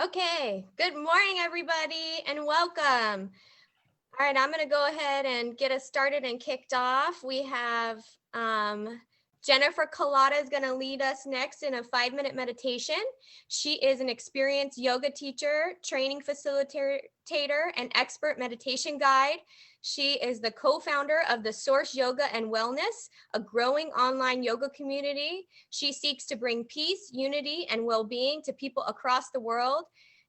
Okay, good morning, everybody, and welcome. All right, I'm going to go ahead and get us started and kicked off. We have Jennifer Collada is going to lead us next in a 5-minute meditation. She is an experienced yoga teacher, training facilitator, and expert meditation guide. She is the co-founder of the Source Yoga and Wellness, a growing online yoga community. She seeks to bring peace, unity, and well-being to people across the world.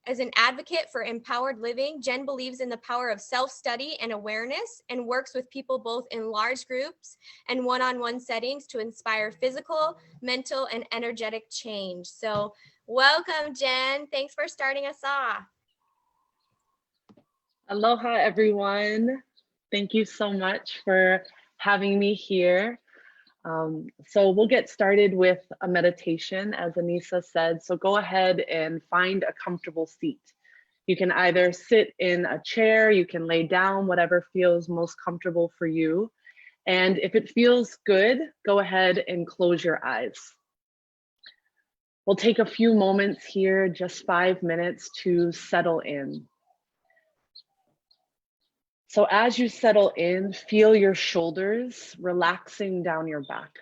As an advocate for empowered living, Jen believes in the power of self-study and awareness and works with people both in large groups and one-on-one settings to inspire physical, mental, and energetic change. So welcome, Jen. Thanks for starting us off. Aloha, everyone. Thank you so much for having me here. So we'll get started with a meditation, as Anissa said. So go ahead and find a comfortable seat. You can either sit in a chair, you can lay down, whatever feels most comfortable for you. And if it feels good, go ahead and close your eyes. We'll take a few moments here, just 5 minutes to settle in. So as you settle in, feel your shoulders relaxing down your back.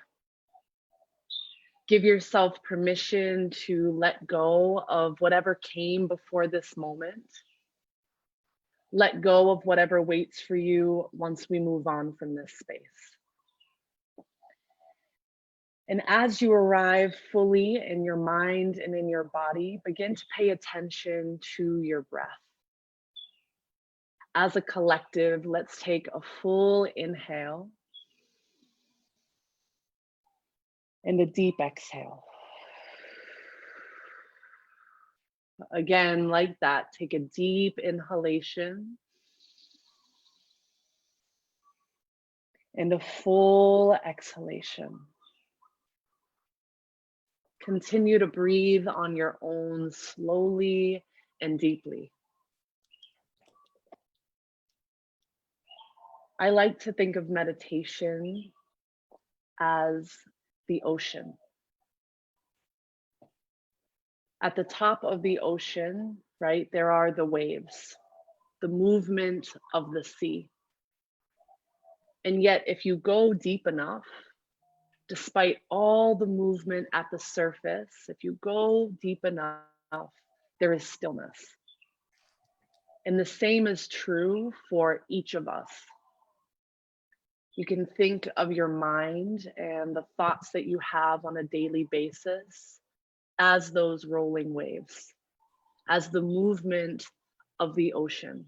Give yourself permission to let go of whatever came before this moment. Let go of whatever waits for you once we move on from this space. And as you arrive fully in your mind and in your body, begin to pay attention to your breath. As a collective, let's take a full inhale and a deep exhale. Again, like that, take a deep inhalation and a full exhalation. Continue to breathe on your own slowly and deeply. I like to think of meditation as the ocean. At the top of the ocean, right, there are the waves, the movement of the sea. And yet, if you go deep enough, despite all the movement at the surface, if you go deep enough, there is stillness. And the same is true for each of us. You can think of your mind and the thoughts that you have on a daily basis as those rolling waves, as the movement of the ocean.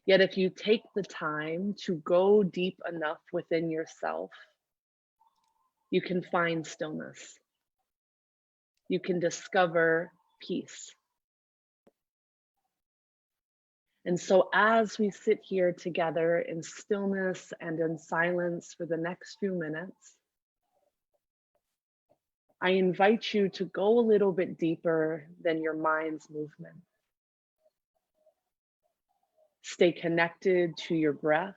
Yet if you take the time to go deep enough within yourself, you can find stillness. You can discover peace. And so as we sit here together in stillness and in silence for the next few minutes, I invite you to go a little bit deeper than your mind's movement. Stay connected to your breath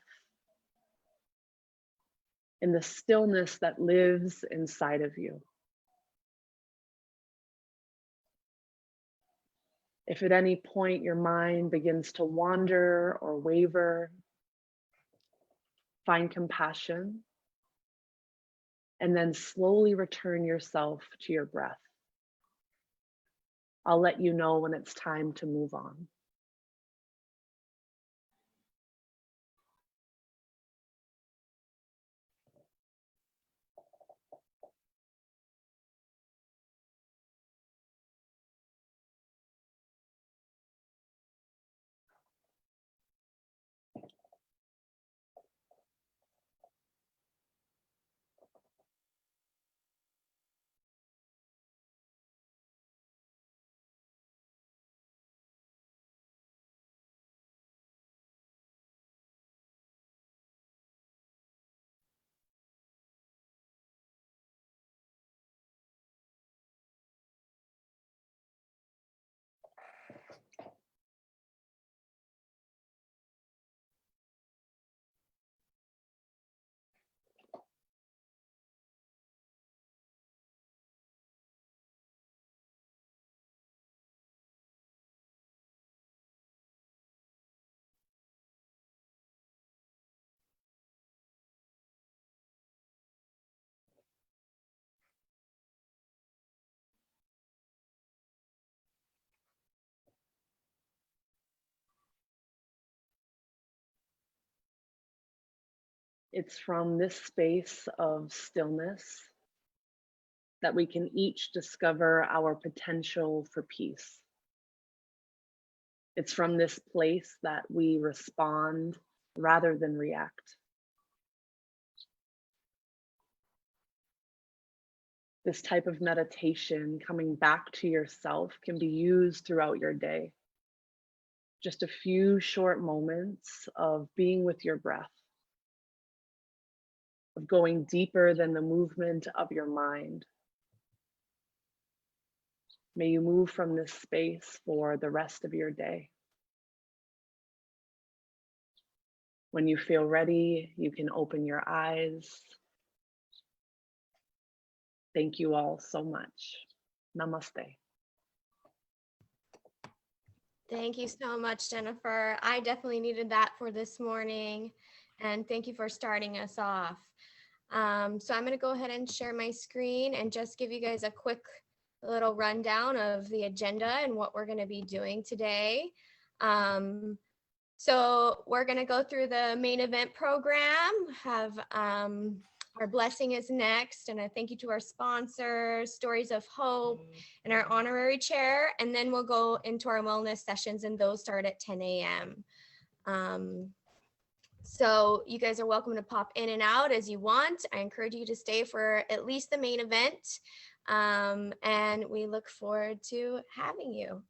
and the stillness that lives inside of you. If at any point your mind begins to wander or waver, find compassion and then slowly return yourself to your breath. I'll let you know when it's time to move on. It's from this space of stillness that we can each discover our potential for peace. It's from this place that we respond rather than react. This type of meditation, coming back to yourself, can be used throughout your day. Just a few short moments of being with your breath, of going deeper than the movement of your mind. May you move from this space for the rest of your day. When you feel ready, you can open your eyes. Thank you all so much. Namaste. Thank you so much, Jennifer. I definitely needed that for this morning. And thank you for starting us off. So I'm going to go ahead and share my screen and just give you guys a quick little rundown of the agenda and what we're going to be doing today. So we're going to go through the main event program, have our blessing is next, and a thank you to our sponsors, Stories of Hope, and our honorary chair, and then we'll go into our wellness sessions, and those start at 10 a.m. So you guys are welcome to pop in and out as you want. I encourage you to stay for at least the main event, and we look forward to having you.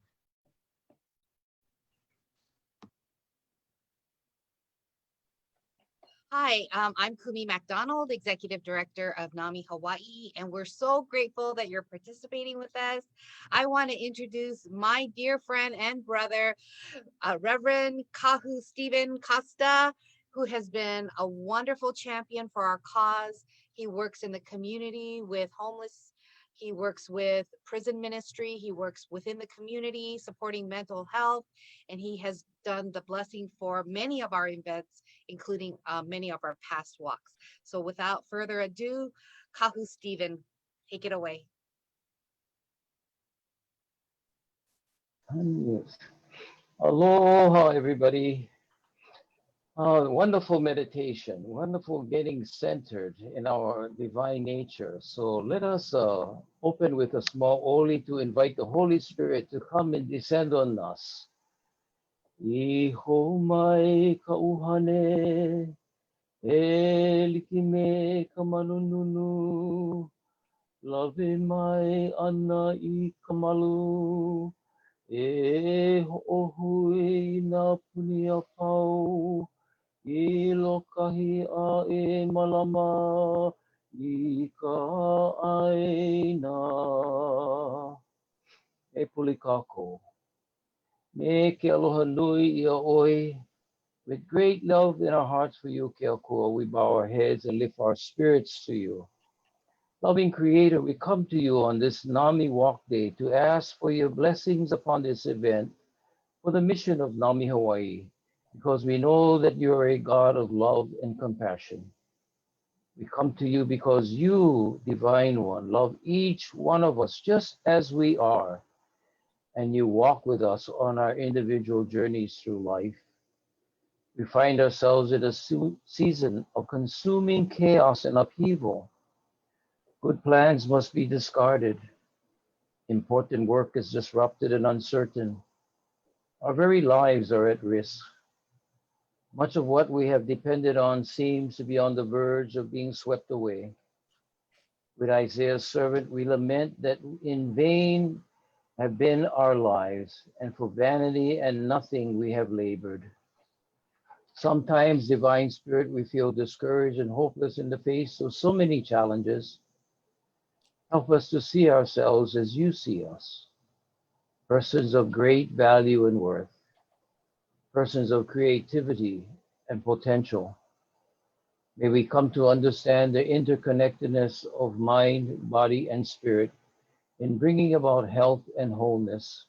Hi, I'm Kumi MacDonald, Executive Director of NAMI Hawaii, and we're so grateful that you're participating with us. I want to introduce my dear friend and brother, Reverend Kahu Stephen Costa, who has been a wonderful champion for our cause. He works in the community with homeless. He works with prison ministry. He works within the community supporting mental health, and he has done the blessing for many of our events, including many of our past walks. So without further ado, Kahu Stephen, take it away. Yes. Aloha, everybody. Wonderful meditation, wonderful getting centered in our divine nature. So let us open with a small oli to invite the Holy Spirit to come and descend on us. Iho mai kauhane, e likime kamanununu, love mai ana I kamalu. E ho'ohui nā puni a pau, I lokahi a e malama, I ka aina. E puli kako. Me ke aloha nui I a oi. With great love in our hearts for you, ke akua, we bow our heads and lift our spirits to you. Loving Creator, we come to you on this NAMI Walk Day to ask for your blessings upon this event for the mission of NAMI Hawaii, because we know that you are a God of love and compassion. We come to you because you, Divine One, love each one of us just as we are, and you walk with us on our individual journeys through life. We find ourselves in a season of consuming chaos and upheaval. Good plans must be discarded. Important work is disrupted and uncertain. Our very lives are at risk. Much of what we have depended on seems to be on the verge of being swept away. With Isaiah's servant, we lament that in vain have been our lives, and for vanity and nothing we have labored. Sometimes, Divine Spirit, we feel discouraged and hopeless in the face of so many challenges. Help us to see ourselves as you see us, persons of great value and worth, persons of creativity and potential. May we come to understand the interconnectedness of mind, body, and spirit in bringing about health and wholeness.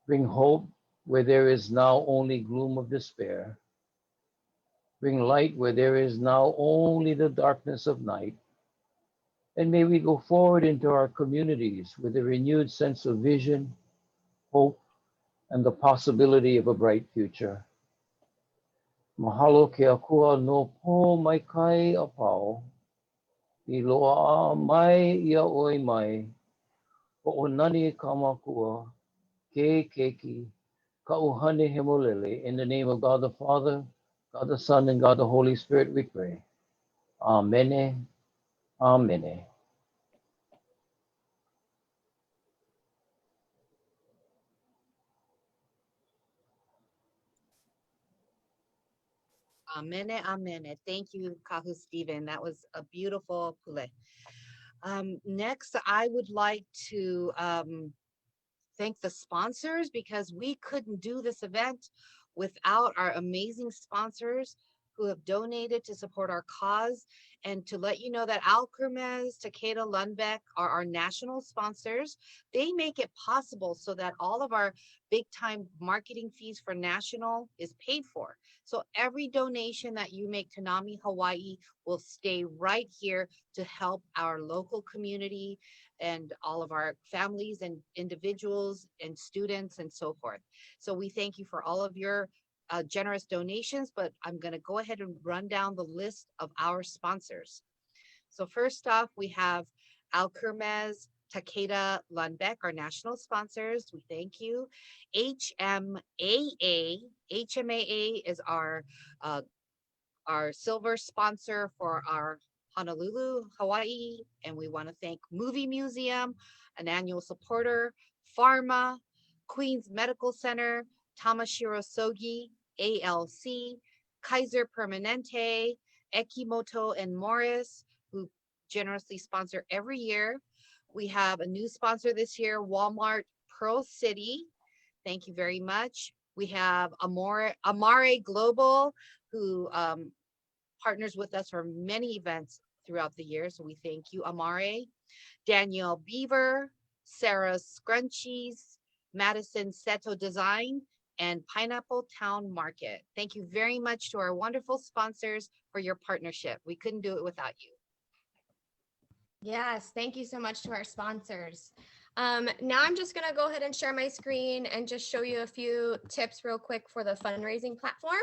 Bring hope where there is now only gloom of despair. Bring light where there is now only the darkness of night. And may we go forward into our communities with a renewed sense of vision, hope, and the possibility of a bright future. Mahalo ke akua no po mai kai a pau. I loa mai ia oi mai. O o nani ka makua ke keiki ka uhane hemolele. In the name of God the Father, God the Son, and God the Holy Spirit we pray. Amene. Amene. Amen, amen. Thank you, Kahu Stephen. That was a beautiful pule. Next, I would like to thank the sponsors because we couldn't do this event without our amazing sponsors who have donated to support our cause. And to let you know that Alkermes, Takeda, Lundbeck are our national sponsors. They make it possible so that all of our big time marketing fees for national is paid for. So every donation that you make to NAMI Hawaii will stay right here to help our local community and all of our families and individuals and students and so forth. So we thank you for all of your generous donations, but I'm going to go ahead and run down the list of our sponsors. So first off, we have Alkermes, Takeda, Lundbeck, our national sponsors. We thank you. HMAA is our silver sponsor for our Honolulu, Hawaii, and we want to thank Movie Museum, an annual supporter, Pharma, Queens Medical Center, Tamashiro Sogi, ALC, Kaiser Permanente, Ekimoto and Morris, who generously sponsor every year. We have a new sponsor this year, Walmart Pearl City. Thank you very much. We have Amare Global, who partners with us for many events throughout the year. So we thank you, Amare. Danielle Beaver, Sarah Scrunchies, Madison Seto Design, and Pineapple Town Market. Thank you very much to our wonderful sponsors for your partnership. We couldn't do it without you. Yes, thank you so much to our sponsors. Now I'm just going to go ahead and share my screen and just show you a few tips real quick for the fundraising platform.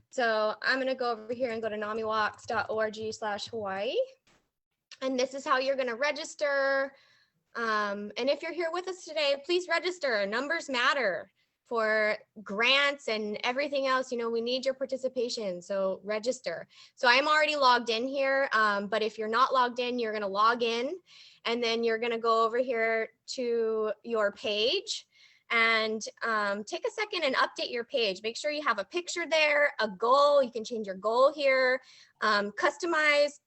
So I'm going to go over here and go to namiwalks.org/Hawaii. And this is how you're going to register. And if you're here with us today, please register. Numbers matter for grants and everything else. You know, we need your participation, so register. So I'm already logged in here, but if you're not logged in, you're going to log in, and then you're going to go over here to your page and take a second and update your page. Make sure you have a picture there, a goal. You can change your goal here, customize,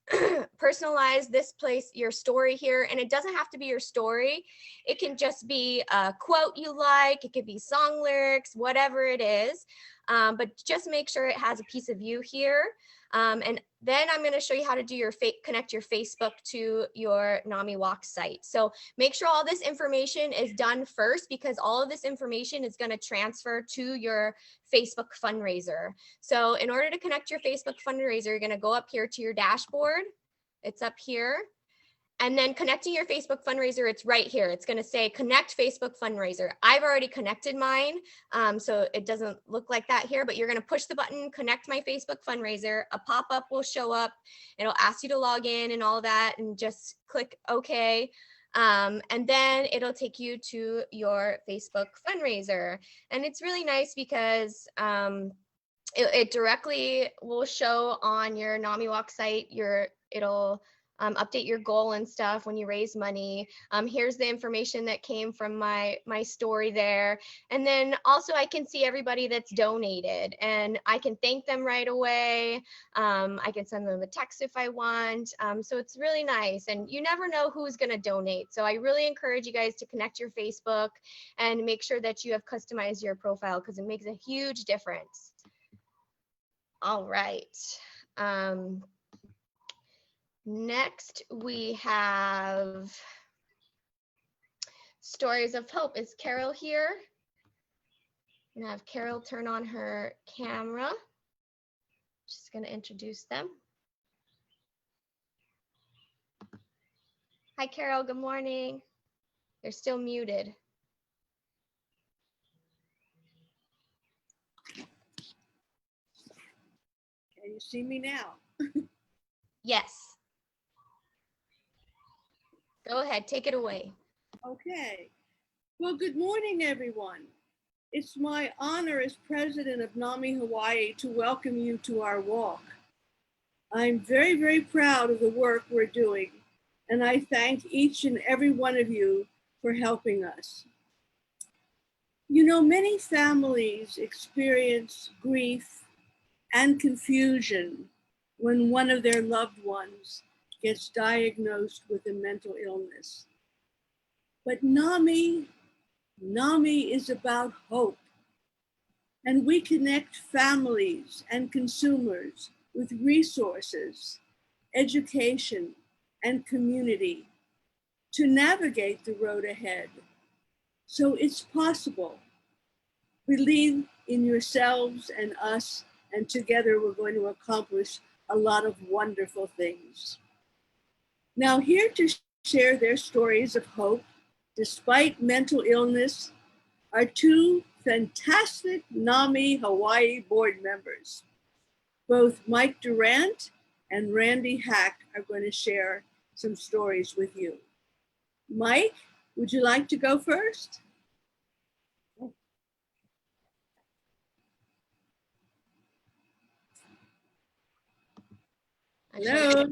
personalize this place, your story here. And it doesn't have to be your story. It can just be a quote you like. It could be song lyrics, whatever it is. But just make sure it has a piece of you here. And then I'm going to show you how to do connect your Facebook to your NAMIWalks site. So make sure all this information is done first, because all of this information is going to transfer to your Facebook fundraiser. So in order to connect your Facebook fundraiser, you're going to go up here to your dashboard. It's up here. And then connecting your Facebook fundraiser, it's right here. It's going to say connect Facebook fundraiser. I've already connected mine, so it doesn't look like that here, but you're going to push the button, connect my Facebook fundraiser. A pop-up will show up. It'll ask you to log in and all that, and just click OK. And then it'll take you to your Facebook fundraiser. And it's really nice because it directly will show on your NAMIWalks site. It'll update your goal and stuff when you raise money. Here's the information that came from my story there. And then also I can see everybody that's donated, and I can thank them right away. I can send them a text if I want. So it's really nice, and you never know who's going to donate. So I really encourage you guys to connect your Facebook and make sure that you have customized your profile, because it makes a huge difference. All right. Next, we have Stories of Hope. Is Carol here? I'm gonna have Carol turn on her camera. Just gonna introduce them. Hi, Carol, good morning. They're still muted. you see me now? Yes. Go ahead, take it away. Okay. Well, good morning, everyone. It's my honor as president of NAMI Hawaii to welcome you to our walk. I'm very, very proud of the work we're doing, and I thank each and every one of you for helping us. You know, many families experience grief and confusion when one of their loved ones gets diagnosed with a mental illness. But NAMI is about hope. And we connect families and consumers with resources, education, and community to navigate the road ahead. So it's possible. Believe in yourselves and us, and together we're going to accomplish a lot of wonderful things. Now, here to share their stories of hope despite mental illness are two fantastic NAMI Hawaii board members. Both Mike Durant and Randy Hack are going to share some stories with you. Mike, would you like to go first? Hello.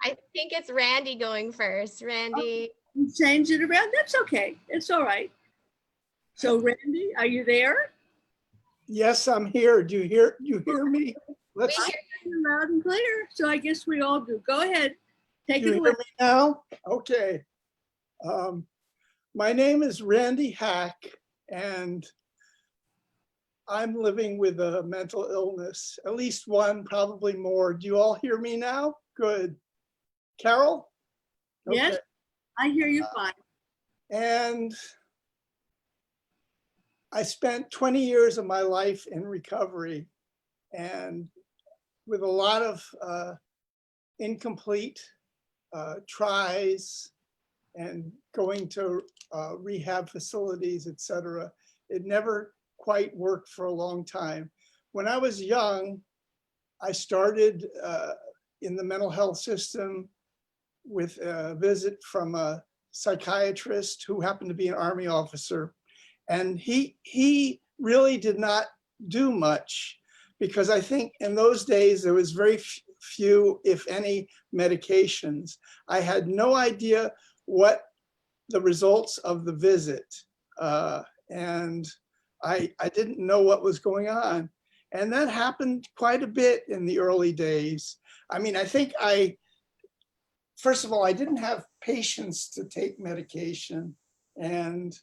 I think it's Randy going first. Randy. You change it around? That's okay. It's all right. So Randy, are you there? Yes, I'm here. Do you hear me? We hear you loud and clear. So I guess we all do. Go ahead. Take Do it you away. hear me now? Okay. My name is Randy Hack, and I'm living with a mental illness, at least one, probably more. Do you all hear me now? Good. Carol? Yes, I hear you fine. And I spent 20 years of my life in recovery, and with a lot of incomplete tries and going to rehab facilities, etc. It never quite worked for a long time. When I was young, I started in the mental health system with a visit from a psychiatrist who happened to be an Army officer. And he really did not do much, because I think in those days there was very few, if any, medications. I had no idea what the results of the visit, and I didn't know what was going on. And that happened quite a bit in the early days. I mean, I think first of all, I didn't have patience to take medication, and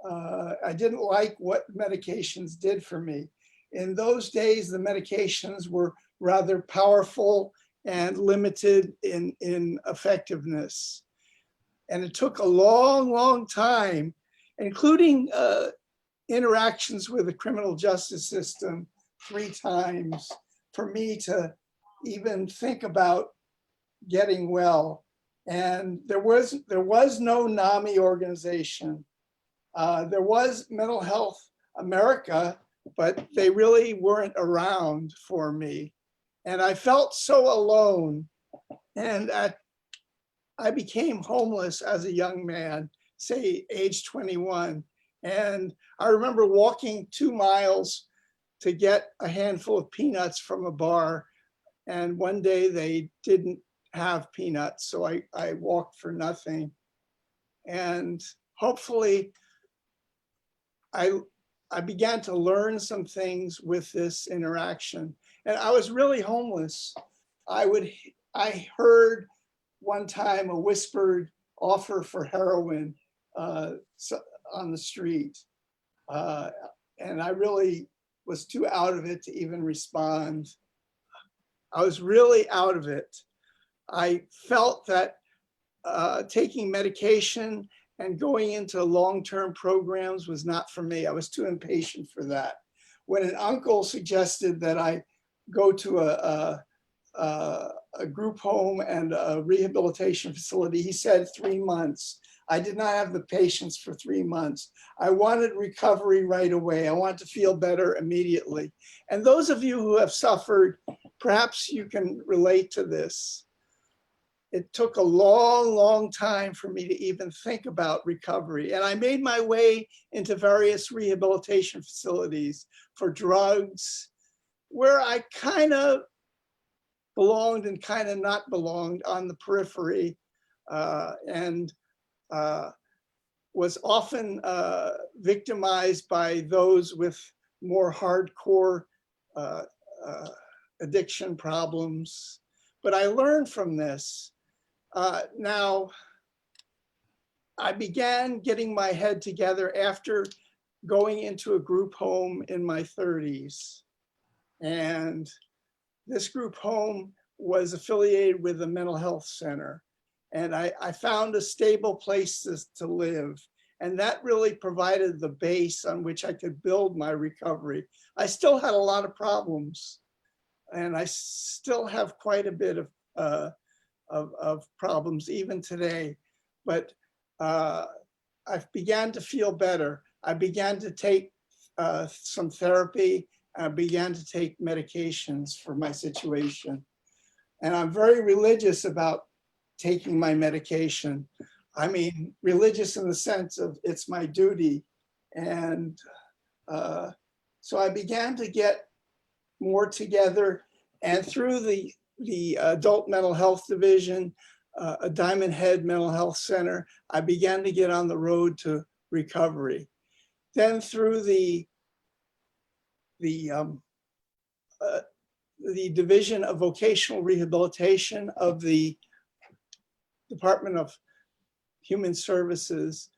I didn't like what medications did for me. In those days, the medications were rather powerful and limited in effectiveness. And it took a long, long time, including interactions with the criminal justice system 3 times, for me to even think about getting well. And there was no NAMI organization. There was Mental Health America, but they really weren't around for me. And I felt so alone. And I became homeless as a young man, say age 21. And I remember walking 2 miles to get a handful of peanuts from a bar. And one day they didn't have peanuts, so I walked for nothing. And hopefully I began to learn some things with this interaction. And I was really homeless. I heard one time a whispered offer for heroin on the street. And I really was too out of it to even respond. I was really out of it. I felt that taking medication and going into long-term programs was not for me. I was too impatient for that. When an uncle suggested that I go to a group home and a rehabilitation facility, he said 3 months. I did not have the patience for 3 months. I wanted recovery right away. I wanted to feel better immediately. And those of you who have suffered, perhaps you can relate to this. It took a long, long time for me to even think about recovery. And I made my way into various rehabilitation facilities for drugs, where I kind of belonged and kind of not belonged on the periphery, and was often victimized by those with more hardcore addiction problems. But I learned from this. Now, I began getting my head together after going into a group home in my 30s. And this group home was affiliated with a mental health center. And I found a stable place to live. And that really provided the base on which I could build my recovery. I still had a lot of problems, and I still have quite a bit of problems even today. But I began to feel better. I began to take some therapy. I began to take medications for my situation. And I'm very religious about taking my medication. I mean, religious in the sense of it's my duty. And so I began to get more together. And through the adult mental health division, a Diamond Head Mental Health Center, I began to get on the road to recovery. Then through the Division of Vocational Rehabilitation of the Department of Human Services,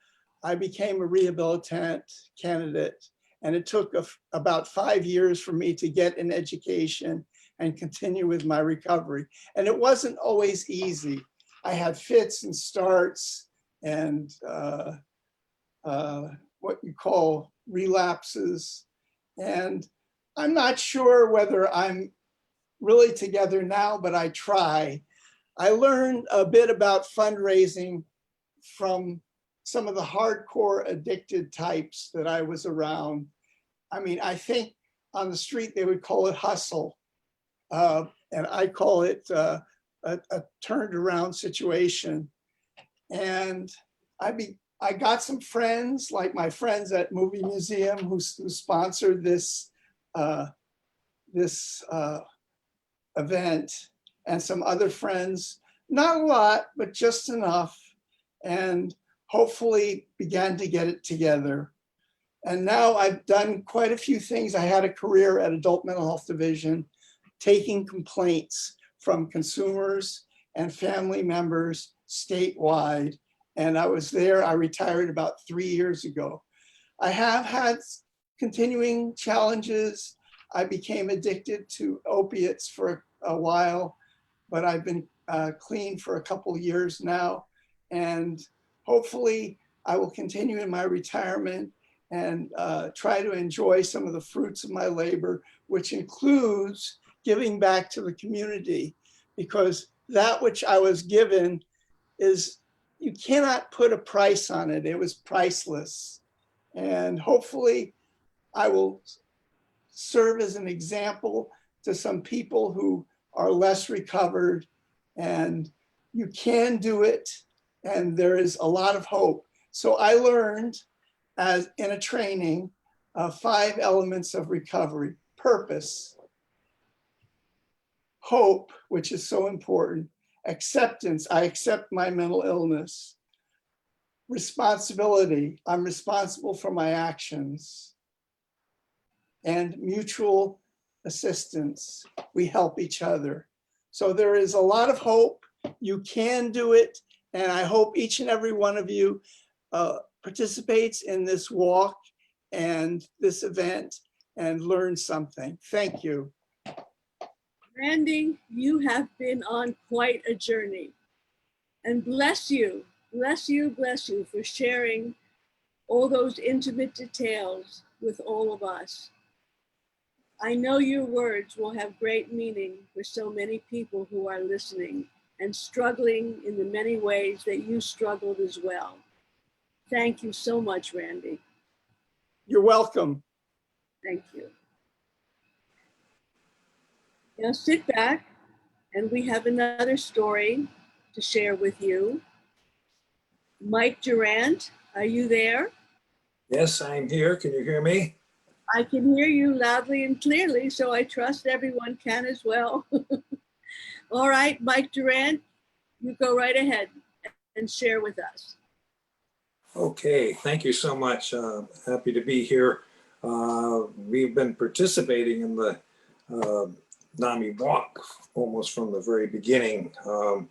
I became a rehabilitant candidate. And it took about 5 years for me to get an education and continue with my recovery. And it wasn't always easy. I had fits and starts and what you call relapses. And I'm not sure whether I'm really together now, but I try. I learned a bit about fundraising from some of the hardcore addicted types that I was around. I mean, I think on the street they would call it hustle. And I call it a turned around situation. And I got some friends, like my friends at Movie Museum, who sponsored this event, and some other friends, not a lot, but just enough, and hopefully began to get it together. And now I've done quite a few things. I had a career at Adult Mental Health Division, taking complaints from consumers and family members statewide. And I was there, I retired about 3 years ago. I have had continuing challenges. I became addicted to opiates for a while, but I've been clean for a couple of years now. And hopefully I will continue in my retirement and try to enjoy some of the fruits of my labor, which includes giving back to the community, because that which I was given is, you cannot put a price on it. It was priceless. And hopefully I will serve as an example to some people who are less recovered, and you can do it, and there is a lot of hope. So I learned as in a training 5 elements of recovery: purpose, hope, which is so important, acceptance, I accept my mental illness, responsibility, I'm responsible for my actions, and mutual assistance, we help each other. So there is a lot of hope. You can do it. And I hope each and every one of you participates in this walk and this event and learns something. Thank you. Randy, you have been on quite a journey. And bless you for sharing all those intimate details with all of us. I know your words will have great meaning for so many people who are listening and struggling in the many ways that you struggled as well. Thank you so much, Randy. You're welcome. Thank you. Now sit back, and we have another story to share with you. Mike Durant, are you there? Yes, I'm here. Can you hear me? I can hear you loudly and clearly, so I trust everyone can as well. All right, Mike Durant, you go right ahead and share with us. Okay, thank you so much. Happy to be here. We've been participating in the NAMI walk almost from the very beginning. So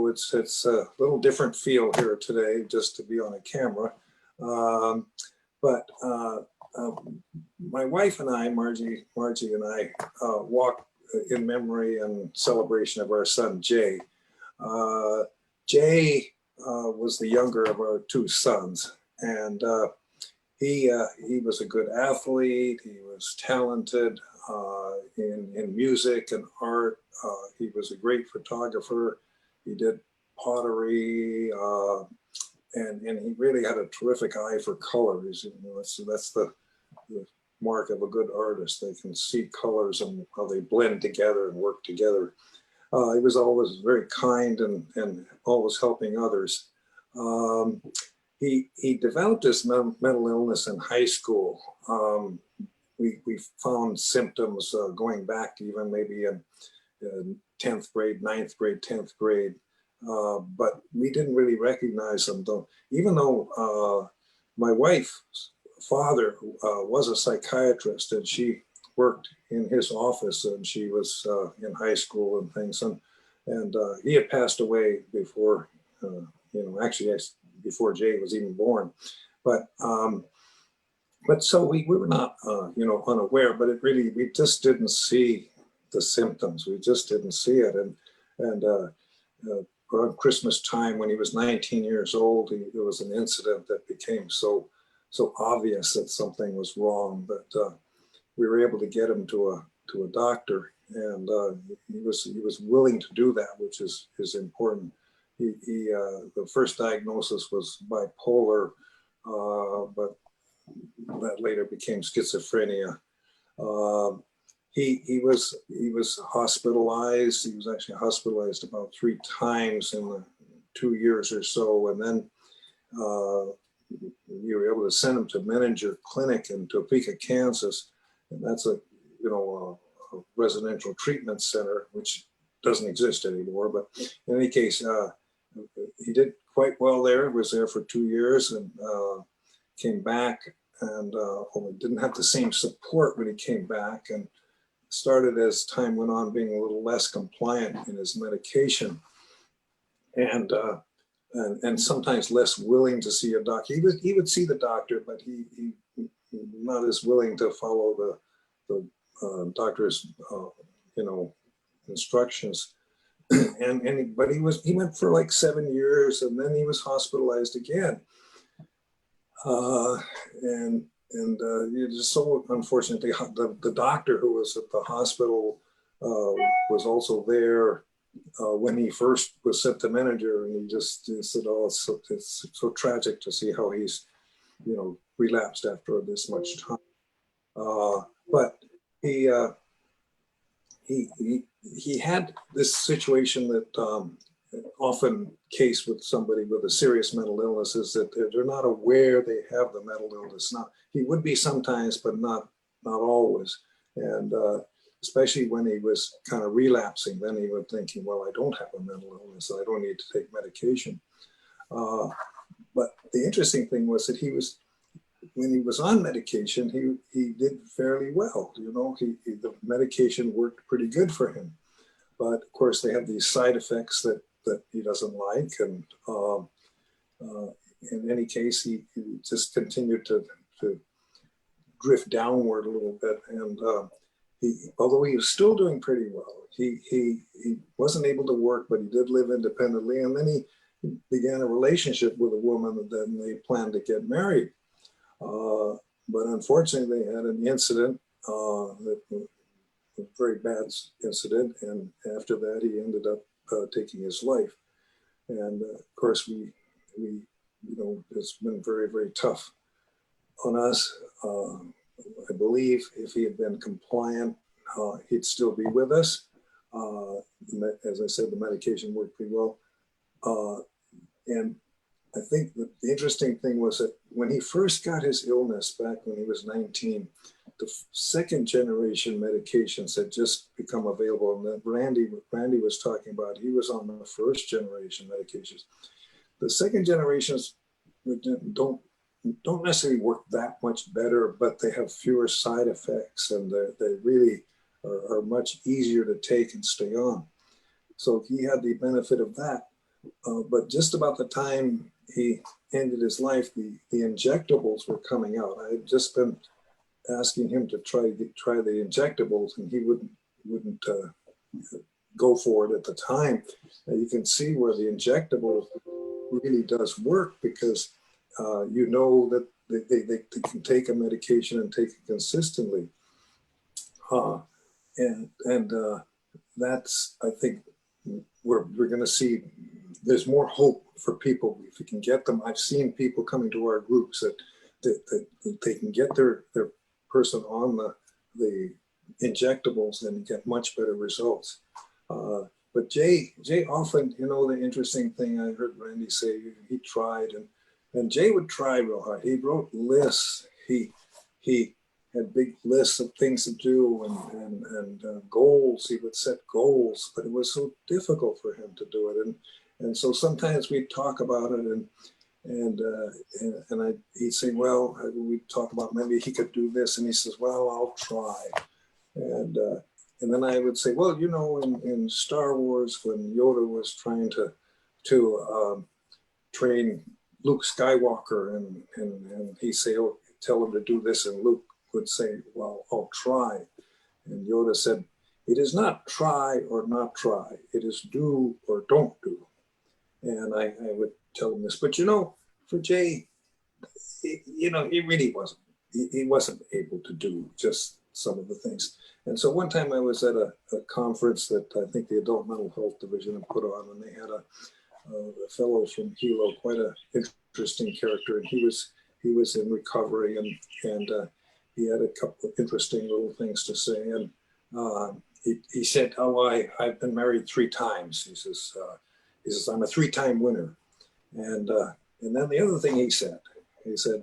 it's a little different feel here today just to be on a camera. My wife and I, Margie and I, walk in memory and celebration of our son, Jay. Jay was the younger of our two sons, and he was a good athlete. He was talented in music and art. He was a great photographer. He did pottery, and he really had a terrific eye for colors. So that's the mark of a good artist. They can see colors and how they blend together and work together. He was always very kind and always helping others. He developed this mental illness in high school. We found symptoms going back even maybe in 10th grade, 9th grade, 10th grade. But we didn't really recognize them, though. Even though my wife's father was a psychiatrist, and she worked in his office, and she was in high school and things, and he had passed away before, actually before Jay was even born. But so we were not, unaware, but we just didn't see the symptoms. We just didn't see it. And around Christmas time, when he was 19 years old, there was an incident that became so obvious that something was wrong. But we were able to get him to a doctor, and he was willing to do that, which is important. The first diagnosis was bipolar, but that later became schizophrenia. He was hospitalized. He was actually hospitalized about 3 times in the 2 years or so, and then we were able to send him to Menninger Clinic in Topeka, Kansas, and that's a residential treatment center, which doesn't exist anymore. But in any case, he did quite well there. Was there for 2 years and came back, and didn't have the same support when he came back, and started, as time went on, being a little less compliant in his medication, and sometimes less willing to see a doctor. He would see the doctor, but he not as willing to follow the doctor's instructions. But he went for like 7 years, and then he was hospitalized again. It is so unfortunate. The doctor who was at the hospital was also there when he first was sent to Menninger, and he said, "Oh, it's so tragic to see how he's, relapsed after this much time." But he had this situation that often case with somebody with a serious mental illness is that they're not aware they have the mental illness. Now, he would be sometimes, but not always. And especially when he was kind of relapsing, then he was thinking, well, I don't have a mental illness, so I don't need to take medication. But the interesting thing was that when he was on medication, he did fairly well. The medication worked pretty good for him. But of course, they have these side effects that he doesn't like. And in any case, he just continued to drift downward a little bit. And although he was still doing pretty well, he wasn't able to work, but he did live independently. And then he began a relationship with a woman, and then they planned to get married. But unfortunately, they had an incident, a very bad incident, and after that, he ended up taking his life. And of course, we it's been very, very tough on us. I believe if he had been compliant, he'd still be with us. As I said, the medication worked pretty well. And I think that the interesting thing was that when he first got his illness back when he was 19, the second generation medications had just become available. And that Randy was talking about, he was on the first generation medications. The second generations don't necessarily work that much better, but they have fewer side effects, and they really are much easier to take and stay on. So he had the benefit of that. But just about the time he ended his life, the injectables were coming out. I had just been asking him to try the injectables, and he wouldn't go for it at the time. And you can see where the injectable really does work, because that they can take a medication and take it consistently. That's, I think, we're going to see there's more hope for people if we can get them. I've seen people coming to our groups that they can get their person on the injectables and get much better results. But Jay often, the interesting thing I heard Randy say, he tried, and Jay would try real hard. He wrote lists. He had big lists of things to do and goals. He would set goals, but it was so difficult for him to do it. And so sometimes we'd talk about it, and he'd say, well, we'd talk about maybe he could do this, and he says, well, I'll try. And then I would say, well, in Star Wars, when Yoda was trying to train Luke Skywalker, and he'd say, oh, tell him to do this, and Luke would say, well, I'll try. And Yoda said, it is not try or not try. It is do or don't do. And I would tell him this. But, for Jay, he really wasn't. He wasn't able to do just some of the things. And so one time I was at a conference that I think the Adult Mental Health Division had put on, and they had a fellow from Hilo, quite an interesting character, and he was in recovery, and he had a couple of interesting little things to say. And he said, oh, I've been married 3 times. He says, I'm a 3-time winner. And then the other thing he said, he says,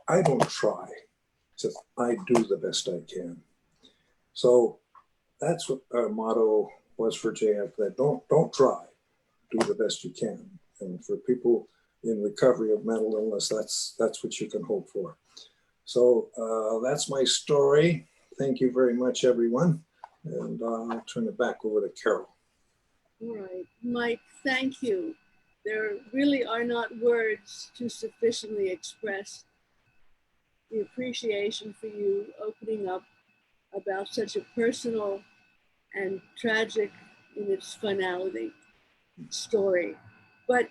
I don't try. He says, I do the best I can. So that's what our motto was for Jay after that. Don't try, do the best you can. And for people in recovery of mental illness, that's what you can hope for. So that's my story. Thank you very much, everyone. And I'll turn it back over to Carol. All right, Mike, thank you. There really are not words to sufficiently express the appreciation for you opening up about such a personal and tragic in its finality story. But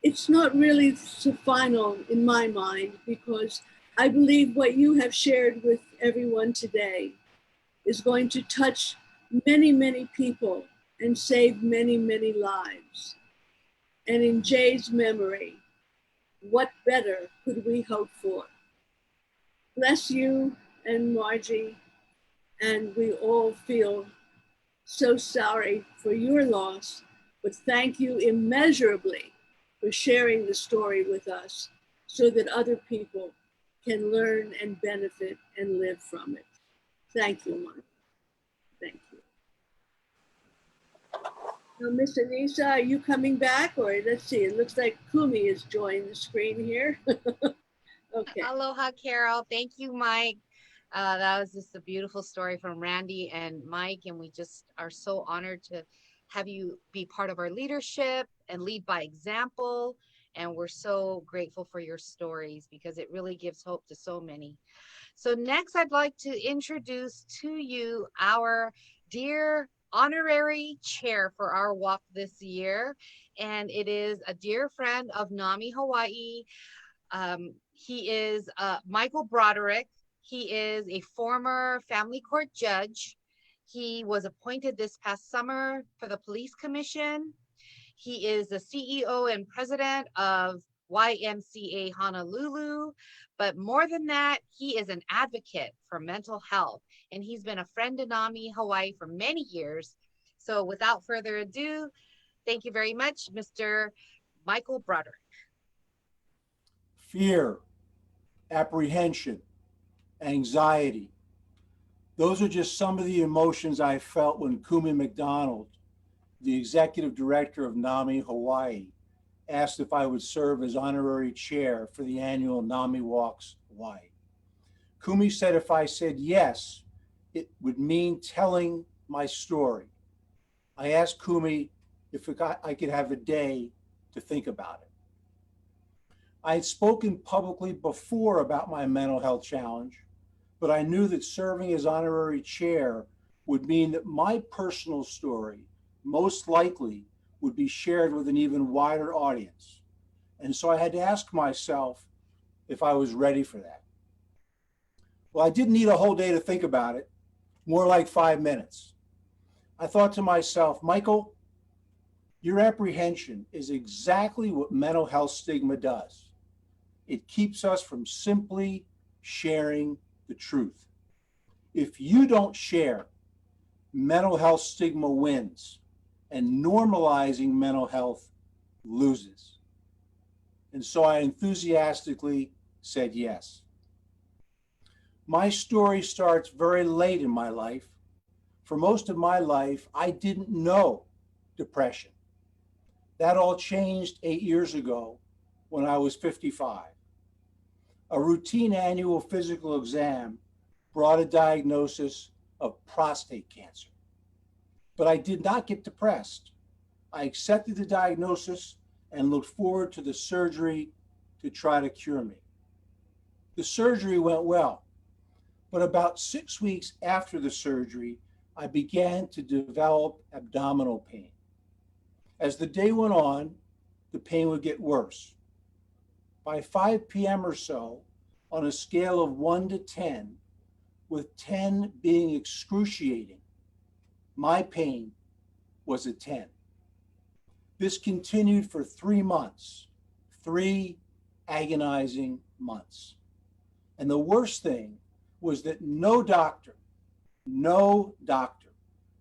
it's not really so final in my mind, because I believe what you have shared with everyone today is going to touch many, many people and save many, many lives. And in Jay's memory, what better could we hope for? Bless you and Margie, and we all feel so sorry for your loss, but thank you immeasurably for sharing the story with us so that other people can learn and benefit and live from it. Thank you, Margie. Thank you. Now, Miss Anissa, are you coming back? Or let's see, it looks like Kumi has joined the screen here. Okay. Aloha, Carol. Thank you, Mike. That was just a beautiful story from Randy and Mike, and we just are so honored to have you be part of our leadership and lead by example. And we're so grateful for your stories, because it really gives hope to so many. So next, I'd like to introduce to you our dear honorary chair for our walk this year. And it is a dear friend of NAMI Hawaii. He is Michael Broderick. He is a former family court judge. He was appointed this past summer for the police commission. He is the CEO and president of YMCA Honolulu. But more than that, he is an advocate for mental health. And he's been a friend to NAMI Hawaii for many years. So without further ado, thank you very much, Mr. Michael Broderick. Fear, apprehension, anxiety. Those are just some of the emotions I felt when Kumi McDonald, the executive director of NAMI Hawaii, asked if I would serve as honorary chair for the annual NAMIWalks Hawaii. Kumi said if I said yes, it would mean telling my story. I asked Kumi if I could have a day to think about it. I had spoken publicly before about my mental health challenge, but I knew that serving as honorary chair would mean that my personal story most likely would be shared with an even wider audience. And so I had to ask myself if I was ready for that. Well, I didn't need a whole day to think about it, more like 5 minutes. I thought to myself, Michael, your apprehension is exactly what mental health stigma does. It keeps us from simply sharing the truth. If you don't share, mental health stigma wins, and normalizing mental health loses. And so I enthusiastically said yes. My story starts very late in my life. For most of my life, I didn't know depression. That all changed 8 years ago when I was 55. A routine annual physical exam brought a diagnosis of prostate cancer. But I did not get depressed. I accepted the diagnosis and looked forward to the surgery to try to cure me. The surgery went well, but about 6 weeks after the surgery, I began to develop abdominal pain. As the day went on, the pain would get worse. By 5 p.m. or so, on a scale of 1 to 10, with 10 being excruciating, my pain was a 10. This continued for 3 months, 3 agonizing months. And the worst thing was that no doctor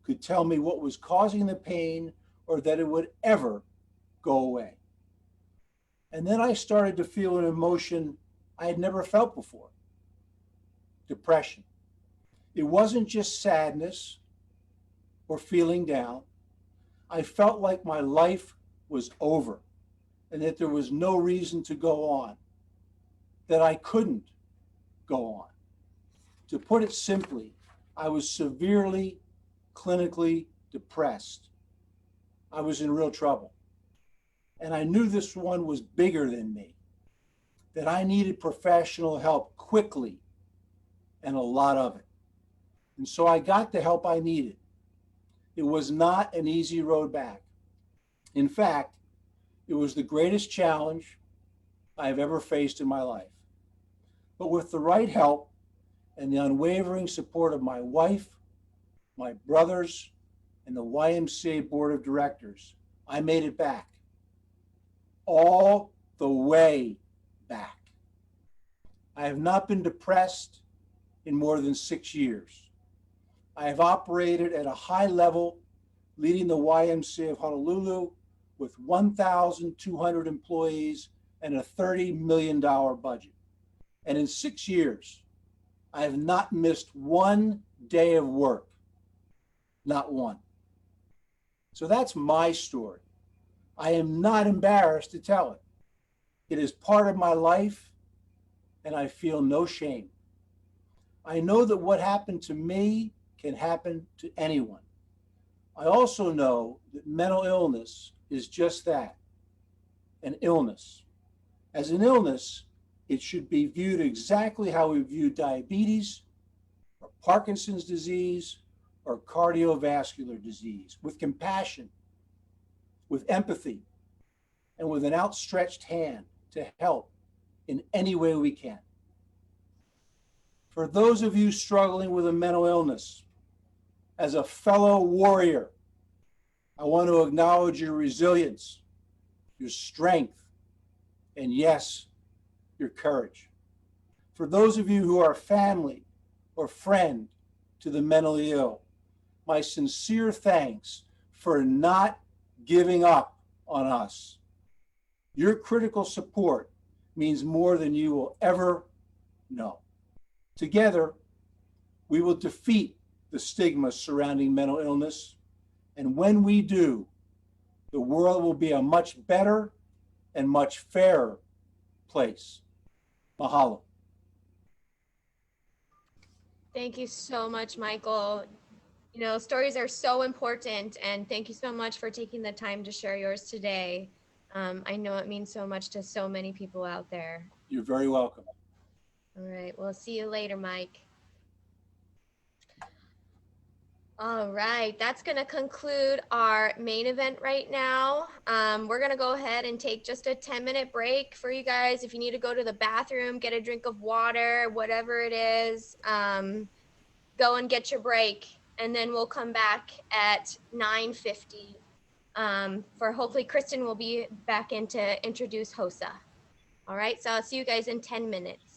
could tell me what was causing the pain or that it would ever go away. And then I started to feel an emotion I had never felt before: depression. It wasn't just sadness or feeling down. I felt like my life was over and that there was no reason to go on, that I couldn't go on. To put it simply, I was severely clinically depressed. I was in real trouble. And I knew this one was bigger than me, that I needed professional help quickly and a lot of it. And so I got the help I needed. It was not an easy road back. In fact, it was the greatest challenge I have ever faced in my life. But with the right help and the unwavering support of my wife, my brothers, and the YMCA board of directors, I made it back. All the way back. I have not been depressed in more than 6 years. I have operated at a high level, leading the YMCA of Honolulu with 1,200 employees and a $30 million budget. And in 6 years, I have not missed one day of work. Not one. So that's my story. I am not embarrassed to tell it. It is part of my life, and I feel no shame. I know that what happened to me can happen to anyone. I also know that mental illness is just that, an illness. As an illness, it should be viewed exactly how we view diabetes, or Parkinson's disease, or cardiovascular disease, with compassion, with empathy, and with an outstretched hand to help in any way we can. For those of you struggling with a mental illness, as a fellow warrior, I want to acknowledge your resilience, your strength, and yes, your courage. For those of you who are family or friend to the mentally ill, my sincere thanks for not giving up on us. Your critical support means more than you will ever know. Together, we will defeat the stigma surrounding mental illness. And when we do, the world will be a much better and much fairer place. Mahalo. Thank you so much, Michael. You know, stories are so important, and thank you so much for taking the time to share yours today. I know it means so much to so many people out there. You're very welcome. All right, we'll see you later, Mike. All right, that's going to conclude our main event right now. We're going to go ahead and take just a 10-minute break for you guys. If you need to go to the bathroom, get a drink of water, whatever it is, go and get your break. And then we'll come back at 9:50 for hopefully Kristen will be back in to introduce HOSA. All right, so I'll see you guys in 10 minutes.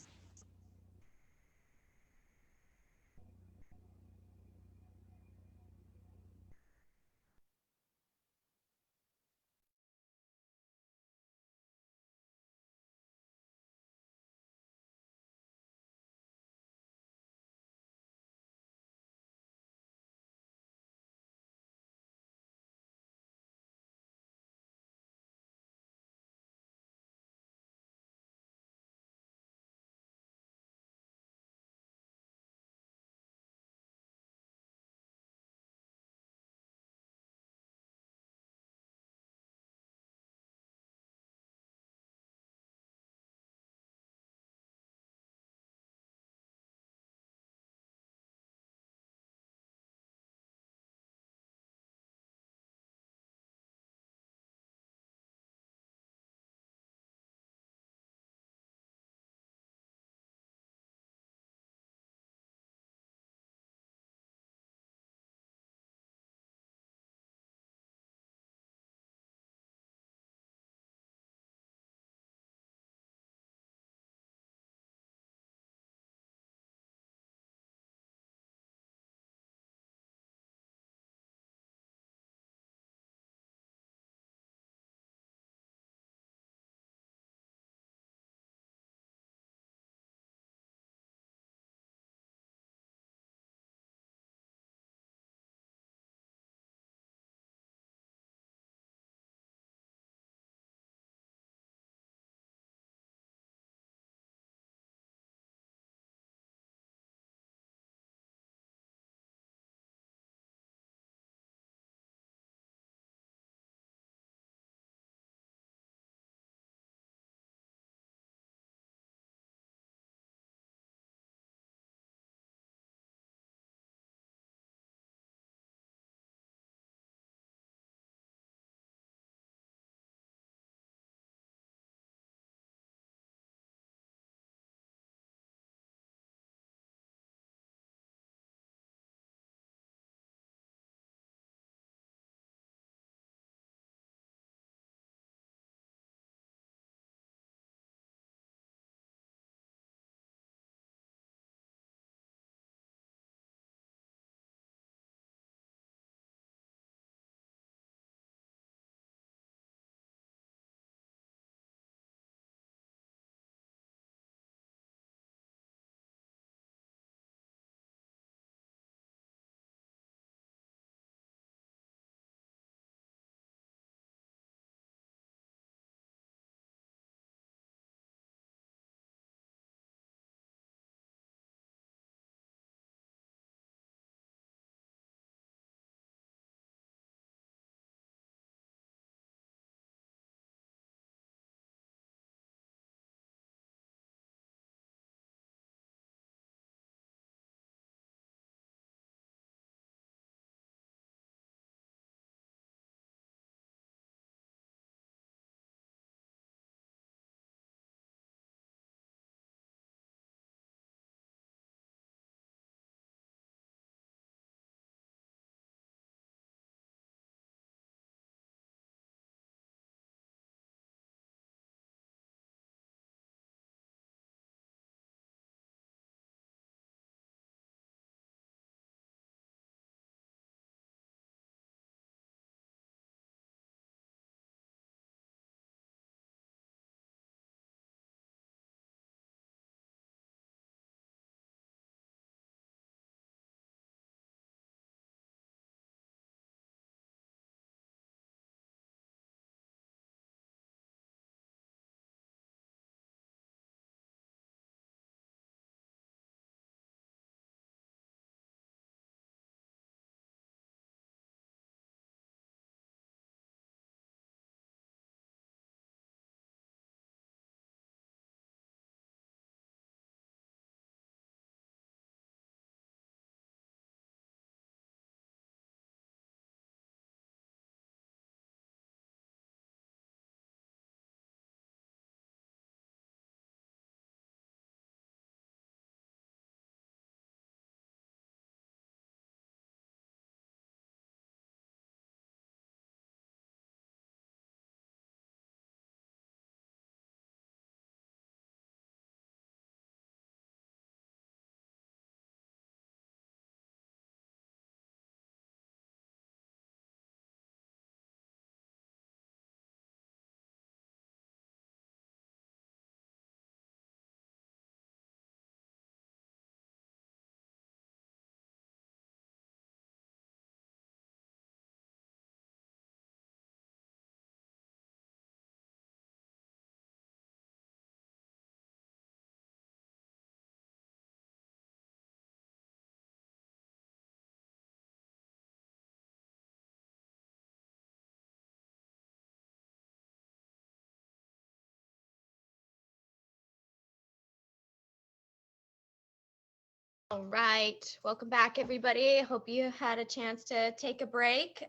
All right, welcome back, everybody. Hope you had a chance to take a break.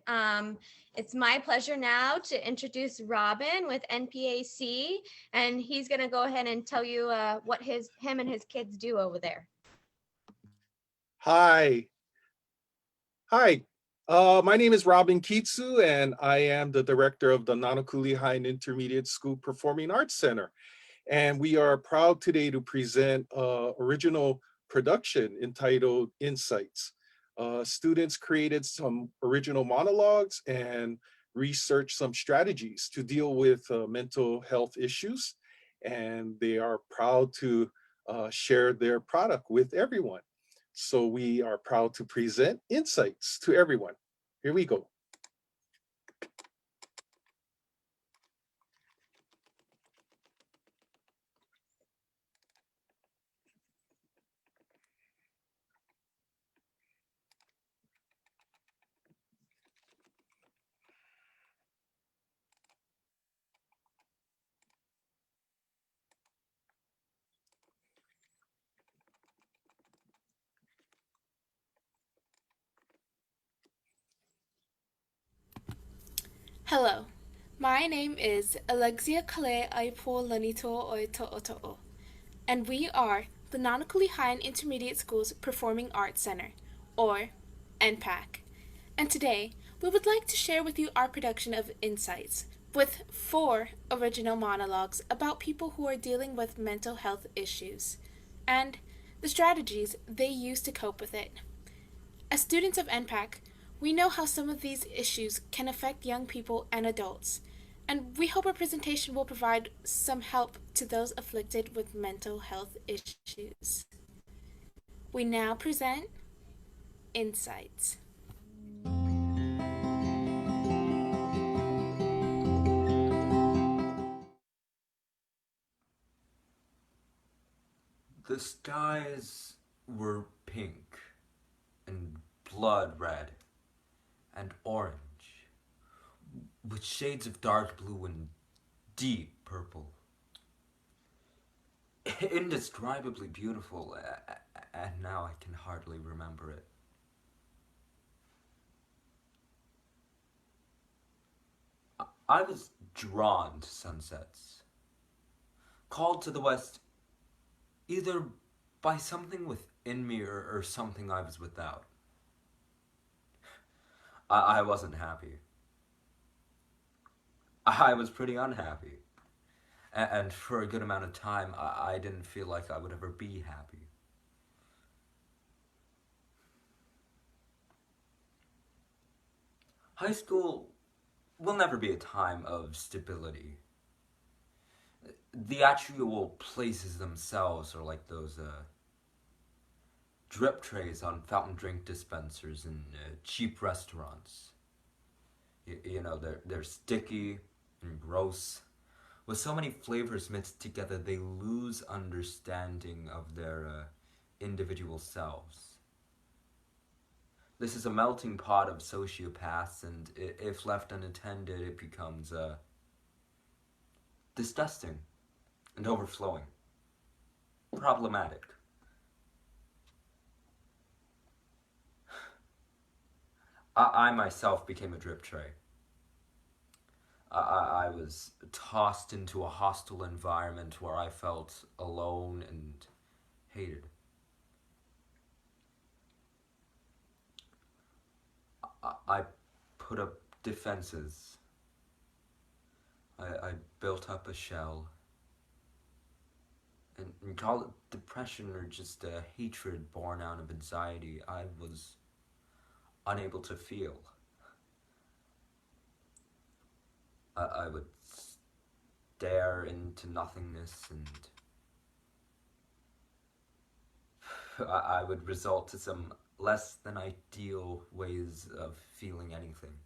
It's my pleasure now to introduce Robin with NPAC, and he's going to go ahead and tell you what him and his kids do over there. Hi. Hi. My name is Robin Kitsu, and I am the director of the Nanakuli High and Intermediate School Performing Arts Center. And we are proud today to present original production entitled Insights. Students created some original monologues and researched some strategies to deal with mental health issues. And they are proud to share their product with everyone. So we are proud to present Insights to everyone. Here we go. Hello, my name is Alexia Kale Aipo Lanito Oito'oto'o, and we are the Nanakuli High and Intermediate Schools Performing Arts Center, or NPAC. And today, we would like to share with you our production of Insights, with 4 original monologues about people who are dealing with mental health issues, and the strategies they use to cope with it. As students of NPAC, we know how some of these issues can affect young people and adults, and we hope our presentation will provide some help to those afflicted with mental health issues. We now present Insights. The skies were pink and blood red and orange, with shades of dark blue and deep purple. Indescribably beautiful, and now I can hardly remember it. I was drawn to sunsets, called to the west either by something within me or something I was without. I wasn't happy. I was pretty unhappy. And for a good amount of time, I didn't feel like I would ever be happy. High school will never be a time of stability. The actual places themselves are like those drip trays on fountain drink dispensers in cheap restaurants. You know, they're sticky and gross. With so many flavors mixed together, they lose understanding of their individual selves. This is a melting pot of sociopaths, and if left unattended, it becomes disgusting and overflowing. Problematic. I myself became a drip tray. I was tossed into a hostile environment where I felt alone and hated. I put up defenses. I built up a shell. And call it depression or just a hatred born out of anxiety, I was unable to feel. I would stare into nothingness, and I would result to some less than ideal ways of feeling anything.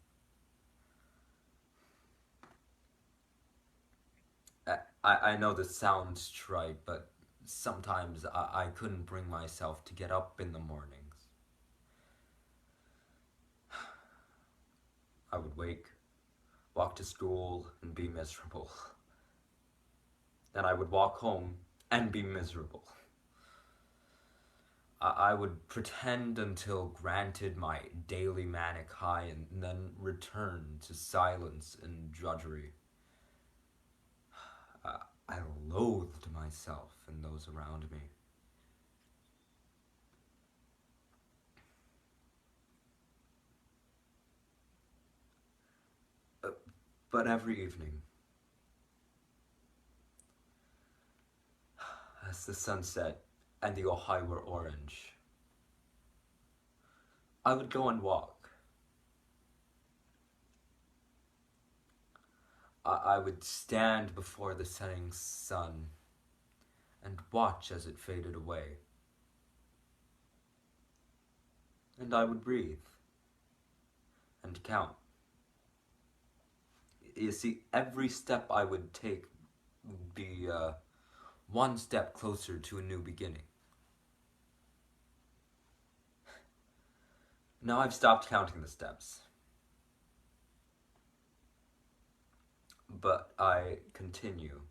I know this sounds trite, but sometimes I couldn't bring myself to get up in the mornings. I would wake, walk to school, and be miserable. Then I would walk home and be miserable. I would pretend until granted my daily manic high and then return to silence and drudgery. I loathed myself and those around me. But every evening, as the sun set and the Ojai were orange, I would go and walk. I would stand before the setting sun and watch as it faded away. And I would breathe and count. You see, every step I would take would be one step closer to a new beginning. Now I've stopped counting the steps. But I continue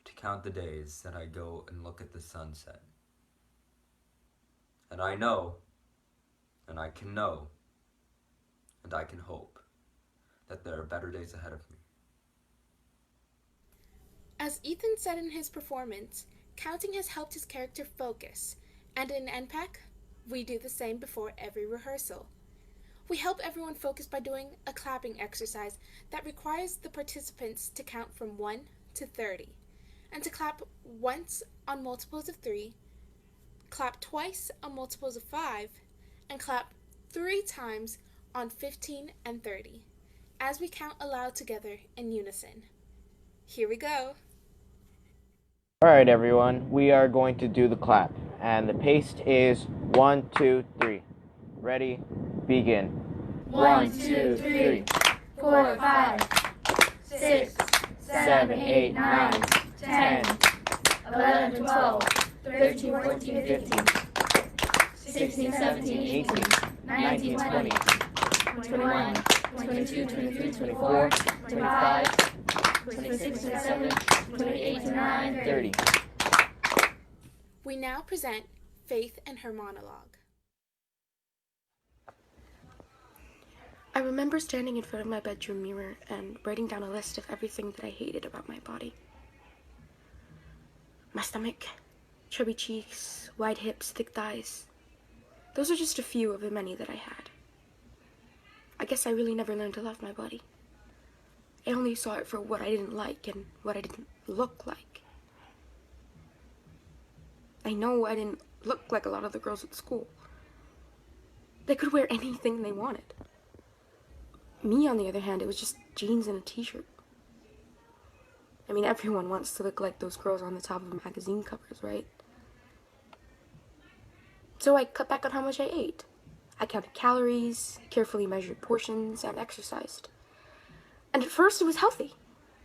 to count the days that I go and look at the sunset. And I know, and I can know, and I can hope that there are better days ahead of me. As Ethan said in his performance, counting has helped his character focus, and in NPAC, we do the same before every rehearsal. We help everyone focus by doing a clapping exercise that requires the participants to count from 1 to 30, and to clap once on multiples of 3, clap twice on multiples of 5, and clap 3 times on 15 and 30, as we count aloud together in unison. Here we go. All right, everyone, we are going to do the clap, and the pace is 1, 2, 3. Ready, begin. 1, 2, 3, 4, 5, 6, 7, 8, 9, 10, 11, 12, 13, 14, 15, 16, 17, 18, 19, 20, 21, 22, 23, 24, 25, 26, 27, 28, 29, 30. We now present Faith and her monologue. I remember standing in front of my bedroom mirror and writing down a list of everything that I hated about my body. My stomach, chubby cheeks, wide hips, thick thighs. Those are just a few of the many that I had. I guess I really never learned to love my body. I only saw it for what I didn't like and what I didn't look like. I know I didn't look like a lot of the girls at school. They could wear anything they wanted. Me, on the other hand, it was just jeans and a t-shirt. I mean, everyone wants to look like those girls on the top of magazine covers, right? So I cut back on how much I ate. I counted calories, carefully measured portions, and exercised. And at first it was healthy,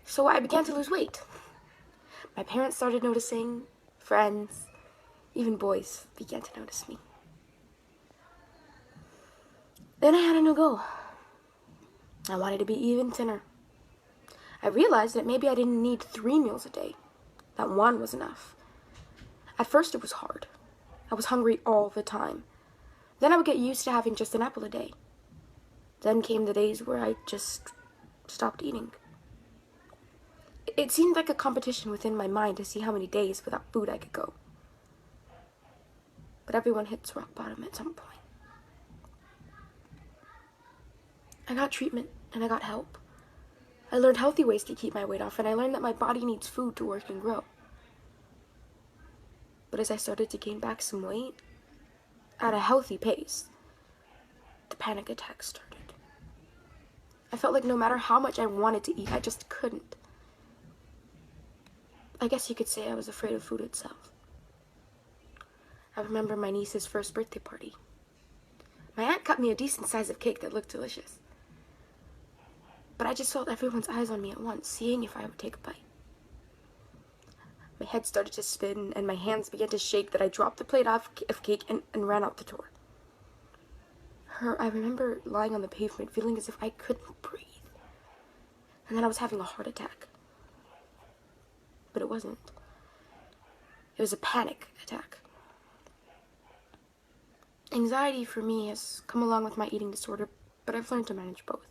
so I began to lose weight. My parents started noticing, friends, even boys began to notice me. Then I had a new goal. I wanted to be even thinner. I realized that maybe I didn't need 3 meals a day, that 1 was enough. At first it was hard. I was hungry all the time. Then I would get used to having just an apple a day. Then came the days where I just stopped eating. It seemed like a competition within my mind to see how many days without food I could go. But everyone hits rock bottom at some point. I got treatment and I got help. I learned healthy ways to keep my weight off, and I learned that my body needs food to work and grow. But as I started to gain back some weight, at a healthy pace, the panic attacks started. I felt like no matter how much I wanted to eat, I just couldn't. I guess you could say I was afraid of food itself. I remember my niece's first birthday party. My aunt cut me a decent size of cake that looked delicious. But I just felt everyone's eyes on me at once, seeing if I would take a bite. My head started to spin, and my hands began to shake that I dropped the plate of cake and ran out the door. I remember lying on the pavement, feeling as if I couldn't breathe. And then I was having a heart attack. But it wasn't. It was a panic attack. Anxiety for me has come along with my eating disorder, but I've learned to manage both.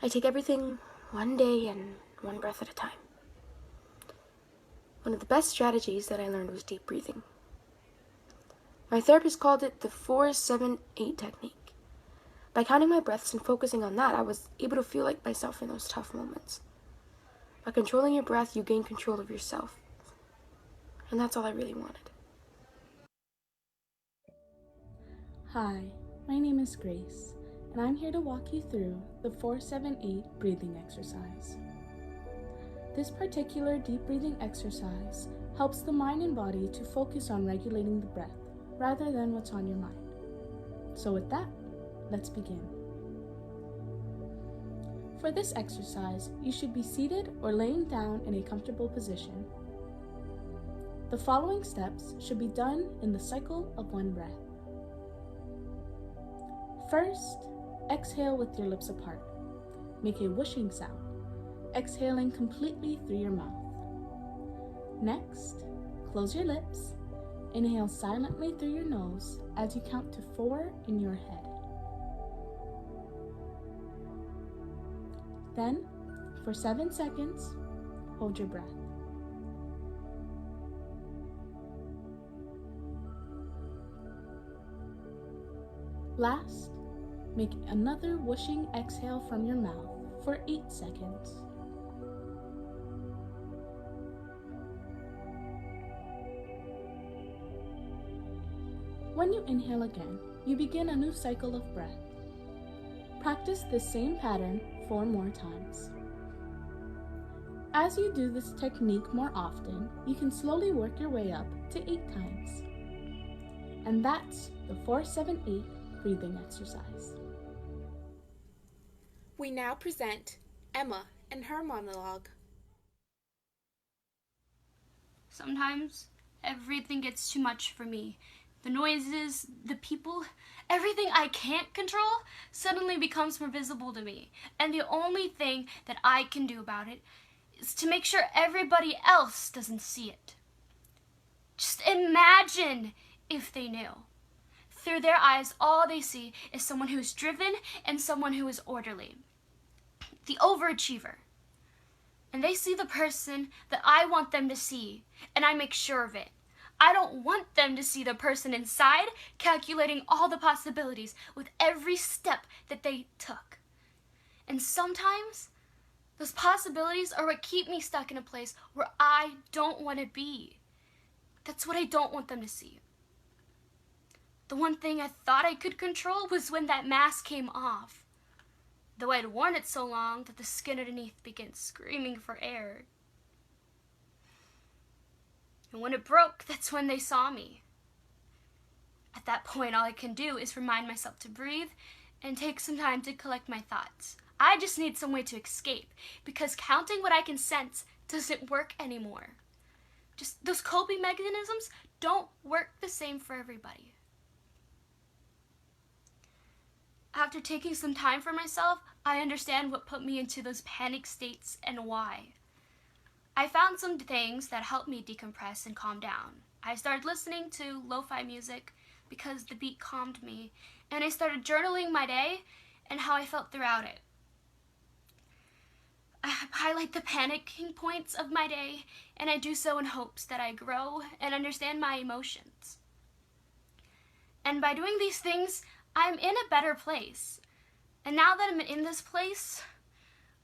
I take everything one day and one breath at a time. One of the best strategies that I learned was deep breathing. My therapist called it the 4-7-8 technique. By counting my breaths and focusing on that, I was able to feel like myself in those tough moments. By controlling your breath, you gain control of yourself. And that's all I really wanted. Hi, my name is Grace, and I'm here to walk you through the 4-7-8 breathing exercise. This particular deep breathing exercise helps the mind and body to focus on regulating the breath rather than what's on your mind. So with that, let's begin. For this exercise, you should be seated or laying down in a comfortable position. The following steps should be done in the cycle of one breath. First, exhale with your lips apart. Make a whooshing sound, exhaling completely through your mouth. Next, close your lips. Inhale silently through your nose as you count to 4 in your head. Then, for 7 seconds, hold your breath. Last, make another whooshing exhale from your mouth for 8 seconds. When you inhale again, you begin a new cycle of breath. Practice this same pattern 4 more times. As you do this technique more often, you can slowly work your way up to 8 times. And that's the 4-7-8 breathing exercise. We now present Emma and her monologue. Sometimes everything gets too much for me. The noises, the people, everything I can't control suddenly becomes more visible to me. And the only thing that I can do about it is to make sure everybody else doesn't see it. Just imagine if they knew. Through their eyes, all they see is someone who is driven and someone who is orderly. The overachiever. And they see the person that I want them to see, and I make sure of it. I don't want them to see the person inside, calculating all the possibilities with every step that they took. And sometimes, those possibilities are what keep me stuck in a place where I don't want to be. That's what I don't want them to see. The one thing I thought I could control was when that mask came off. Though I'd worn it so long that the skin underneath began screaming for air. And when it broke, that's when they saw me. At that point, all I can do is remind myself to breathe and take some time to collect my thoughts. I just need some way to escape, because counting what I can sense doesn't work anymore. Just those coping mechanisms don't work the same for everybody. After taking some time for myself, I understand what put me into those panic states and why. I found some things that helped me decompress and calm down. I started listening to lo-fi music because the beat calmed me, and I started journaling my day and how I felt throughout it. I highlight the panicking points of my day, and I do so in hopes that I grow and understand my emotions. And by doing these things, I'm in a better place. And now that I'm in this place,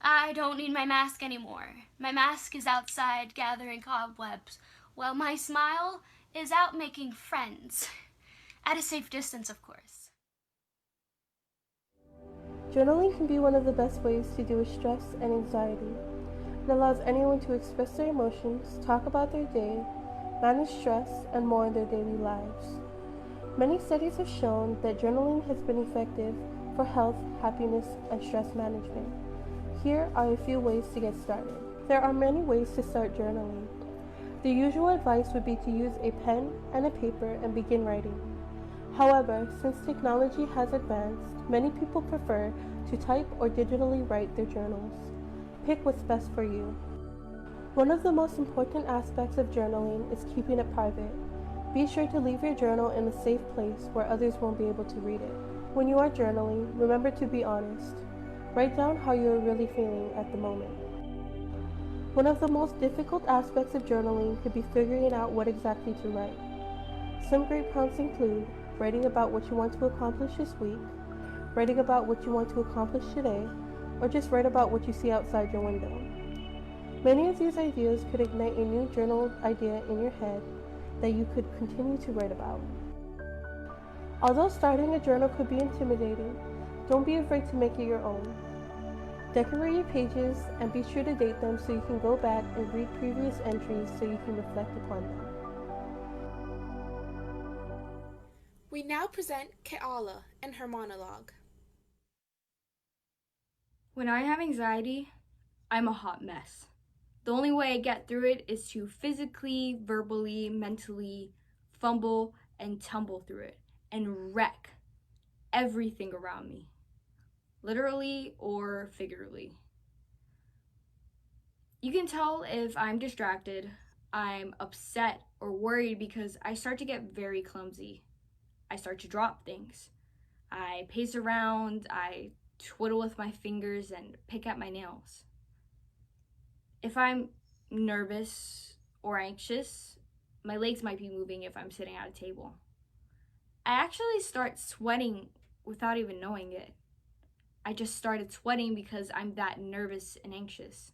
I don't need my mask anymore. My mask is outside gathering cobwebs, while my smile is out making friends. At a safe distance, of course. Journaling can be one of the best ways to deal with stress and anxiety. It allows anyone to express their emotions, talk about their day, manage stress, and more in their daily lives. Many studies have shown that journaling has been effective for health, happiness, and stress management. Here are a few ways to get started. There are many ways to start journaling. The usual advice would be to use a pen and a paper and begin writing. However, since technology has advanced, many people prefer to type or digitally write their journals. Pick what's best for you. One of the most important aspects of journaling is keeping it private. Be sure to leave your journal in a safe place where others won't be able to read it. When you are journaling, remember to be honest. Write down how you are really feeling at the moment. One of the most difficult aspects of journaling could be figuring out what exactly to write. Some great prompts include writing about what you want to accomplish this week, writing about what you want to accomplish today, or just write about what you see outside your window. Many of these ideas could ignite a new journal idea in your head that you could continue to write about. Although starting a journal could be intimidating, don't be afraid to make it your own. Decorate your pages and be sure to date them so you can go back and read previous entries so you can reflect upon them. We now present Keala and her monologue. When I have anxiety, I'm a hot mess. The only way I get through it is to physically, verbally, mentally fumble and tumble through it and wreck everything around me, literally or figuratively. You can tell if I'm distracted, I'm upset or worried because I start to get very clumsy. I start to drop things. I pace around, I twiddle with my fingers and pick at my nails. If I'm nervous or anxious, my legs might be moving if I'm sitting at a table. I actually start sweating without even knowing it. I just started sweating because I'm that nervous and anxious.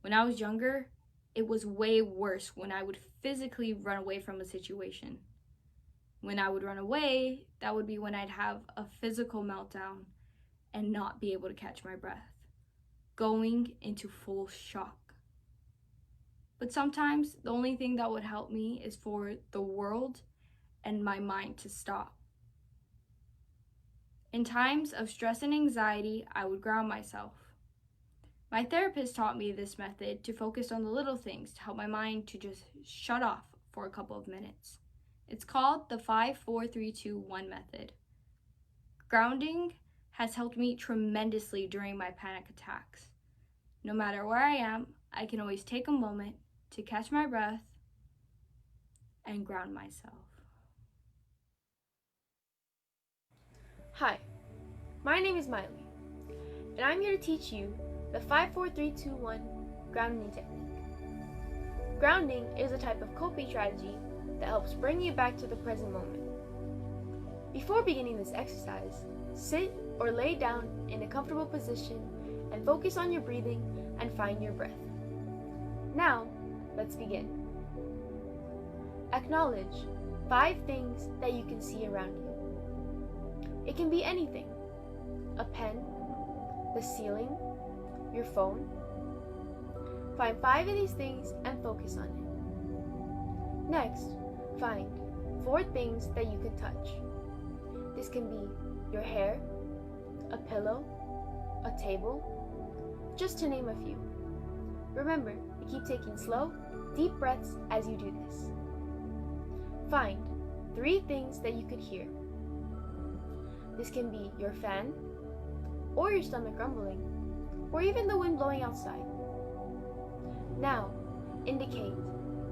When I was younger, it was way worse when I would physically run away from a situation. When I would run away, that would be when I'd have a physical meltdown and not be able to catch my breath, going into full shock. But sometimes the only thing that would help me is for the world and my mind to stop. In times of stress and anxiety, I would ground myself. My therapist taught me this method to focus on the little things to help my mind to just shut off for a couple of minutes. It's called the 5-4-3-2-1 method. Grounding has helped me tremendously during my panic attacks. No matter where I am, I can always take a moment to catch my breath and ground myself. Hi, my name is Miley, and I'm here to teach you the 5-4-3-2-1 grounding technique. Grounding is a type of coping strategy that helps bring you back to the present moment. Before beginning this exercise, sit or lay down in a comfortable position and focus on your breathing and find your breath. Now, let's begin. Acknowledge 5 things that you can see around you. It can be anything: a pen, the ceiling, your phone. Find 5 of these things and focus on it. Next, find 4 things that you can touch. This can be your hair, a pillow, a table, just to name a few. Remember to keep taking slow, deep breaths as you do this. Find 3 things that you could hear. This can be your fan, or your stomach grumbling, or even the wind blowing outside. Now, indicate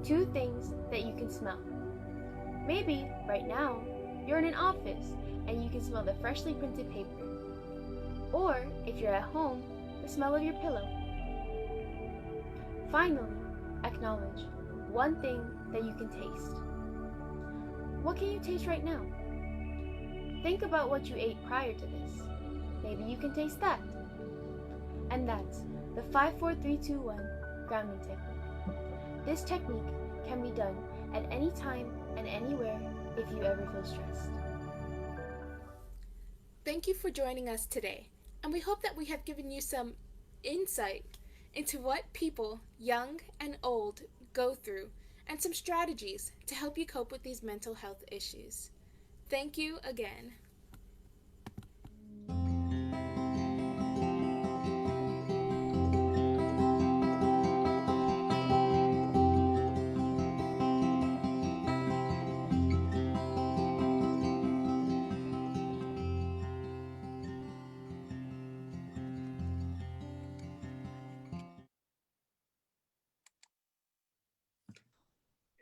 2 things that you can smell. Maybe, right now, you're in an office and you can smell the freshly printed paper. Or, if you're at home, the smell of your pillow. Finally, acknowledge 1 thing that you can taste. What can you taste right now? Think about what you ate prior to this. Maybe you can taste that. And that's the 5-4-3-2-1 grounding technique. This technique can be done at any time and anywhere if you ever feel stressed. Thank you for joining us today, and we hope that we have given you some insight into what people, young and old, go through, and some strategies to help you cope with these mental health issues. Thank you again.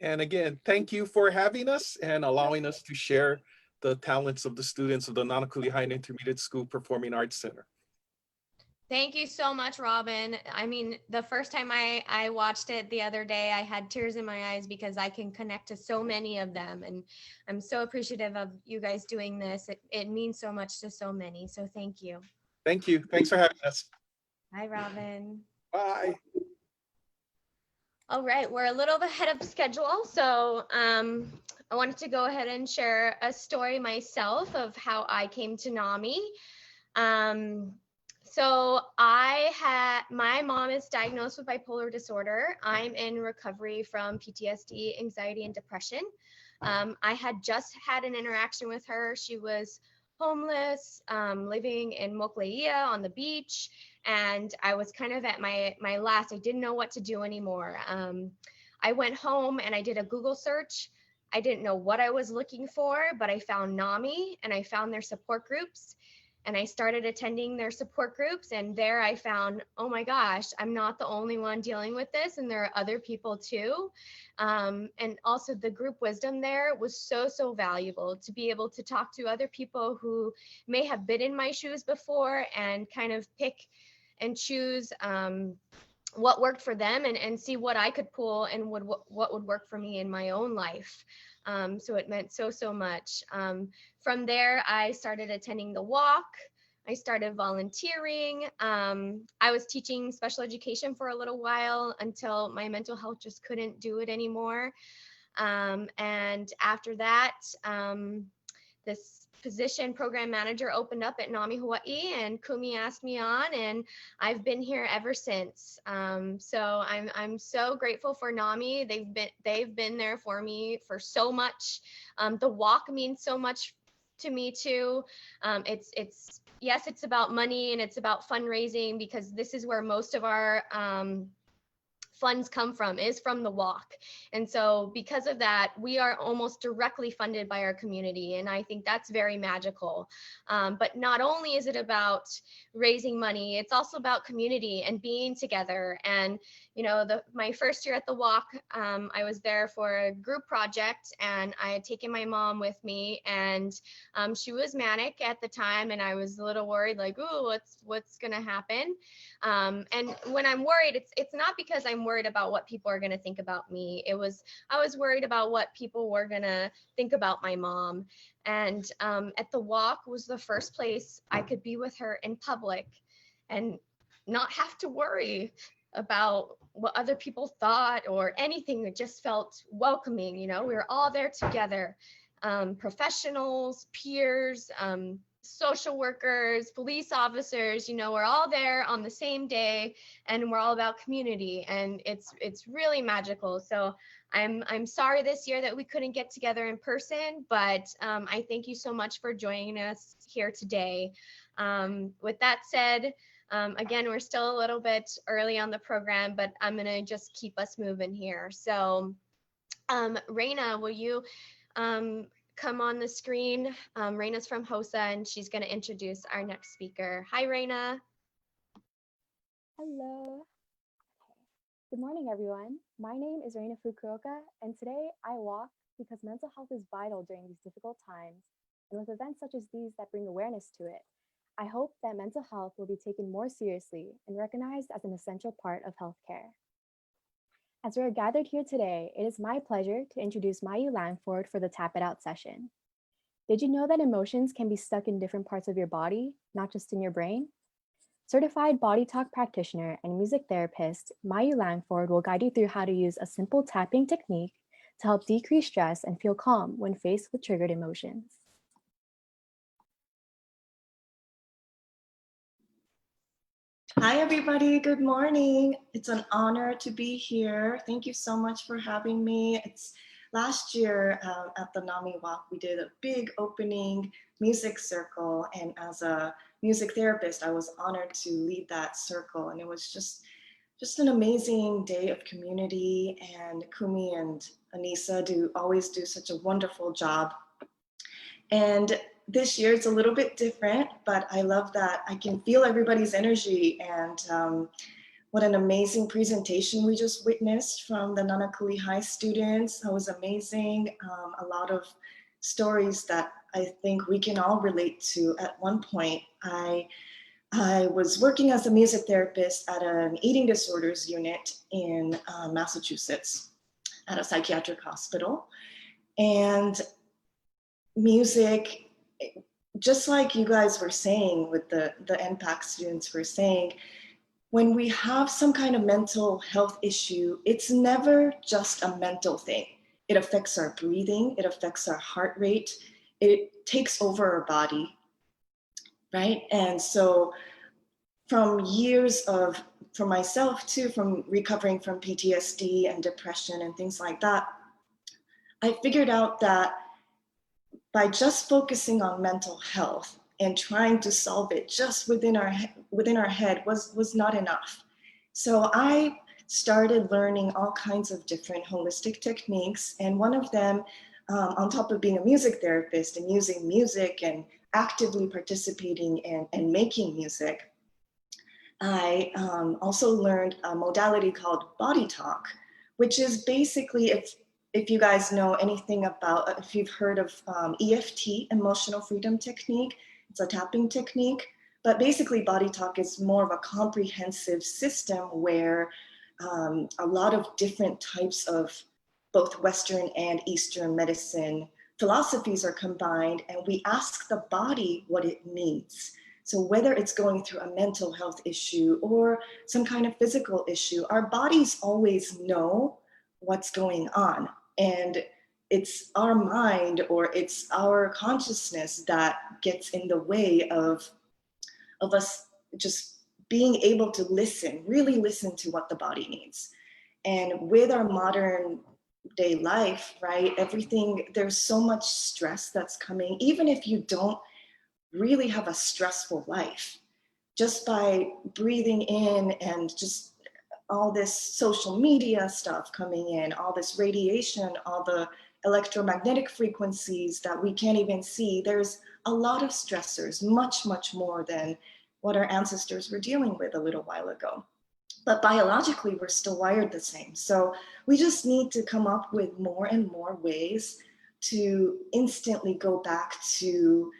And again, thank you for having us and allowing us to share the talents of the students of the Nanakuli High and Intermediate School Performing Arts Center. Thank you so much, Robin. I mean, the first time I watched it the other day, I had tears in my eyes because I can connect to so many of them. And I'm so appreciative of you guys doing this. It means so much to so many. So thank you. Thank you. Thanks for having us. Bye, Robin. Bye. All right, we're a little bit ahead of schedule. So I wanted to go ahead and share a story myself of how I came to NAMI. So my mom is diagnosed with bipolar disorder. I'm in recovery from PTSD, anxiety, and depression. I had just had an interaction with her. She was homeless, living in Mokuleia on the beach. And I was kind of at my last. I didn't know what to do anymore. I went home and I did a Google search. I didn't know what I was looking for, but I found NAMI and I found their support groups. And I started attending their support groups, and there I found, oh my gosh, I'm not the only one dealing with this, and there are other people too. And also the group wisdom there was so, so valuable to be able to talk to other people who may have been in my shoes before and kind of pick and choose what worked for them and see what I could pull and what would work for me in my own life. So it meant so, so much. From there, I started attending the walk. I started volunteering. I was teaching special education for a little while until my mental health just couldn't do it anymore. And after that, this position program manager opened up at NAMI Hawaii, and Kumi asked me on, and I've been here ever since. So I'm so grateful for NAMI. They've been there for me for so much. The walk means so much to me too. Yes, it's about money and it's about fundraising, because this is where most of our funds come from, is from the walk. And so because of that, we are almost directly funded by our community. And I think that's very magical. But not only is it about raising money, it's also about community and being together. And, you know, my first year at the walk, I was there for a group project, and I had taken my mom with me, and she was manic at the time. And I was a little worried, like, ooh, what's going to happen? And when I'm worried, it's not because I'm worried about what people are going to think about me. I was worried about what people were going to think about my mom. And at the walk was the first place I could be with her in public and not have to worry about what other people thought or anything. It just felt welcoming. You know, we were all there together, professionals, peers, social workers, police officers, you know, we're all there on the same day, and we're all about community, and it's really magical. So I'm sorry this year that we couldn't get together in person, but I thank you so much for joining us here today. With that said, again, we're still a little bit early on the program, but I'm gonna just keep us moving here. So Raina, will you come on the screen? Raina's from HOSA, and she's going to introduce our next speaker. Hi, Raina. Hello. Good morning, everyone. My name is Raina Fukuoka, and today I walk because mental health is vital during these difficult times, and with events such as these that bring awareness to it, I hope that mental health will be taken more seriously and recognized as an essential part of healthcare. As we are gathered here today, it is my pleasure to introduce Mayu Langford for the Tap It Out session. Did you know that emotions can be stuck in different parts of your body, not just in your brain? Certified body talk practitioner and music therapist, Mayu Langford will guide you through how to use a simple tapping technique to help decrease stress and feel calm when faced with triggered emotions. Hi, everybody. Good morning. It's an honor to be here. Thank you so much for having me. It's last year at the NAMIWalks, we did a big opening music circle. And as a music therapist, I was honored to lead that circle. And it was just an amazing day of community. And Kumi and Anissa always do such a wonderful job. And this year it's a little bit different, but I love that I can feel everybody's energy. And What an amazing presentation we just witnessed from the Nanakuli High students. That was amazing. A lot of stories that I think we can all relate to. At one point, I was working as a music therapist at an eating disorders unit in Massachusetts at a psychiatric hospital. And music, just like you guys were saying with the NPAC students were saying, when we have some kind of mental health issue, it's never just a mental thing. It affects our breathing, it affects our heart rate, it takes over our body, right? And so from years of, for myself too, from recovering from PTSD and depression and things like that, I figured out that by just focusing on mental health and trying to solve it just within our head was not enough. So I started learning all kinds of different holistic techniques, and one of them, on top of being a music therapist and using music and actively participating and making music, I also learned a modality called body talk, which is basically, if you guys know anything about, if you've heard of EFT, emotional freedom technique, it's a tapping technique, but basically body talk is more of a comprehensive system where a lot of different types of both Western and Eastern medicine philosophies are combined, and we ask the body what it needs. So whether it's going through a mental health issue or some kind of physical issue, our bodies always know what's going on. And it's our mind or it's our consciousness that gets in the way of us just being able to listen, really listen to what the body needs. And with our modern day life, right, everything, there's so much stress that's coming, even if you don't really have a stressful life, just by breathing in and just all this social media stuff coming in, all this radiation, all the electromagnetic frequencies that we can't even see. There's a lot of stressors, much, much more than what our ancestors were dealing with a little while ago. But biologically, we're still wired the same. So we just need to come up with more and more ways to instantly go back to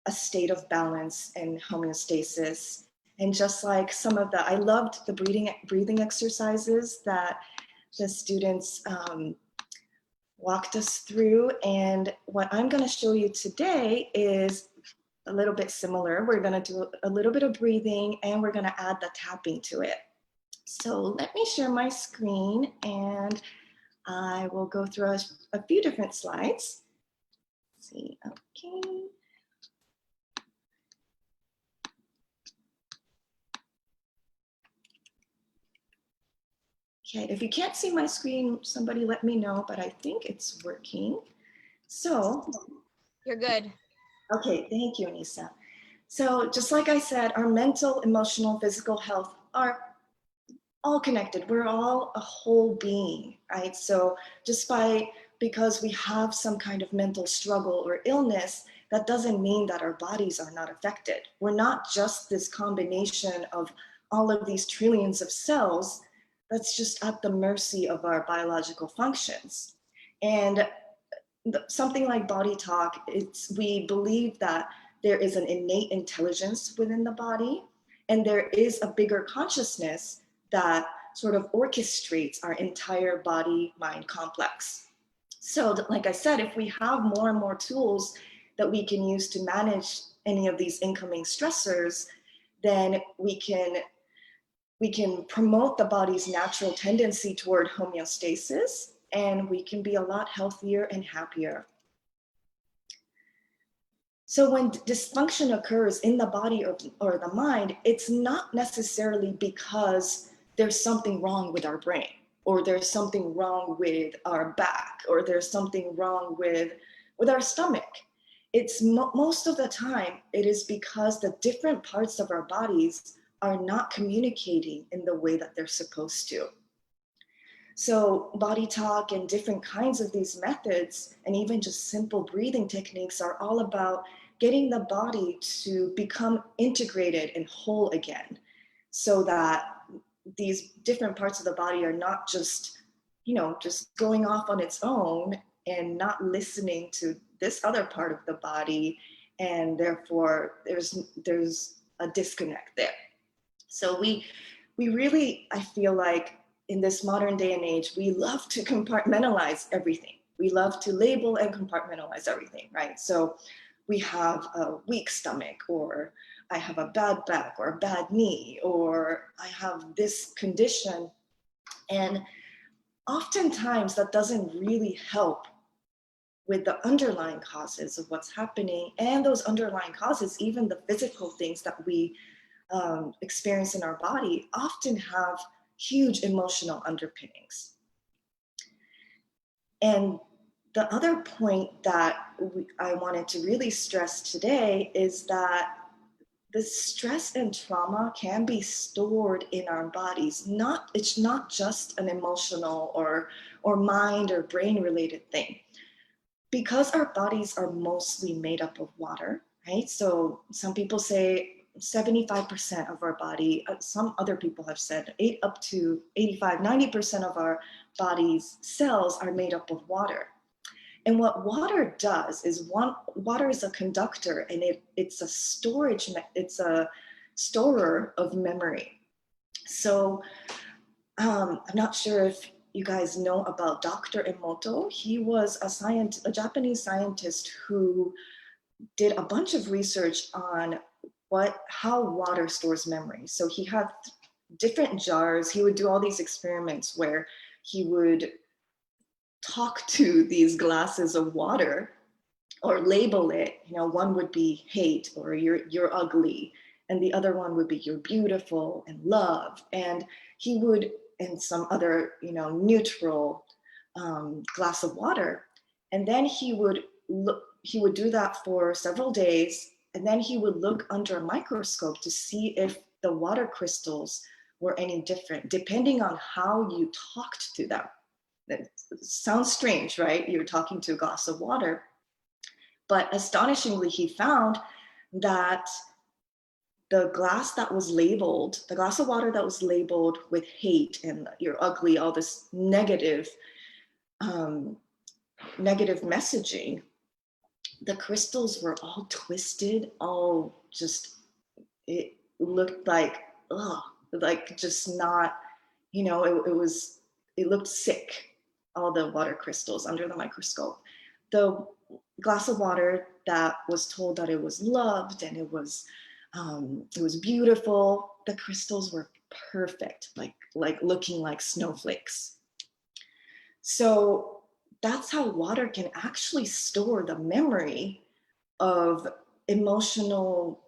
a state of balance and homeostasis. And just like some of I loved the breathing exercises that the students walked us through. And what I'm going to show you today is a little bit similar. We're going to do a little bit of breathing and we're going to add the tapping to it. So let me share my screen and I will go through a few different slides. Let's see, okay. Okay, if you can't see my screen, somebody let me know, but I think it's working. So. You're good. Okay, thank you, Anissa. So just like I said, our mental, emotional, physical health are all connected. We're all a whole being, right? So just because we have some kind of mental struggle or illness, that doesn't mean that our bodies are not affected. We're not just this combination of all of these trillions of cells that's just at the mercy of our biological functions. And something like body talk, we believe that there is an innate intelligence within the body, and there is a bigger consciousness that sort of orchestrates our entire body-mind complex. So like I said, if we have more and more tools that we can use to manage any of these incoming stressors, then we can promote the body's natural tendency toward homeostasis, and we can be a lot healthier and happier. So when dysfunction occurs in the body or the mind, it's not necessarily because there's something wrong with our brain, or there's something wrong with our back, or there's something wrong with our stomach. It's most of the time, it is because the different parts of our bodies are not communicating in the way that they're supposed to. So body talk and different kinds of these methods, and even just simple breathing techniques, are all about getting the body to become integrated and whole again, so that these different parts of the body are not just, you know, just going off on its own and not listening to this other part of the body, and therefore there's a disconnect there. So we really, I feel like in this modern day and age, we love to compartmentalize everything. We love to label and compartmentalize everything, right? So we have a weak stomach, or I have a bad back, or a bad knee, or I have this condition. And oftentimes that doesn't really help with the underlying causes of what's happening. And those underlying causes, even the physical things that we experience in our body, often have huge emotional underpinnings. And the other point that I wanted to really stress today is that the stress and trauma can be stored in our bodies. It's not just an emotional or mind or brain related thing. Because our bodies are mostly made up of water, right? So some people say 75% of our body, some other people have said up to 85, 90% of our body's cells are made up of water. And what water does is water is a conductor, and it's a storage, it's a storer of memory. So I'm not sure if you guys know about Dr. Emoto. He was a Japanese scientist who did a bunch of research on how water stores memory. So he had different jars. He would do all these experiments where he would talk to these glasses of water or label it. You know, one would be hate, or you're ugly, and the other one would be you're beautiful and love. And he would, and some other, you know, neutral glass of water. And then he would do that for several days. And then he would look under a microscope to see if the water crystals were any different, depending on how you talked to them. It sounds strange, right? You're talking to a glass of water. But astonishingly, he found that the glass of water that was labeled with hate and you're ugly, all this negative messaging, the crystals were all twisted, all just, it looked like, just not, you know, it looked sick, all the water crystals under the microscope. The glass of water that was told that it was loved and it was beautiful, the crystals were perfect, like looking like snowflakes. So that's how water can actually store the memory of emotional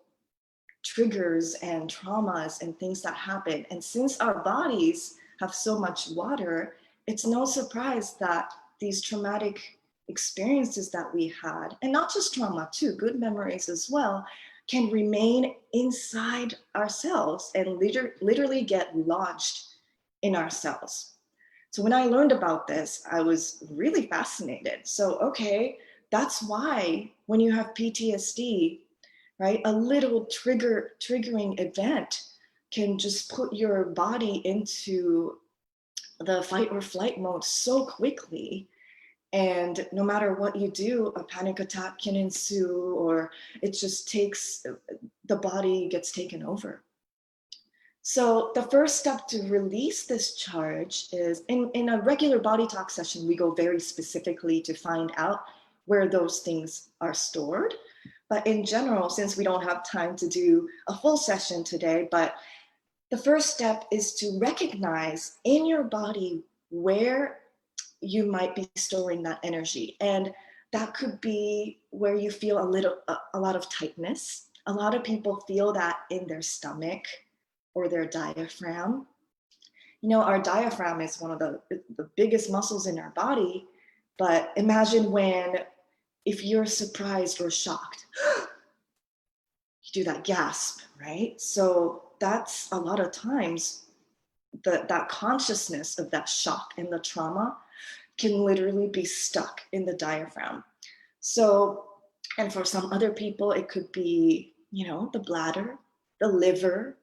triggers and traumas and things that happen. And since our bodies have so much water, it's no surprise that these traumatic experiences that we had, and not just trauma too, good memories as well, can remain inside our cells and literally get lodged in our cells. So when I learned about this, I was really fascinated. So, okay, that's why when you have PTSD, right, a little triggering event can just put your body into the fight or flight mode so quickly. And no matter what you do, a panic attack can ensue, or it just the body gets taken over. So the first step to release this charge is, in a regular body talk session, we go very specifically to find out where those things are stored. But in general, since we don't have time to do a full session today, but the first step is to recognize in your body where you might be storing that energy. And that could be where you feel a lot of tightness. A lot of people feel that in their stomach or their diaphragm. You know, our diaphragm is one of the biggest muscles in our body, but imagine if you're surprised or shocked, you do that gasp, right? So that's a lot of times that consciousness of that shock and the trauma can literally be stuck in the diaphragm. So, and for some other people, it could be, you know, the bladder, the liver,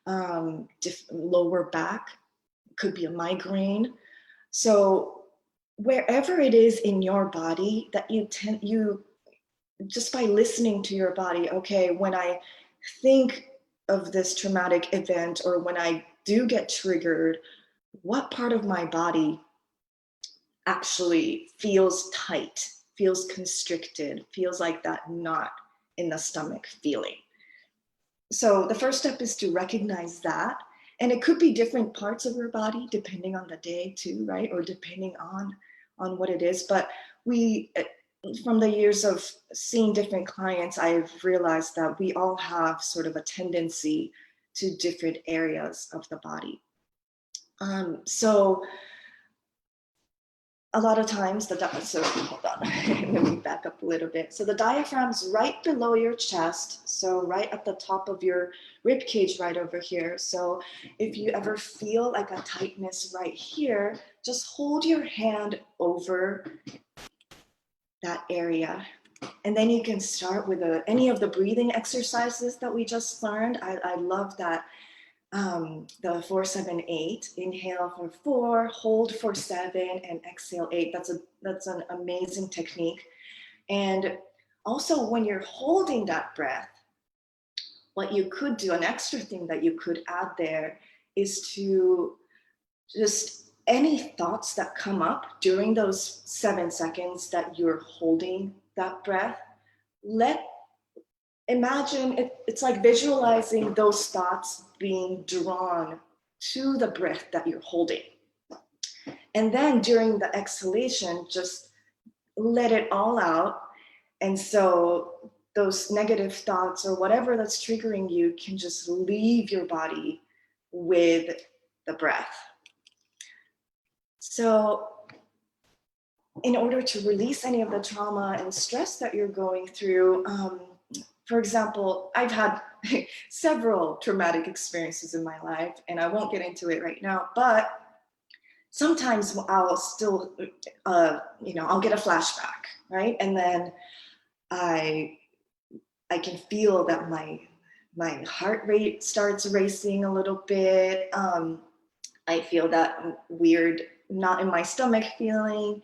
lower back, could be a migraine. So wherever it is in your body that you just by listening to your body, okay, when I think of this traumatic event or when I do get triggered, what part of my body actually feels tight, feels constricted, feels like that knot in the stomach feeling. So the first step is to recognize that. And it could be different parts of your body depending on the day too, right? Or depending on what it is. But from the years of seeing different clients, I've realized that we all have sort of a tendency to different areas of the body. So a lot of times, so hold on, let me back up a little bit. So the diaphragm's right below your chest, so right at the top of your rib cage right over here. So if you ever feel like a tightness right here, just hold your hand over that area. And then you can start with any of the breathing exercises that we just learned. I love that. The 4-7-8, inhale for 4, hold for 7, and exhale 8. That's an amazing technique. And also when you're holding that breath, what you could do, an extra thing that you could add there is to just any thoughts that come up during those 7 seconds that you're holding that breath, imagine it's like visualizing those thoughts being drawn to the breath that you're holding. And then during the exhalation, just let it all out. And so those negative thoughts or whatever that's triggering you can just leave your body with the breath. So in order to release any of the trauma and stress that you're going through, for example, I've had several traumatic experiences in my life, and I won't get into it right now, but sometimes I'll still, I'll get a flashback, right? And then I can feel that my heart rate starts racing a little bit. I feel that weird knot in my stomach feeling.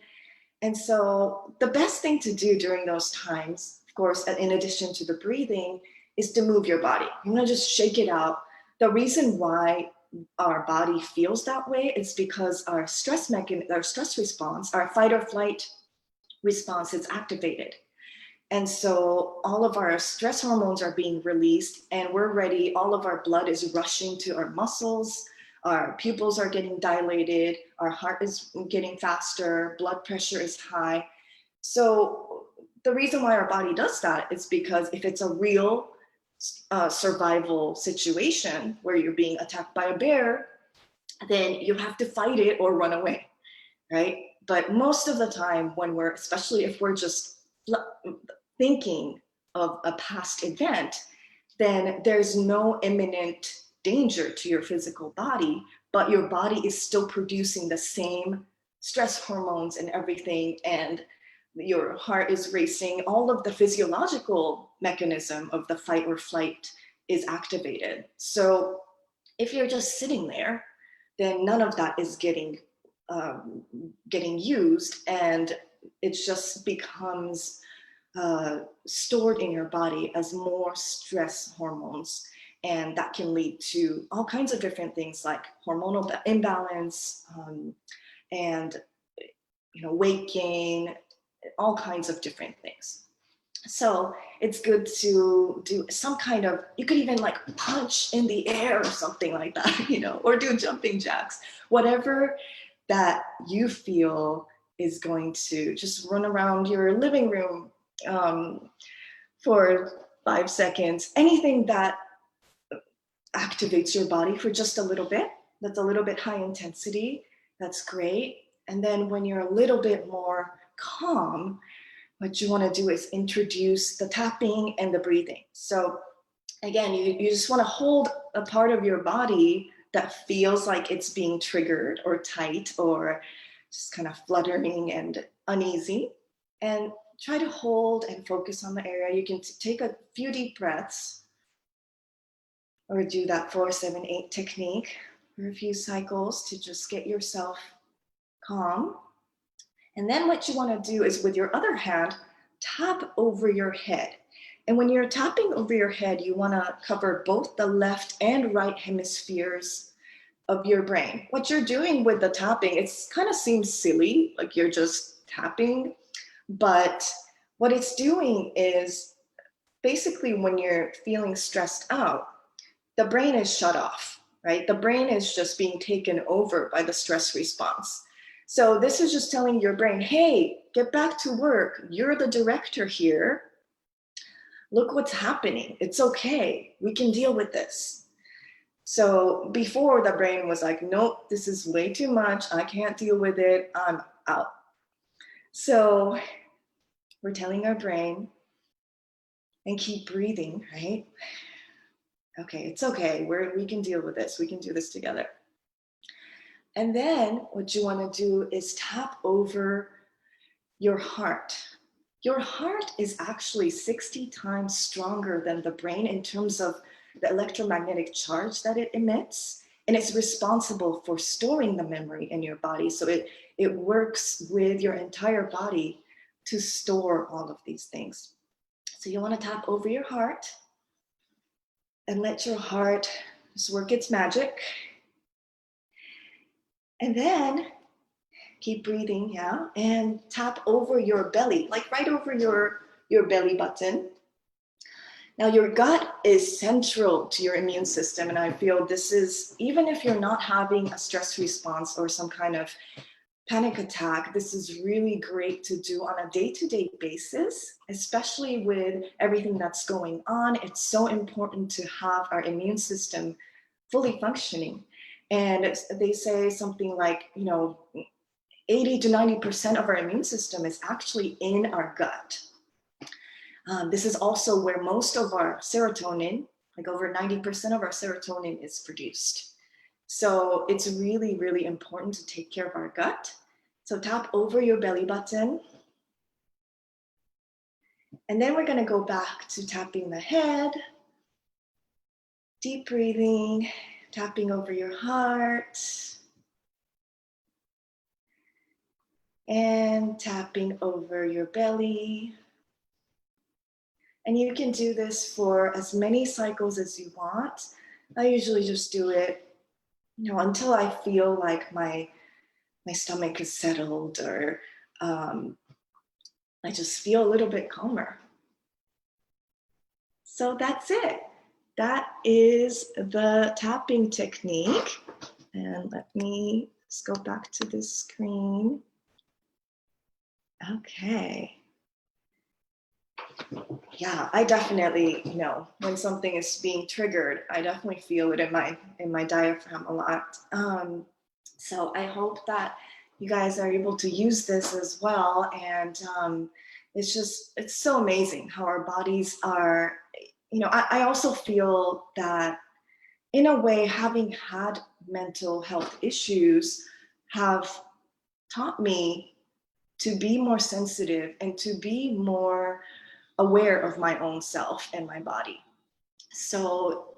And so the best thing to do during those times, of course, in addition to the breathing, is to move your body. You want to just shake it out. The reason why our body feels that way is because our stress response, our fight or flight response is activated. And so all of our stress hormones are being released and we're ready. All of our blood is rushing to our muscles. Our pupils are getting dilated. Our heart is getting faster. Blood pressure is high. So the reason why our body does that is because if it's a real survival situation where you're being attacked by a bear, then you have to fight it or run away, right? But most of the time especially if we're just thinking of a past event, then there's no imminent danger to your physical body, but your body is still producing the same stress hormones and everything, and your heart is racing. All of the physiological mechanism of the fight or flight is activated. So if you're just sitting there, then none of that is getting used, and it just becomes stored in your body as more stress hormones. And that can lead to all kinds of different things like hormonal imbalance and weight gain, all kinds of different things. So it's good to do some kind of, you could even like punch in the air or something like that, or do jumping jacks, whatever that you feel is going to just run around your living room for 5 seconds, anything that activates your body for just a little bit, that's a little bit high intensity, that's great. And then when you're a little bit more calm, what you want to do is introduce the tapping and the breathing. So again, you just want to hold a part of your body that feels like it's being triggered or tight or just kind of fluttering and uneasy, and try to hold and focus on the area. You can take a few deep breaths. or do that 4-7-8 technique for a few cycles to just get yourself calm. And then what you want to do is with your other hand, tap over your head. And when you're tapping over your head, you want to cover both the left and right hemispheres of your brain. What you're doing with the tapping, it's kind of seems silly, like you're just tapping, but what it's doing is basically when you're feeling stressed out, the brain is shut off, right? The brain is just being taken over by the stress response. So this is just telling your brain, hey, get back to work. You're the director here. Look what's happening. It's okay. We can deal with this. So before, the brain was like, nope, this is way too much. I can't deal with it. I'm out. So we're telling our brain, and keep breathing, right? Okay, it's okay. We can deal with this. We can do this together. And then what you want to do is tap over your heart. Your heart is actually 60 times stronger than the brain in terms of the electromagnetic charge that it emits. And it's responsible for storing the memory in your body. So it works with your entire body to store all of these things. So you want to tap over your heart and let your heart just work its magic. And then keep breathing, yeah, and tap over your belly, like right over your belly button. Now your gut is central to your immune system, and I feel this is, even if you're not having a stress response or some kind of panic attack, this is really great to do on a day-to-day basis, especially with everything that's going on. It's so important to have our immune system fully functioning. And they say something like, 80 to 90% of our immune system is actually in our gut. This is also where most of our serotonin, like over 90% of our serotonin is produced. So it's really, really important to take care of our gut. So tap over your belly button. And then we're going to go back to tapping the head, deep breathing, tapping over your heart, and tapping over your belly. And you can do this for as many cycles as you want. I usually just do it, until I feel like my stomach is settled, or I just feel a little bit calmer. So that's it. That is the tapping technique. And let me just go back to this screen. Okay. Yeah, I definitely, when something is being triggered, I definitely feel it in my diaphragm a lot. So I hope that you guys are able to use this as well. And it's so amazing how our bodies are, I also feel that in a way, having had mental health issues have taught me to be more sensitive and to be more aware of my own self and my body. So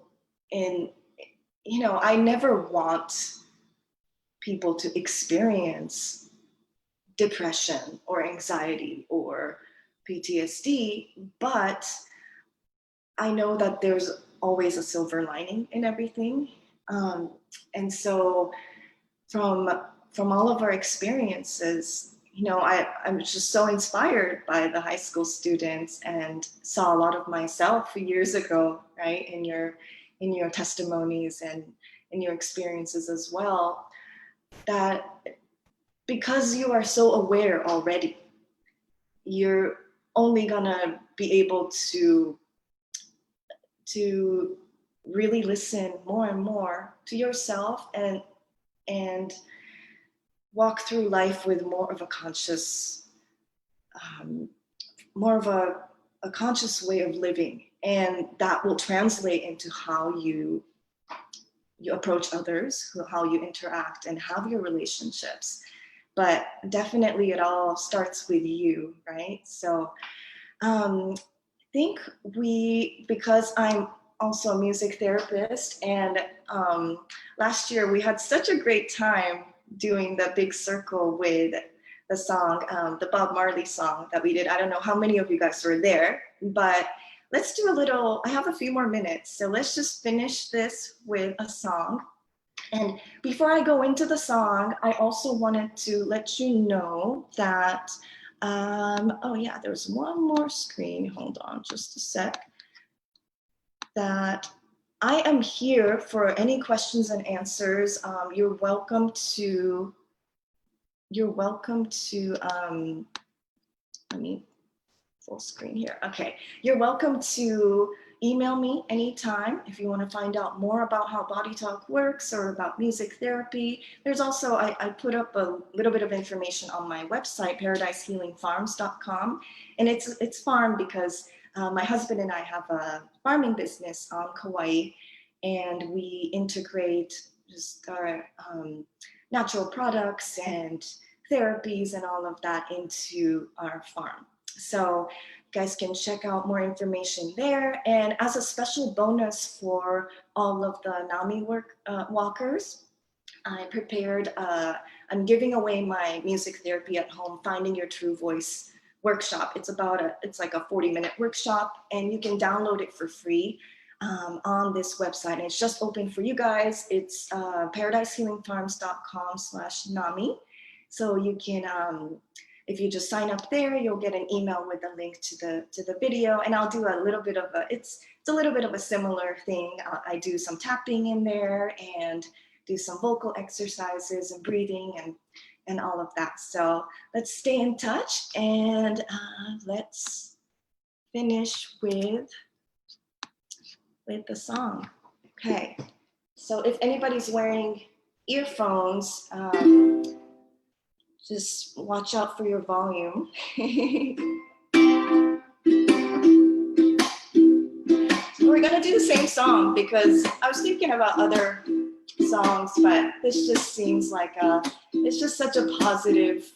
I never want people to experience depression or anxiety or PTSD, but I know that there's always a silver lining in everything. And so from all of our experiences, I'm just so inspired by the high school students, and saw a lot of myself years ago, right, in your testimonies and in your experiences as well, that because you are so aware already, you're only gonna be able to really listen more and more to yourself and walk through life with more of a conscious, more of a conscious way of living. And that will translate into how you approach others, how you interact and have your relationships. But definitely it all starts with you, right? So I think because I'm also a music therapist. And last year we had such a great time doing the big circle with the song, the Bob Marley song that we did. I don't know how many of you guys were there, but let's do a little, I have a few more minutes. So let's just finish this with a song. And before I go into the song, I also wanted to let you know that, oh yeah, there's one more screen. Hold on just a sec. That I am here for any questions and answers. You're welcome to, let me full screen here. Okay, you're welcome to email me anytime if you want to find out more about how Body Talk works or about music therapy. There's also, I put up a little bit of information on my website, paradisehealingfarms.com. And it's farm because my husband and I have a farming business on Kauai, and we integrate just our natural products and therapies and all of that into our farm. So you guys can check out more information there. And as a special bonus for all of the NAMI walkers, I prepared, I'm giving away my music therapy at home, Finding Your True Voice workshop. It's like a 40-minute workshop, and you can download it for free on this website. And it's just open for you guys. It's paradisehealingfarms.com/NAMI. So you can, if you just sign up there, you'll get an email with a link to the video, and I'll do a little bit of it's a little bit of a similar thing. I do some tapping in there and do some vocal exercises and breathing and all of that. So let's stay in touch, and let's finish with the song. Okay, so if anybody's wearing earphones, just watch out for your volume. So we're gonna do the same song because I was thinking about other songs, but this just seems like it's just such a positive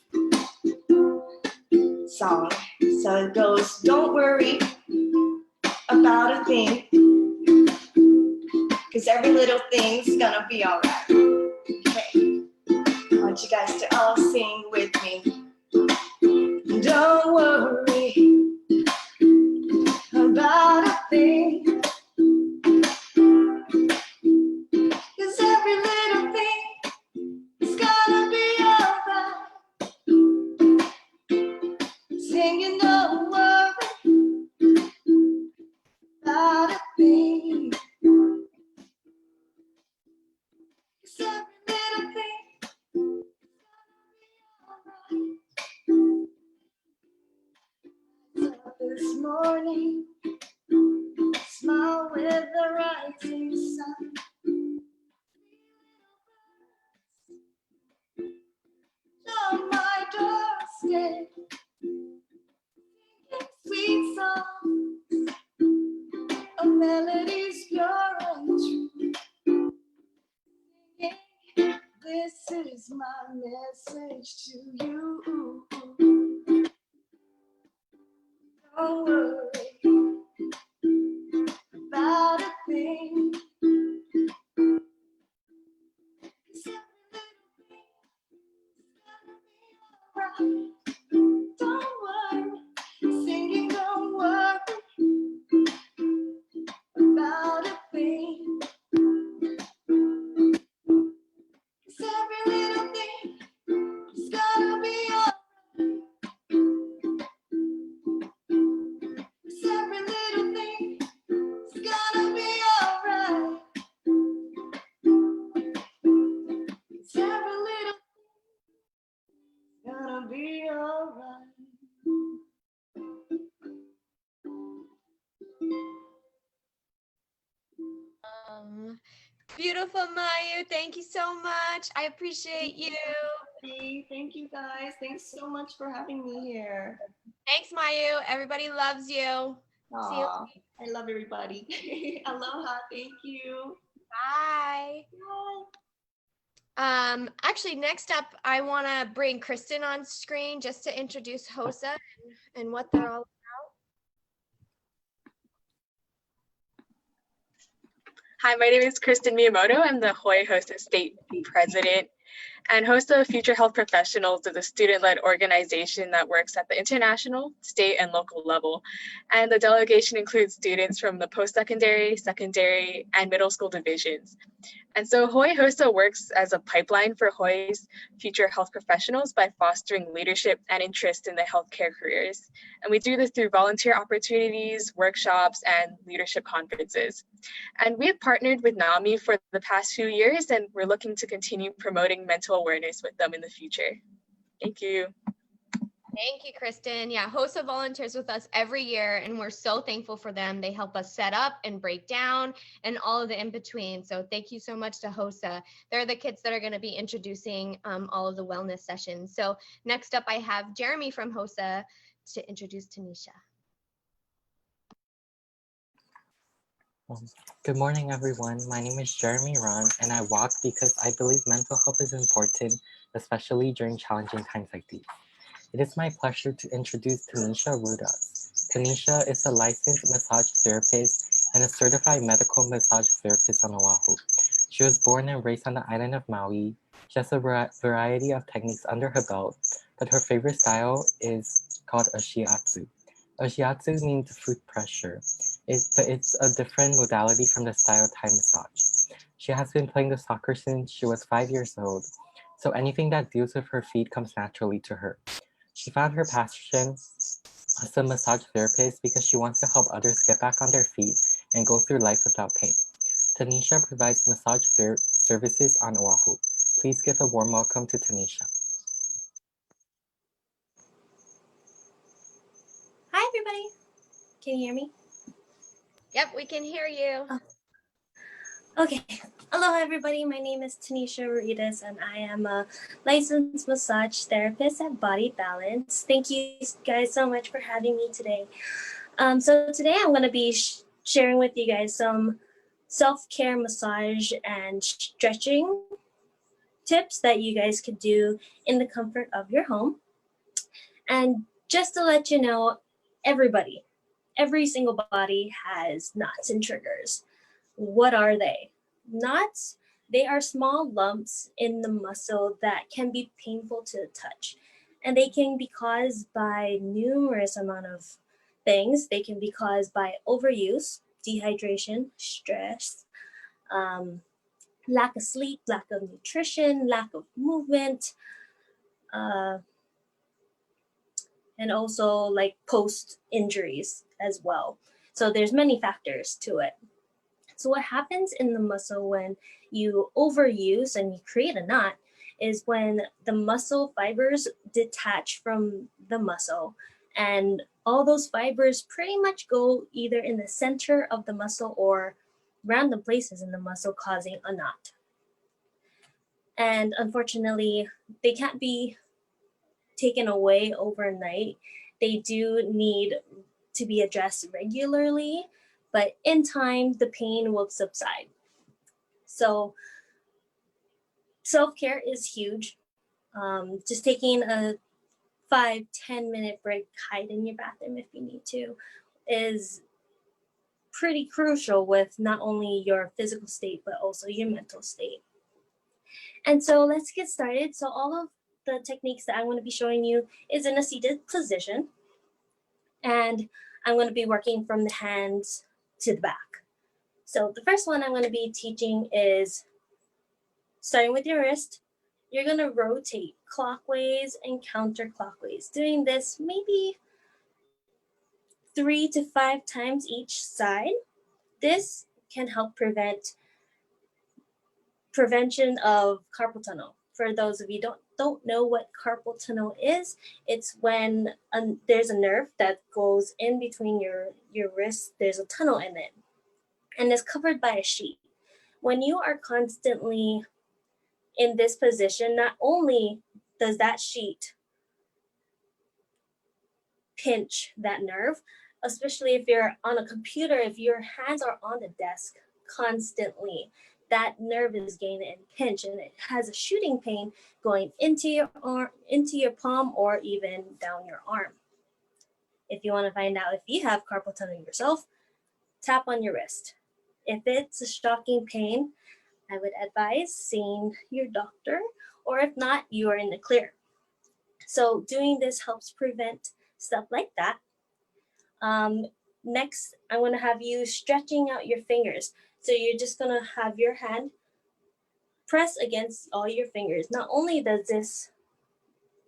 song. So it goes, don't worry about a thing, because every little thing's gonna be all right. Okay, I want you guys to all sing with me. Don't worry about a thing, because every little thing is gonna be all right. Singing, don't worry about a thing, because every little thing is gonna be all right. So this morning, smile with the rising sun. On my doorstep, sweet songs of melodies pure and true. This is my message to you. Don't worry about a thing, 'cause right. Don't worry, singing, don't worry about a thing, 'cause every little thing is gonna be alright. 'Cause every little thing is gonna be alright. 'Cause every little thing is gonna be alright. Beautiful, Mayu. Thank you so much. I appreciate you. Thank you guys. Thanks so much for having me here. Thanks, Mayu. Everybody loves you. See you. Aw, I love everybody. Aloha. Thank you. Bye. Bye. Actually, next up, I want to bring Kristen on screen just to introduce HOSA and what they're all about. Hi, my name is Kristen Miyamoto. I'm the Hawaii HOSA State President. And HOSA Future Health Professionals is a student-led organization that works at the international, state, and local level. And the delegation includes students from the post-secondary, secondary, and middle school divisions. And so Hawaii HOSA works as a pipeline for Hawaii's future health professionals by fostering leadership and interest in the healthcare careers. And we do this through volunteer opportunities, workshops, and leadership conferences. And we have partnered with NAMI for the past few years, and we're looking to continue promoting mental awareness with them in the future. Thank you. Thank you, Kristen. Yeah, HOSA volunteers with us every year, and we're so thankful for them. They help us set up and break down and all of the in-between. So thank you so much to HOSA. They're the kids that are going to be introducing all of the wellness sessions. So next up, I have Jeremy from HOSA to introduce Tanisha. Good morning, everyone. My name is Jeremy Ron, and I walk because I believe mental health is important, especially during challenging times like these. It is my pleasure to introduce Tanisha Rudas. Tanisha is a licensed massage therapist and a certified medical massage therapist on Oahu. She was born and raised on the island of Maui. She has a variety of techniques under her belt, but her favorite style is called a shiatsu. A shiatsu means foot pressure, but it's a different modality from the style Thai massage. She has been playing the soccer since she was 5 years old, so anything that deals with her feet comes naturally to her. She found her passion as a massage therapist because she wants to help others get back on their feet and go through life without pain. Tanisha provides massage services on Oahu. Please give a warm welcome to Tanisha. Hi, everybody. Can you hear me? Yep, we can hear you. Oh. Okay. Aloha, everybody. My name is Tanisha Ruidas, and I am a licensed massage therapist at Body Balance. Thank you guys so much for having me today. So today I'm going to be sharing with you guys some self-care massage and stretching tips that you guys could do in the comfort of your home. And just to let you know, every single body has knots and triggers. What are they? Knots, they are small lumps in the muscle that can be painful to the touch. And they can be caused by numerous amount of things. They can be caused by overuse, dehydration, stress, lack of sleep, lack of nutrition, lack of movement, and also like post injuries as well. So there's many factors to it. So what happens in the muscle when you overuse and you create a knot is when the muscle fibers detach from the muscle, and all those fibers pretty much go either in the center of the muscle or random places in the muscle, causing a knot. And unfortunately, they can't be taken away overnight. They do need to be addressed regularly, but in time, the pain will subside. So self-care is huge. Just taking a 5-10 minute break, hide in your bathroom if you need to, is pretty crucial with not only your physical state, but also your mental state. And so let's get started. So all of the techniques that I'm going to be showing you is in a seated position. And I'm going to be working from the hands to the back. So the first one I'm going to be teaching is starting with your wrist. You're going to rotate clockwise and counterclockwise, doing this maybe 3 to 5 times each side. This can help prevention of carpal tunnel. For those of you don't know what carpal tunnel is, it's when there's a nerve that goes in between your wrists. There's a tunnel in it, and it's covered by a sheet. When you are constantly in this position, not only does that sheet pinch that nerve, especially if you're on a computer, if your hands are on the desk constantly, that nerve is getting a pinch, and it has a shooting pain going into your arm, into your palm, or even down your arm. If you want to find out if you have carpal tunnel yourself, tap on your wrist. If it's a shocking pain, I would advise seeing your doctor, or if not, you are in the clear. So doing this helps prevent stuff like that. Next, I'm gonna have you stretching out your fingers. So you're just gonna have your hand press against all your fingers. Not only does this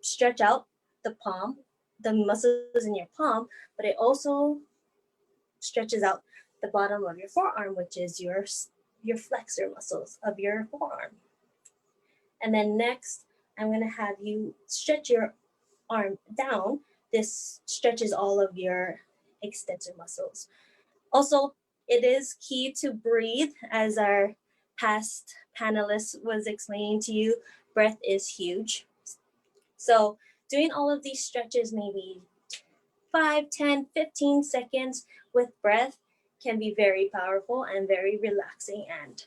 stretch out the palm, the muscles in your palm, but it also stretches out the bottom of your forearm, which is your flexor muscles of your forearm. And then next, I'm gonna have you stretch your arm down. This stretches all of your extensor muscles. Also, it is key to breathe, as our past panelist was explaining to you. Breath is huge. So doing all of these stretches, maybe 5, 10, 15 seconds with breath, can be very powerful and very relaxing and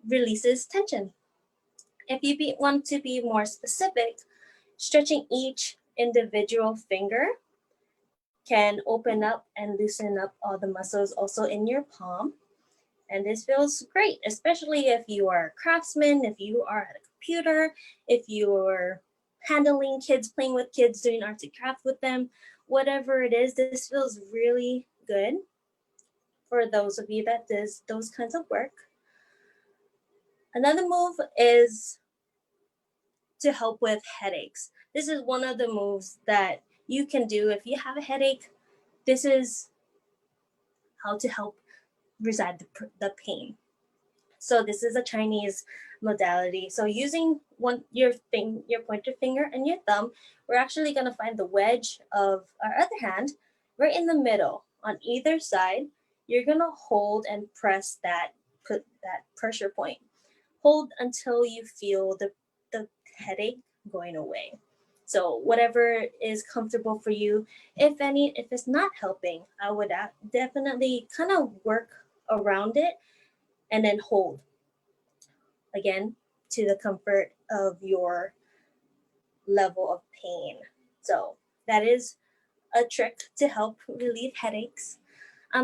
releases tension. If you want to be more specific, stretching each individual finger can open up and loosen up all the muscles also in your palm. And this feels great, especially if you are a craftsman, if you are at a computer, if you're handling kids, playing with kids, doing arts and crafts with them, whatever it is, this feels really good for those of you that does those kinds of work. Another move is to help with headaches. This is one of the moves that you can do if you have a headache. This is how to help reside the pain. So this is a Chinese modality. So using your pointer finger and your thumb, we're actually going to find the wedge of our other hand right in the middle. On either side, you're going to hold and press that pressure point. Hold until you feel the headache going away. So whatever is comfortable for you. If it's not helping, I would definitely kind of work around it and then hold, again, to the comfort of your level of pain. So that is a trick to help relieve headaches.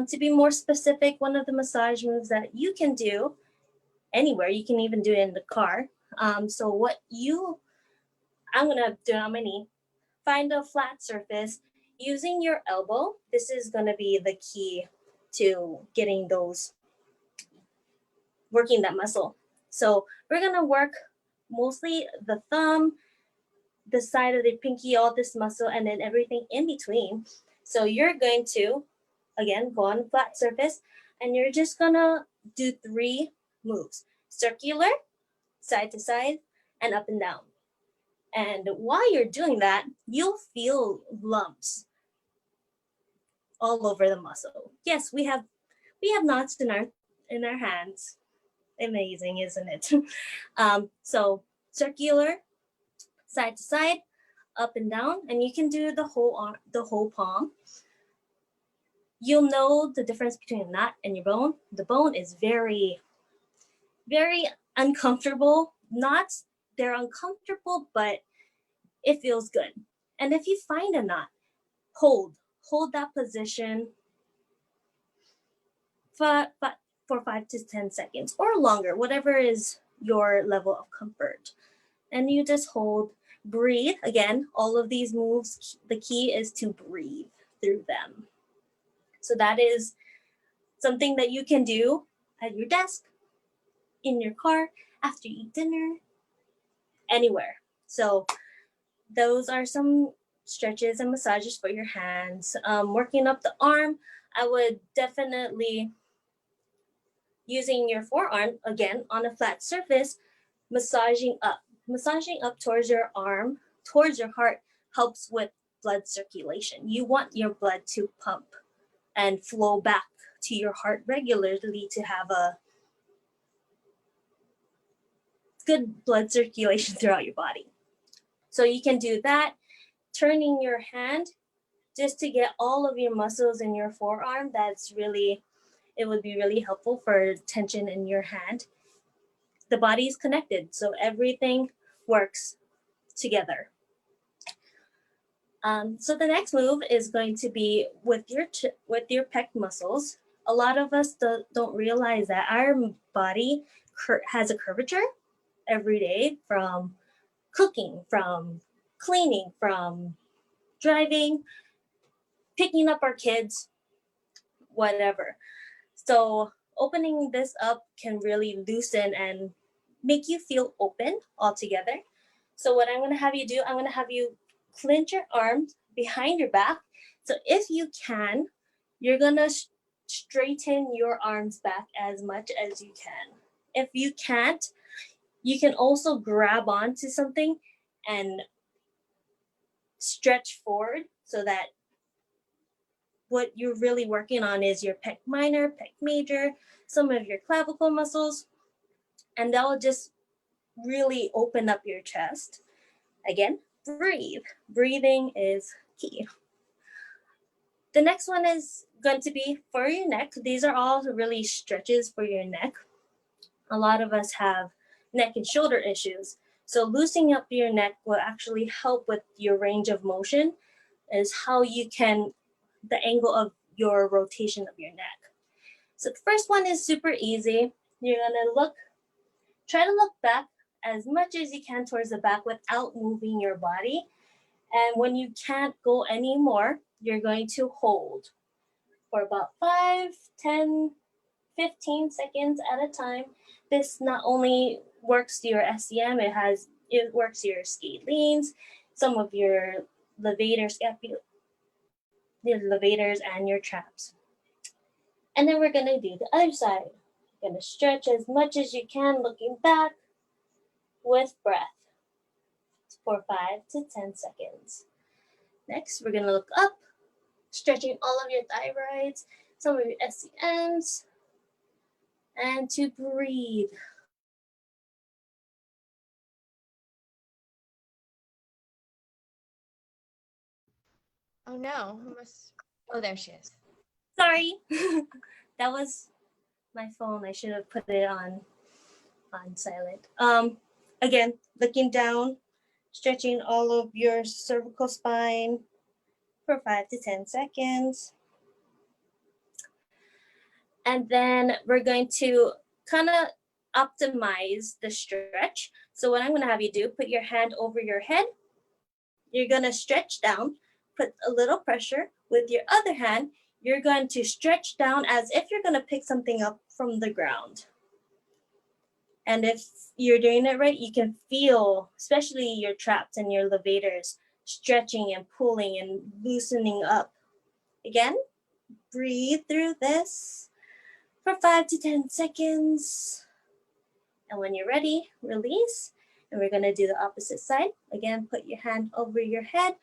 To be more specific, one of the massage moves that you can do anywhere, you can even do it in the car. So I'm gonna do it on my knee. Find a flat surface using your elbow. This is gonna be the key to working that muscle. So we're gonna work mostly the thumb, the side of the pinky, all this muscle, and then everything in between. So you're going to, again, go on a flat surface, and you're just gonna do 3 moves: circular, side to side, and up and down. And while you're doing that, you'll feel lumps all over the muscle. Yes, we have knots in our hands. Amazing, isn't it? So circular, side to side, up and down, and you can do the whole palm. You'll know the difference between a knot and your bone. The bone is very, very uncomfortable. Knots, they're uncomfortable, but it feels good. And if you find a knot, hold that position for 5 to 10 seconds or longer, whatever is your level of comfort. And you just hold, breathe. Again, all of these moves, the key is to breathe through them. So that is something that you can do at your desk, in your car, after you eat dinner, anywhere. So those are some stretches and massages for your hands. Working up the arm, I would definitely, using your forearm, again, on a flat surface, massaging up towards your arm, towards your heart, helps with blood circulation. You want your blood to pump and flow back to your heart regularly to have a good blood circulation throughout your body. So you can do that, turning your hand just to get all of your muscles in your forearm. It would be really helpful for tension in your hand. The body is connected, so everything works together. So the next move is going to be with your pec muscles. a lot of us don't realize that our body has a curvature every day, from cooking, from cleaning, from driving, picking up our kids, whatever. So opening this up can really loosen and make you feel open altogether. So what I'm gonna have you do, I'm gonna have you clench your arms behind your back. So if you can, you're gonna straighten your arms back as much as you can. If you can't, you can also grab onto something and stretch forward so that what you're really working on is your pec minor, pec major, some of your clavicle muscles, and that will just really open up your chest. Again, breathe. Breathing is key. The next one is going to be for your neck. These are all really stretches for your neck. A lot of us have neck and shoulder issues. So loosening up your neck will actually help with your range of motion, is how you can, the angle of your rotation of your neck. So the first one is super easy. You're gonna try to look back as much as you can towards the back without moving your body. And when you can't go anymore, you're going to hold for about 5, 10, 15 seconds at a time. This not only works your SCM, it works your scalenes, some of your levators, your levators and your traps. And then we're gonna do the other side. You're gonna stretch as much as you can, looking back with breath for 5 to 10 seconds. Next, we're gonna look up, stretching all of your thyroids, some of your SCMs, and to breathe. Oh no, oh, there she is. Sorry, that was my phone. I should have put it on silent. Again, looking down, stretching all of your cervical spine for 5 to 10 seconds. And then we're going to kind of optimize the stretch. So what I'm gonna have you do, put your hand over your head. You're gonna stretch down, put a little pressure. With your other hand, you're going to stretch down as if you're gonna pick something up from the ground. And if you're doing it right, you can feel, especially your traps and your levators, stretching and pulling and loosening up. Again, breathe through this for 5 to 10 seconds. And when you're ready, release. And we're gonna do the opposite side. Again, put your hand over your head,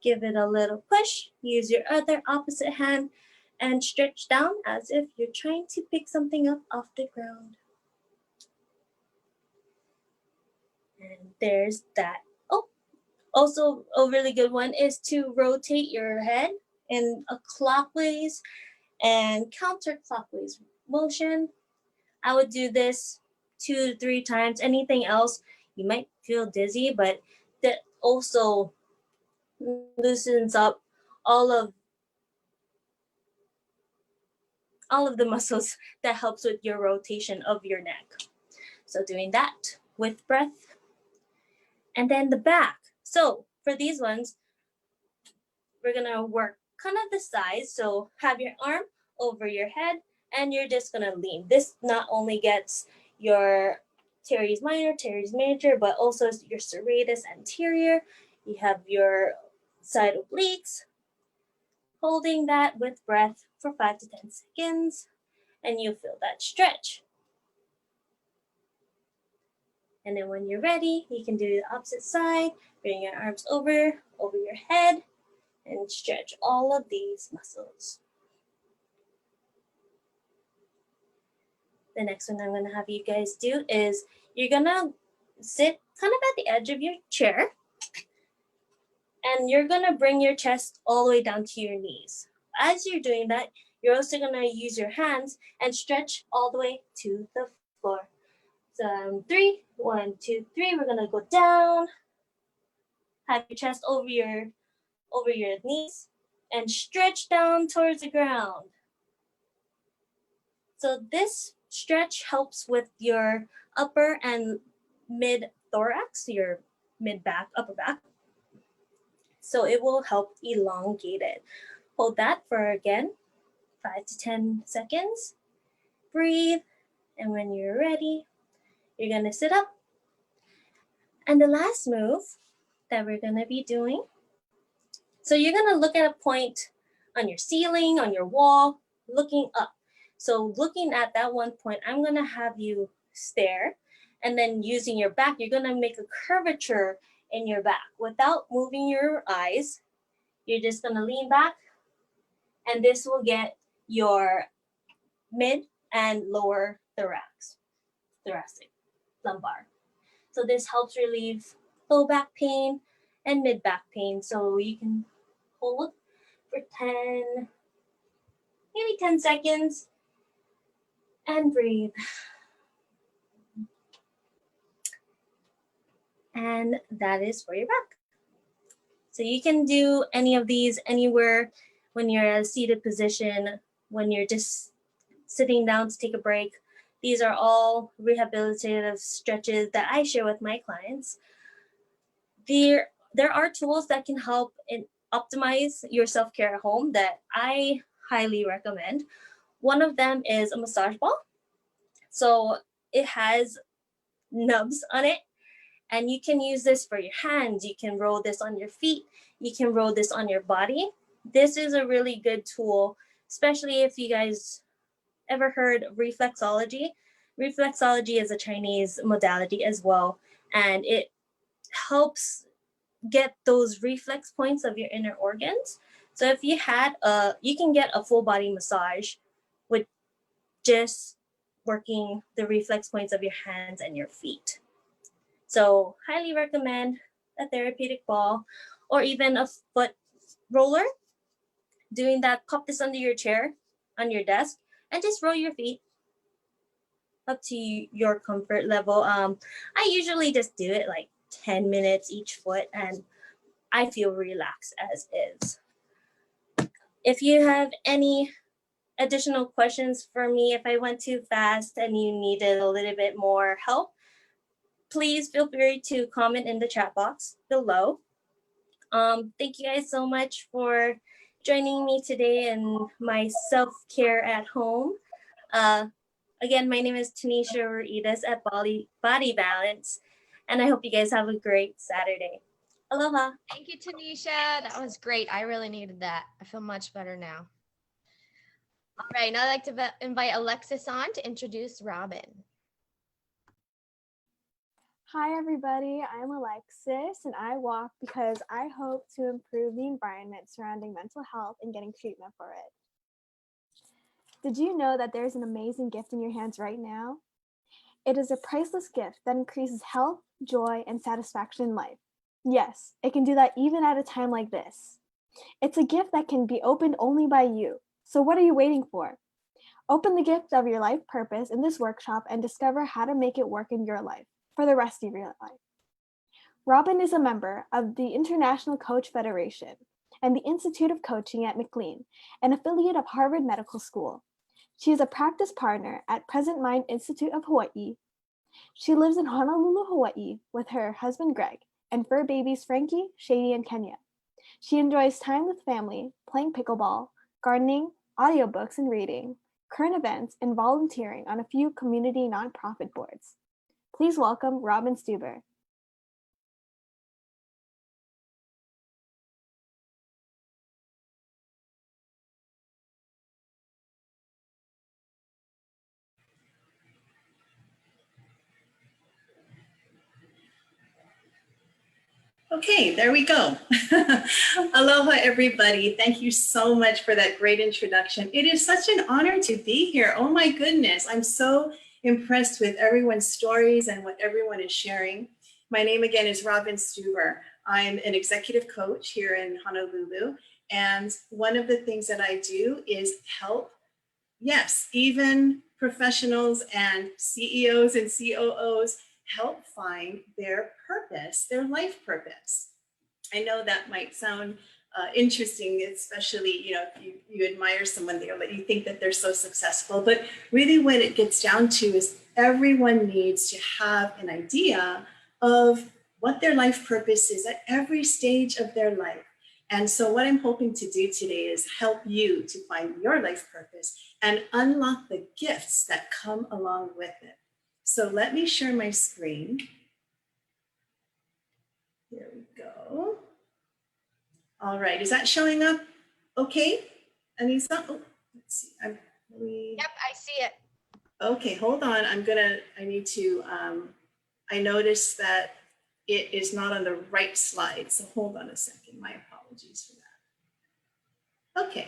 give it a little push, use your other opposite hand, and stretch down as if you're trying to pick something up off the ground. And there's that. Oh, also a really good one is to rotate your head in a clockwise and counterclockwise motion. I would do this 2 to 3 times. Anything else, you might feel dizzy, but that also loosens up all of the muscles that helps with your rotation of your neck. So doing that with breath. And then the back. So for these ones, we're gonna work kind of the sides. So have your arm over your head and you're just gonna lean. This not only gets your teres minor, teres major, but also your serratus anterior. You have your side obliques. Holding that with breath for 5 to 10 seconds, and you feel that stretch. And then when you're ready, you can do the opposite side. Bring your arms over your head, and stretch all of these muscles. The next one I'm gonna have you guys do is you're gonna sit kind of at the edge of your chair, and you're gonna bring your chest all the way down to your knees. As you're doing that, you're also gonna use your hands and stretch all the way to the floor. So 3, 1, 2, 3, we're gonna go down, have your chest over your knees, and stretch down towards the ground. So this stretch helps with your upper and mid thorax, your mid back, upper back. So it will help elongate it. Hold that for again, 5 to 10 seconds. Breathe. And when you're ready, you're gonna sit up. And the last move that we're gonna be doing, so you're gonna look at a point on your ceiling, on your wall, looking up. So looking at that one point, I'm gonna have you stare, and then using your back, you're gonna make a curvature in your back without moving your eyes. You're just gonna lean back, and this will get your mid and lower thoracic, lumbar. So this helps relieve low back pain and mid back pain. So you can hold for 10, maybe 10 seconds and breathe. And that is for your back. So you can do any of these anywhere when you're at a seated position, when you're just sitting down to take a break. These are all rehabilitative stretches that I share with my clients. There are tools that can help in optimize your self-care at home that I highly recommend. One of them is a massage ball. So it has nubs on it, and you can use this for your hands. You can roll this on your feet. You can roll this on your body. This is a really good tool, especially if you guys ever heard of reflexology. Reflexology is a Chinese modality as well, and it helps get those reflex points of your inner organs. So if you can get a full body massage with just working the reflex points of your hands and your feet. So highly recommend a therapeutic ball or even a foot roller. Doing that, pop this under your chair, on your desk, and just roll your feet up to your comfort level. I usually just do it like 10 minutes each foot, and I feel relaxed as is. If you have any additional questions for me, if I went too fast and you needed a little bit more help, please feel free to comment in the chat box below. Thank you guys so much for joining me today in my self-care at home. Again, my name is Tanisha Ruidas at Body Balance, and I hope you guys have a great Saturday. Aloha. Thank you, Tanisha. That was great. I really needed that. I feel much better now. All right, now I'd like to invite Alexis on to introduce Robin. Hi, everybody. I'm Alexis, and I walk because I hope to improve the environment surrounding mental health and getting treatment for it. Did you know that there's an amazing gift in your hands right now? It is a priceless gift that increases health, joy, and satisfaction in life. Yes, it can do that even at a time like this. It's a gift that can be opened only by you. So what are you waiting for? Open the gift of your life purpose in this workshop and discover how to make it work in your life for the rest of your life. Robin is a member of the International Coach Federation and the Institute of Coaching at McLean, an affiliate of Harvard Medical School. She is a practice partner at Present Mind Institute of Hawaii. She lives in Honolulu, Hawaii with her husband Greg and fur babies Frankie, Shady, and Kenya. She enjoys time with family, playing pickleball, gardening, audiobooks and reading, current events, and volunteering on a few community nonprofit boards. Please welcome Robin Stuber. Okay, there we go. Aloha, everybody. Thank you so much for that great introduction. It is such an honor to be here. Oh my goodness, I'm so impressed with everyone's stories and what everyone is sharing. My name again is Robin Stuber. I'm an executive coach here in Honolulu. And one of the things that I do is help, yes, even professionals and CEOs and COOs help find their purpose, their life purpose. I know that might sound interesting, especially, you know, if you admire someone there, that you think that they're so successful. But really what it gets down to is everyone needs to have an idea of what their life purpose is at every stage of their life. And so what I'm hoping to do today is help you to find your life purpose and unlock the gifts that come along with it. So let me share my screen. Here we go. All right, is that showing up okay, Anissa? Oh, let's see. Yep, I see it. Okay, hold on. I need to, I noticed that it is not on the right slide. So hold on a second. My apologies for that. Okay.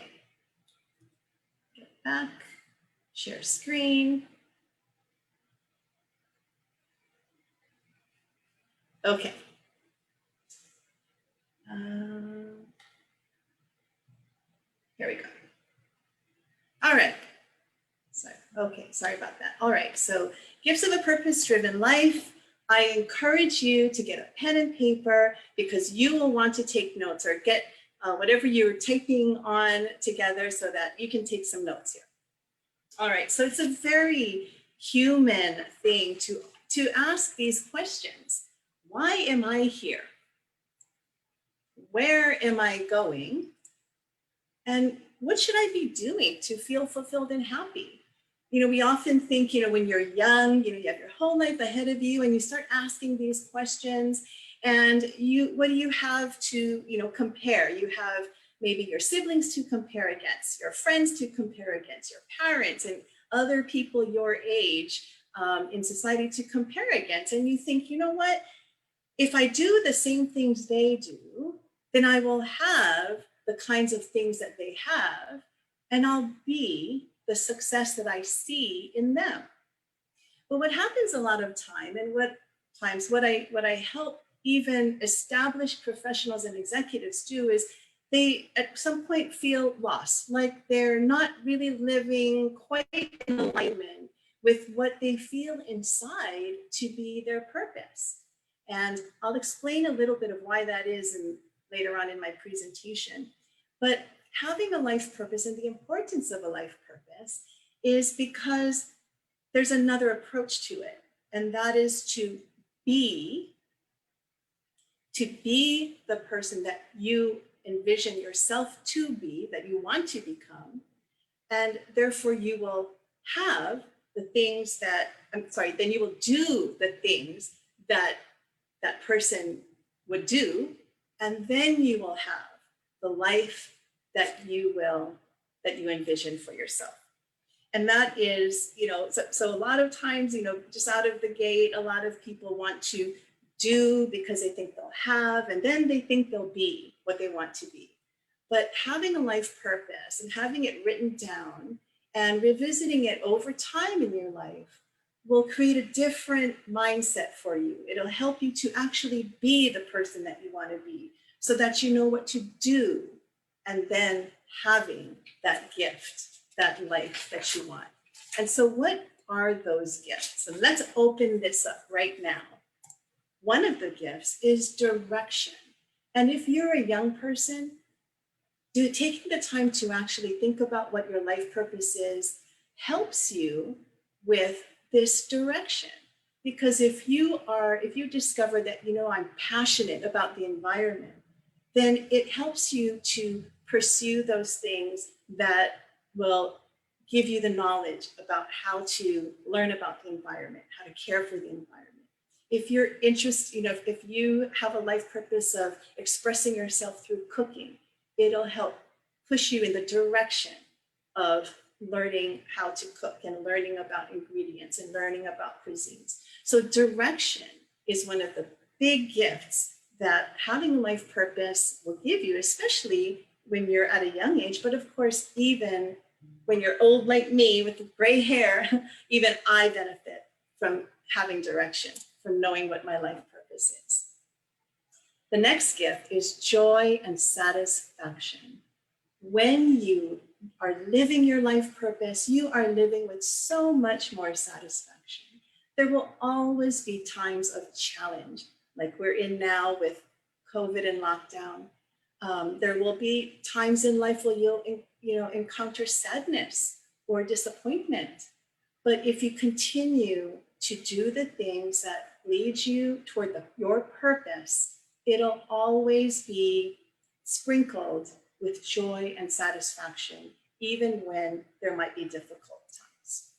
Get back, share screen. Okay. Here we go. All right. Sorry about that. All right, so gifts of a purpose-driven life. I encourage you to get a pen and paper because you will want to take notes, or get whatever you're typing on together so that you can take some notes here. All right, so it's a very human thing to ask these questions. Why am I here? Where am I going? And what should I be doing to feel fulfilled and happy? You know, we often think, you know, when you're young, you know, you have your whole life ahead of you and you start asking these questions, and what do you have to, you know, compare? You have maybe your siblings to compare against, your friends to compare against, your parents and other people your age in society to compare against. And you think, you know what, if I do the same things they do, then I will have the kinds of things that they have, and I'll be the success that I see in them. But what happens a lot of time, and what I help even established professionals and executives do, is they at some point feel lost, like they're not really living quite in alignment with what they feel inside to be their purpose. And I'll explain a little bit of why that is later on in my presentation. But having a life purpose and the importance of a life purpose is because there's another approach to it, and that is to be the person that you envision yourself to be, that you want to become, and therefore you will have the things that, then you will do the things that that person would do, and then you will have the life that you envision for yourself. And that is, you know, so a lot of times, you know, just out of the gate, a lot of people want to do because they think they'll have, and then they think they'll be what they want to be. But having a life purpose and having it written down and revisiting it over time in your life will create a different mindset for you. It'll help you to actually be the person that you want to be, so that you know what to do, and then having that gift, that life that you want. And so what are those gifts? So let's open this up right now. One of the gifts is direction. And if you're a young person, taking the time to actually think about what your life purpose is helps you with this direction. Because if you discover that, you know, I'm passionate about the environment, then it helps you to pursue those things that will give you the knowledge about how to learn about the environment, how to care for the environment. If you're interested, you know, if you have a life purpose of expressing yourself through cooking, it'll help push you in the direction of learning how to cook and learning about ingredients and learning about cuisines. So direction is one of the big gifts that having a life purpose will give you, especially when you're at a young age, but of course, even when you're old like me with the gray hair, even I benefit from having direction, from knowing what my life purpose is. The next gift is joy and satisfaction. When you are living your life purpose, you are living with so much more satisfaction. There will always be times of challenge, like we're in now with COVID and lockdown. There will be times in life where you'll encounter sadness or disappointment. But if you continue to do the things that lead you toward your purpose, it'll always be sprinkled with joy and satisfaction, even when there might be difficult times.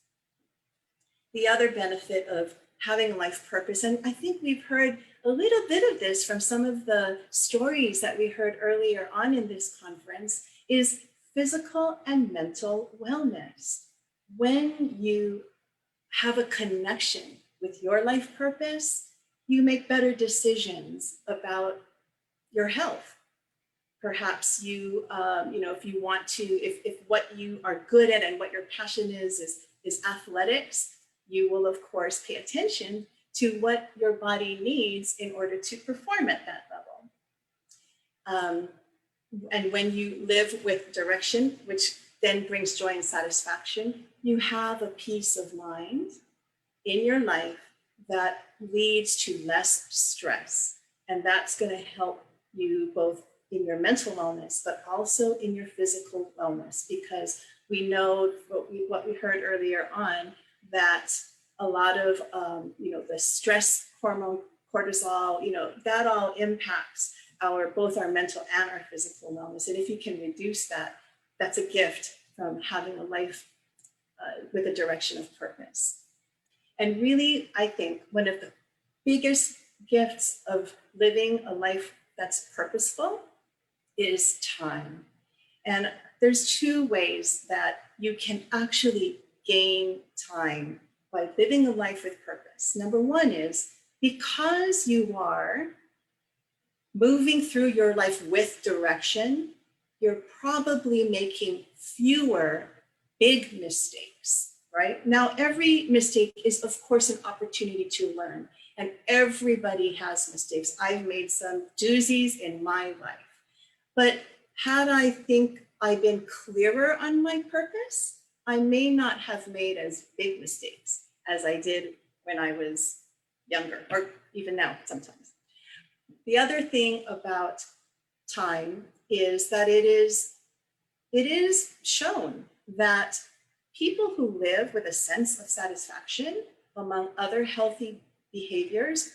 The other benefit of having life purpose, and I think we've heard a little bit of this from some of the stories that we heard earlier on in this conference, is physical and mental wellness. When you have a connection with your life purpose, you make better decisions about your health. Perhaps you, if you want to, if what you are good at and what your passion is athletics, you will of course pay attention to what your body needs in order to perform at that level. And when you live with direction, which then brings joy and satisfaction, you have a peace of mind in your life that leads to less stress. And that's going to help you both in your mental wellness, but also in your physical wellness, because we know what we heard earlier on, that a lot of the stress hormone, cortisol, that all impacts both our mental and our physical wellness. And if you can reduce that, that's a gift from having a life with a direction of purpose. And really, I think one of the biggest gifts of living a life that's purposeful is time. And there's two ways that you can actually gain time by living a life with purpose. Number one is because you are moving through your life with direction, you're probably making fewer big mistakes, right? Now, every mistake is, of course, an opportunity to learn, and everybody has mistakes. I've made some doozies in my life, but had I been clearer on my purpose, I may not have made as big mistakes as I did when I was younger, or even now sometimes. The other thing about time is that it is shown that people who live with a sense of satisfaction, among other healthy behaviors,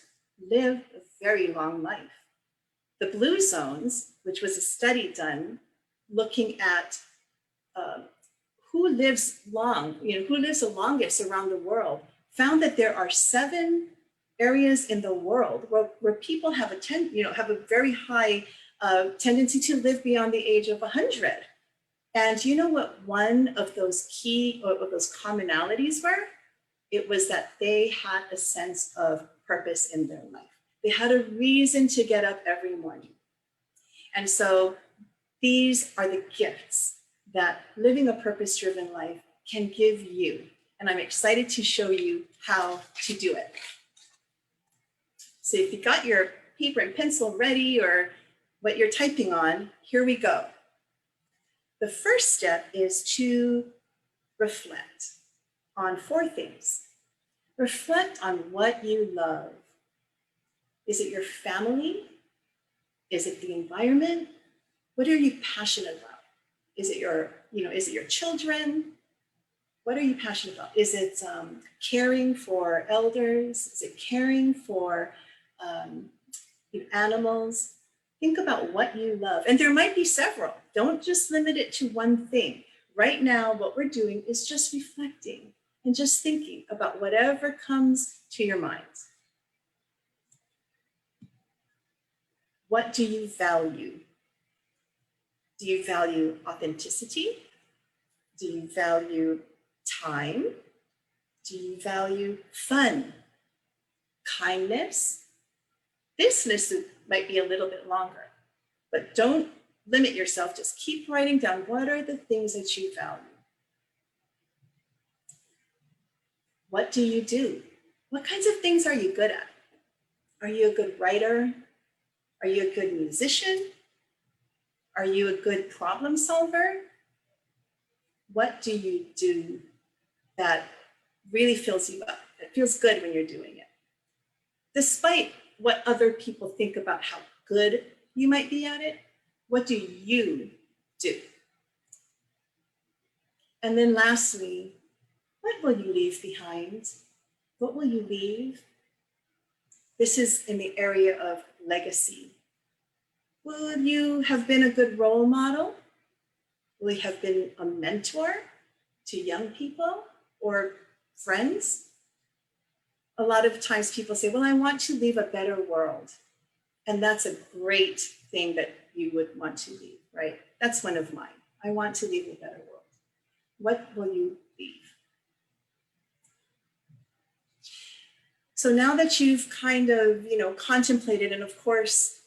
live a very long life. The blue zones, which was a study done looking at who lives long, who lives the longest around the world, found that there are 7 areas in the world where people have a very high tendency to live beyond the age of 100. And you know what one of those commonalities were? It was that they had a sense of purpose in their life. They had a reason to get up every morning. And so these are the gifts that living a purpose-driven life can give you. And I'm excited to show you how to do it. So if you got your paper and pencil ready or what you're typing on, here we go. The first step is to reflect on 4 things. Reflect on what you love. Is it your family? Is it the environment? What are you passionate about? Is it your children? What are you passionate about? Is it caring for elders? Is it caring for animals? Think about what you love. And there might be several. Don't just limit it to one thing. Right now, what we're doing is just reflecting and just thinking about whatever comes to your mind. What do you value? Do you value authenticity? Do you value time? Do you value fun? Kindness? This list might be a little bit longer, but don't limit yourself. Just keep writing down what are the things that you value. What do you do? What kinds of things are you good at? Are you a good writer? Are you a good musician? Are you a good problem solver? What do you do that really fills you up, that feels good when you're doing it? Despite what other people think about how good you might be at it, What do you do? And then lastly, what will you leave behind? What will you leave? This is in the area of legacy. Will you have been a good role model? Will you have been a mentor to young people or friends? A lot of times people say, well, I want to leave a better world. And that's a great thing that you would want to leave, right? That's one of mine. I want to leave a better world. What will you leave? So now that you've kind of, contemplated, and of course,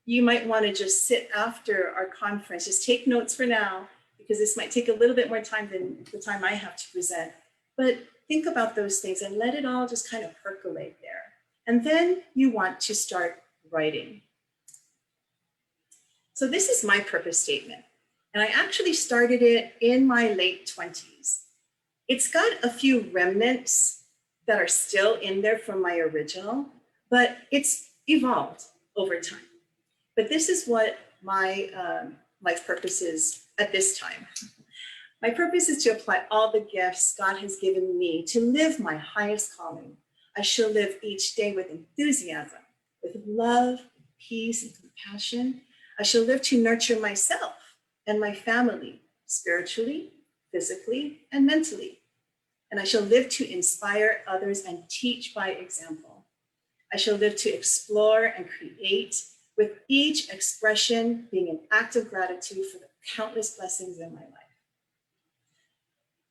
you might want to just sit after our conference, just take notes for now, because this might take a little bit more time than the time I have to present. But think about those things and let it all just kind of percolate there. And then you want to start writing. So this is my purpose statement. And I actually started it in my late 20s. It's got a few remnants that are still in there from my original, but it's evolved over time. But this is what my life purpose is at this time. My purpose is to apply all the gifts God has given me to live my highest calling. I shall live each day with enthusiasm, with love, peace, and compassion. I shall live to nurture myself and my family, spiritually, physically, and mentally. And I shall live to inspire others and teach by example. I shall live to explore and create, with each expression being an act of gratitude for the countless blessings in my life.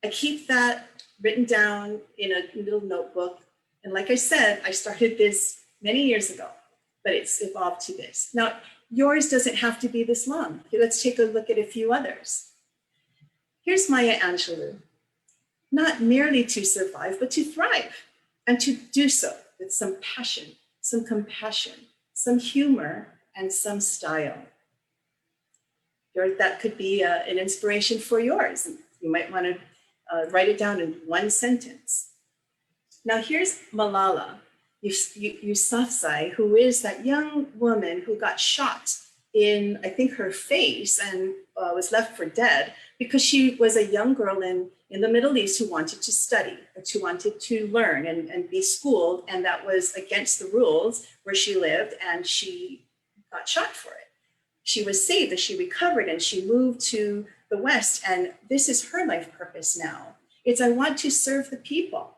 I keep that written down in a little notebook. And like I said, I started this many years ago, but it's evolved to this. Now, yours doesn't have to be this long. Okay, let's take a look at a few others. Here's Maya Angelou. Not merely to survive, but to thrive, and to do so with some passion, some compassion, some humor, and some style. That could be an inspiration for yours. You might want to write it down in one sentence. Now here's Malala Yousafzai, who is that young woman who got shot in, I think, her face and was left for dead because she was a young girl in the Middle East who wanted to study, who wanted to learn and be schooled, and that was against the rules where she lived, and she got shot for it. She was saved as she recovered, and she moved to the West, and this is her life purpose now. It's I want to serve the people,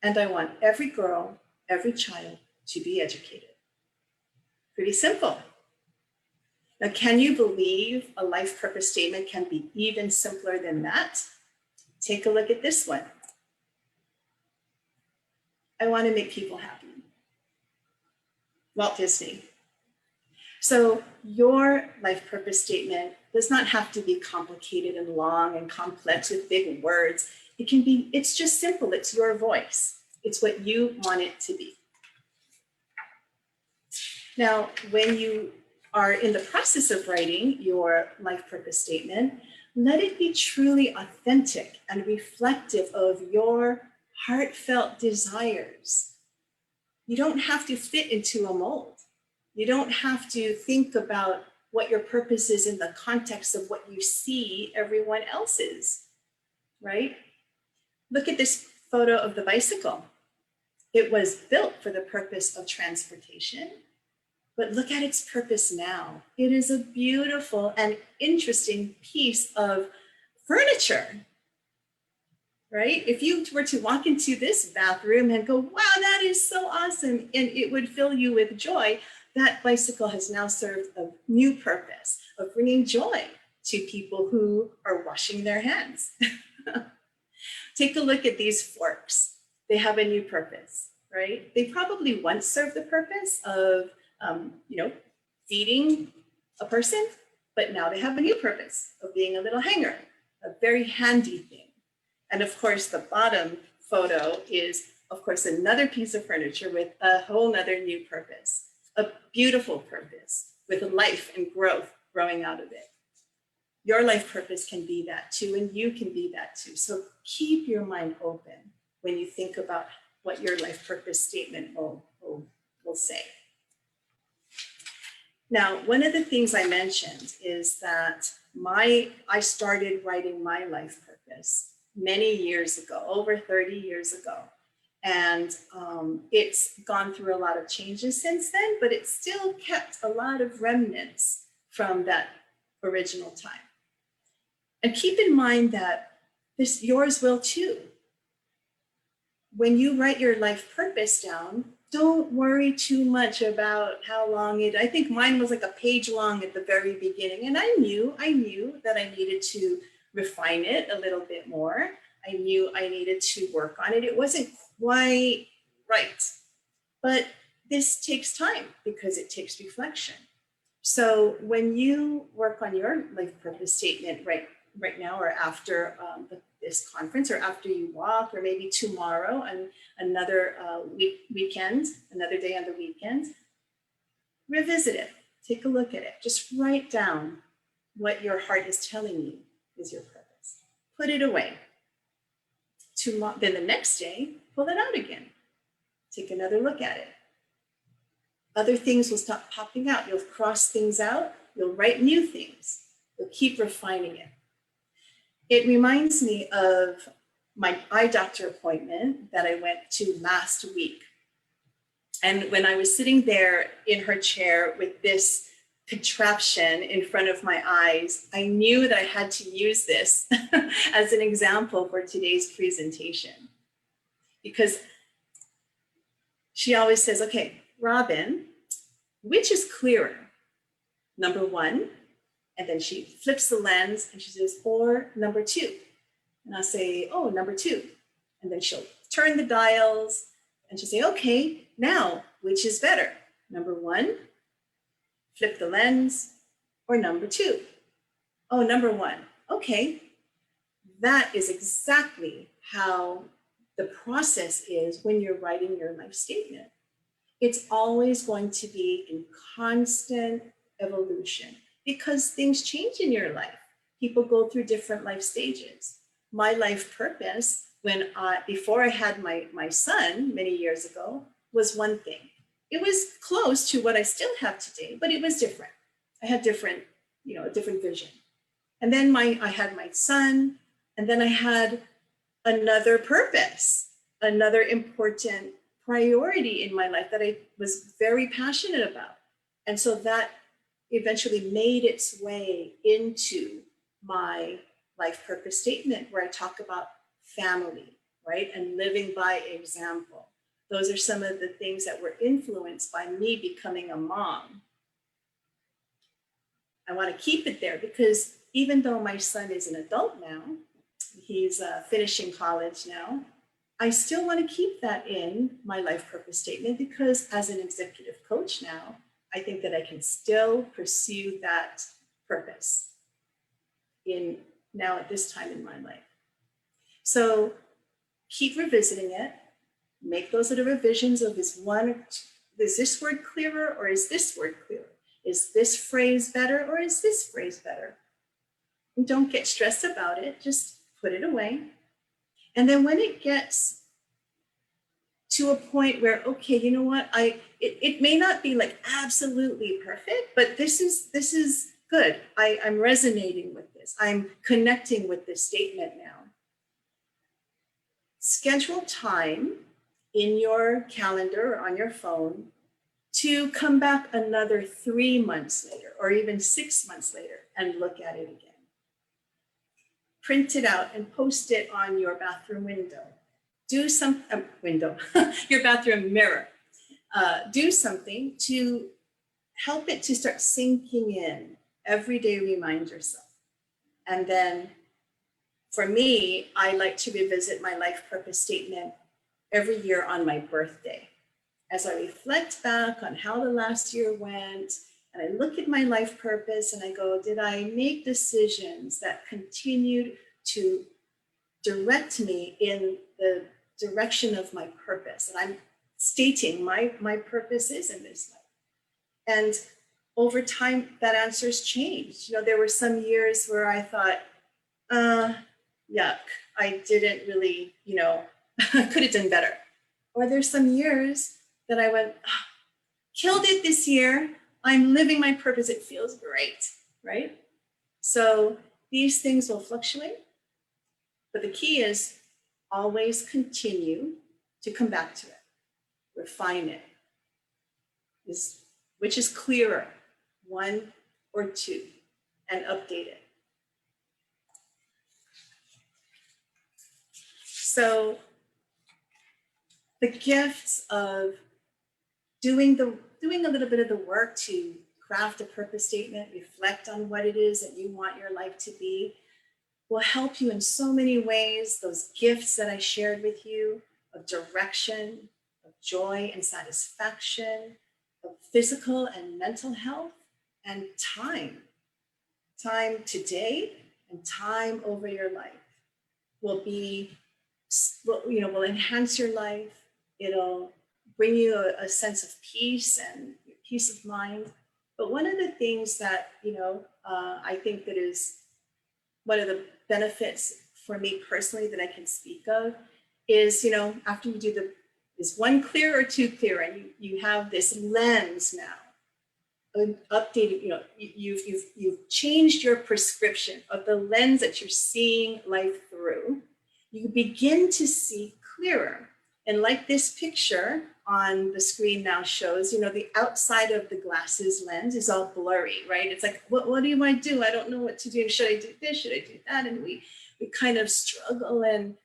and I want every girl, every child to be educated. Pretty simple. Now, can you believe a life purpose statement can be even simpler than that? Take a look at this one. I want to make people happy. Walt Disney. So your life purpose statement does not have to be complicated and long and complex with big words. It's just simple. It's your voice. It's what you want it to be. Now, when you are in the process of writing your life purpose statement, let it be truly authentic and reflective of your heartfelt desires. You don't have to fit into a mold. You don't have to think about what your purpose is in the context of what you see everyone else's, right? Look at this photo of the bicycle. It was built for the purpose of transportation, but look at its purpose now. It is a beautiful and interesting piece of furniture, right? If you were to walk into this bathroom and go, wow, that is so awesome, and it would fill you with joy, that bicycle has now served a new purpose of bringing joy to people who are washing their hands. Take a look at these forks. They have a new purpose, right? They probably once served the purpose of feeding a person, but now they have a new purpose of being a little hanger, a very handy thing. And of course, the bottom photo is, of course, another piece of furniture with a whole nother new purpose, a beautiful purpose with life and growth growing out of it. Your life purpose can be that too, and you can be that too. So keep your mind open when you think about what your life purpose statement will say. Now, one of the things I mentioned is that I started writing my life purpose many years ago, over 30 years ago. And it's gone through a lot of changes since then, but it still kept a lot of remnants from that original time. And keep in mind that yours will too. When you write your life purpose down, don't worry too much about how long I think mine was like a page long at the very beginning. And I knew that I needed to refine it a little bit more. I knew I needed to work on it. It wasn't quite right, but this takes time because it takes reflection. So when you work on your life purpose statement right now or after this conference or after you walk or maybe tomorrow and another weekend, another day on the weekend, revisit it, take a look at it. Just write down what your heart is telling you is your purpose. Put it away. Then the next day, pull it out again. Take another look at it. Other things will stop popping out. You'll cross things out. You'll write new things. You'll keep refining it. It reminds me of my eye doctor appointment that I went to last week. And when I was sitting there in her chair with this contraption in front of my eyes, I knew that I had to use this as an example for today's presentation. Because she always says, okay, Robin, which is clearer? Number one, and then she flips the lens and she says, or number two. And I'll say, oh, number two. And then she'll turn the dials and she'll say, okay, now, which is better? Number one, flip the lens, or number two? Oh, number one. Okay, that is exactly how the process is when you're writing your life statement. It's always going to be in constant evolution because things change in your life. People go through different life stages. My life purpose, before I had my son many years ago, was one thing. It was close to what I still have today, but it was different. I had different vision. And then I had my son, and then I had another purpose, another important priority in my life that I was very passionate about. And so that eventually made its way into my life purpose statement where I talk about family, right? And living by example. Those are some of the things that were influenced by me becoming a mom. I want to keep it there because even though my son is an adult now, he's finishing college now, I still want to keep that in my life purpose statement because as an executive coach now, I think that I can still pursue that purpose now at this time in my life. So keep revisiting it, make those little revisions of is this word clearer or is this word clearer? Is this phrase better or is this phrase better? And don't get stressed about it, just put it away. And then when it gets to a point where, okay, you know what, it may not be like absolutely perfect, but this is good. I'm resonating with this. I'm connecting with this statement now. Schedule time in your calendar or on your phone to come back another 3 months later or even 6 months later and look at it again. Print it out and post it on your bathroom window. Do some your bathroom mirror. Do something to help it to start sinking in. Every day remind yourself. And then for me, I like to revisit my life purpose statement every year on my birthday. As I reflect back on how the last year went, and I look at my life purpose and I go, did I make decisions that continued to direct me in the direction of my purpose? And I'm stating my purpose is in this life. And over time, that answer's changed. There were some years where I thought, yuck, I didn't really, could have done better. Or there's some years that I went, killed it this year. I'm living my purpose. It feels great, right? So these things will fluctuate, but the key is always continue to come back to it, refine it, which is clearer, 1 or 2, and update it. So the gifts of doing a little bit of the work to craft a purpose statement, reflect on what it is that you want your life to be, will help you in so many ways. Those gifts that I shared with you of direction, of joy and satisfaction, of physical and mental health, and time today and time over your life will enhance your life. It'll bring you a sense of peace and peace of mind. But one of the things that, I think that is one of the benefits for me personally that I can speak of is, after you do is 1 clear or 2 clear, and you have this lens now, updated, you've changed your prescription of the lens that you're seeing life through. You begin to see clearer. And like this picture on the screen now shows, the outside of the glasses lens is all blurry, right? It's like, what do you want to do? I don't know what to do. Should I do this? Should I do that? And we kind of struggle and,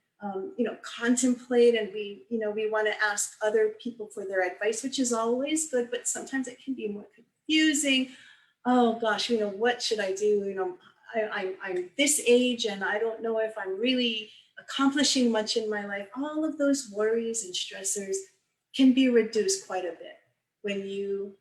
contemplate, and we want to ask other people for their advice, which is always good, but sometimes it can be more confusing. Oh gosh, what should I do? I'm this age and I don't know if I'm really accomplishing much in my life. All of those worries and stressors can be reduced quite a bit when you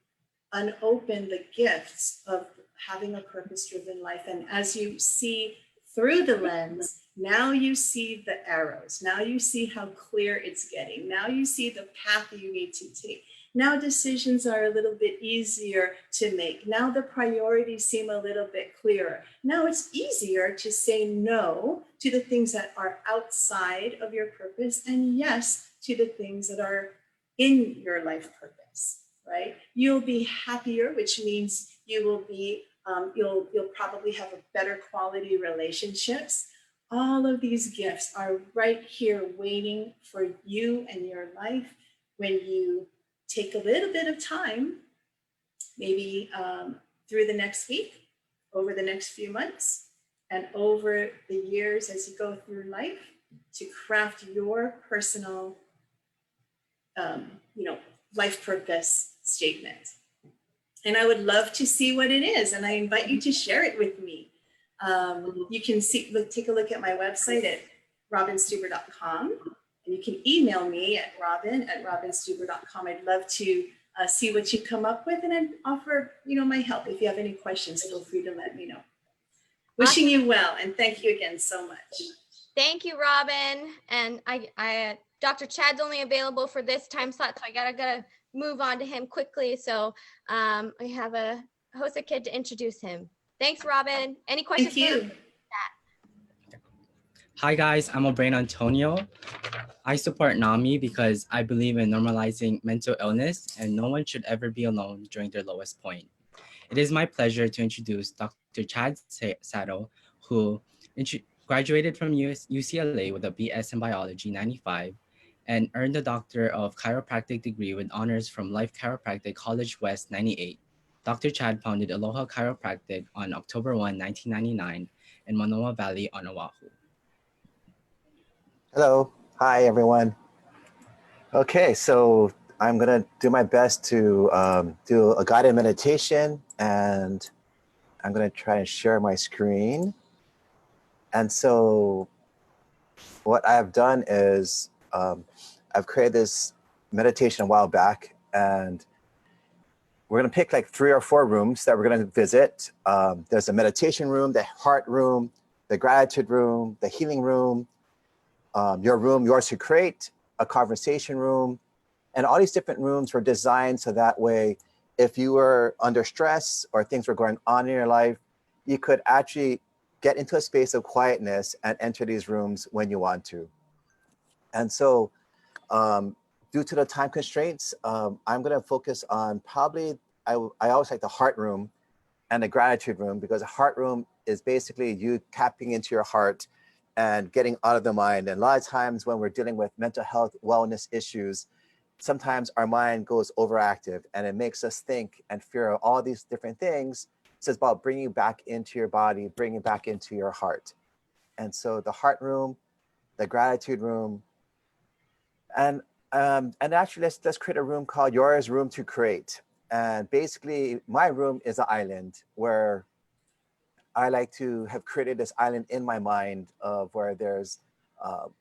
unopen the gifts of having a purpose-driven life. And as you see through the lens, now you see the arrows. Now you see how clear it's getting. Now you see the path you need to take. Now decisions are a little bit easier to make. Now the priorities seem a little bit clearer. Now it's easier to say no to the things that are outside of your purpose and yes to the things that are in your life purpose, right? You'll be happier, which means you will be, you'll probably have a better quality relationships. All of these gifts are right here waiting for you and your life when you take a little bit of time, maybe through the next week, over the next few months, and over the years as you go through life to craft your personal, life purpose statement. And I would love to see what it is, and I invite you to share it with me. You can take a look at my website at robinstuber.com. And you can email me at robin@robinstuber.com. I'd love to see what you come up with, and I'd offer, my help. If you have any questions, feel free to let me know. Wishing you well, and thank you again so much. Thank you, Robin. And I Dr. Chad's only available for this time slot, so I gotta move on to him quickly. So I have a kid to introduce him. Thanks, Robin. Any questions? Thank you. Hi guys, I'm O'Brien Antonio. I support NAMI because I believe in normalizing mental illness and no one should ever be alone during their lowest point. It is my pleasure to introduce Dr. Chad Sato, who graduated from UCLA with a BS in Biology 95 and earned a Doctor of Chiropractic degree with honors from Life Chiropractic College West 98. Dr. Chad founded Aloha Chiropractic on October 1, 1999 in Manoa Valley on Oahu. Hello. Hi, everyone. Okay, so I'm going to do my best to do a guided meditation, and I'm going to try and share my screen. And so what I've done is I've created this meditation a while back, and we're going to pick like 3 or 4 rooms that we're going to visit. There's a meditation room, the heart room, the gratitude room, the healing room, your room, yours to create, a conversation room, and all these different rooms were designed so that way, if you were under stress or things were going on in your life, you could actually get into a space of quietness and enter these rooms when you want to. And so due to the time constraints, I'm gonna focus on probably I always like the heart room and the gratitude room, because the heart room is basically you tapping into your heart and getting out of the mind. And a lot of times when we're dealing with mental health wellness issues, sometimes our mind goes overactive and it makes us think and fear all these different things. So it's about bringing you back into your body, bringing back into your heart. And so the heart room, the gratitude room, and actually let's create a room called Yours Room to Create. And basically my room is an island where I like to have created this island in my mind of where there's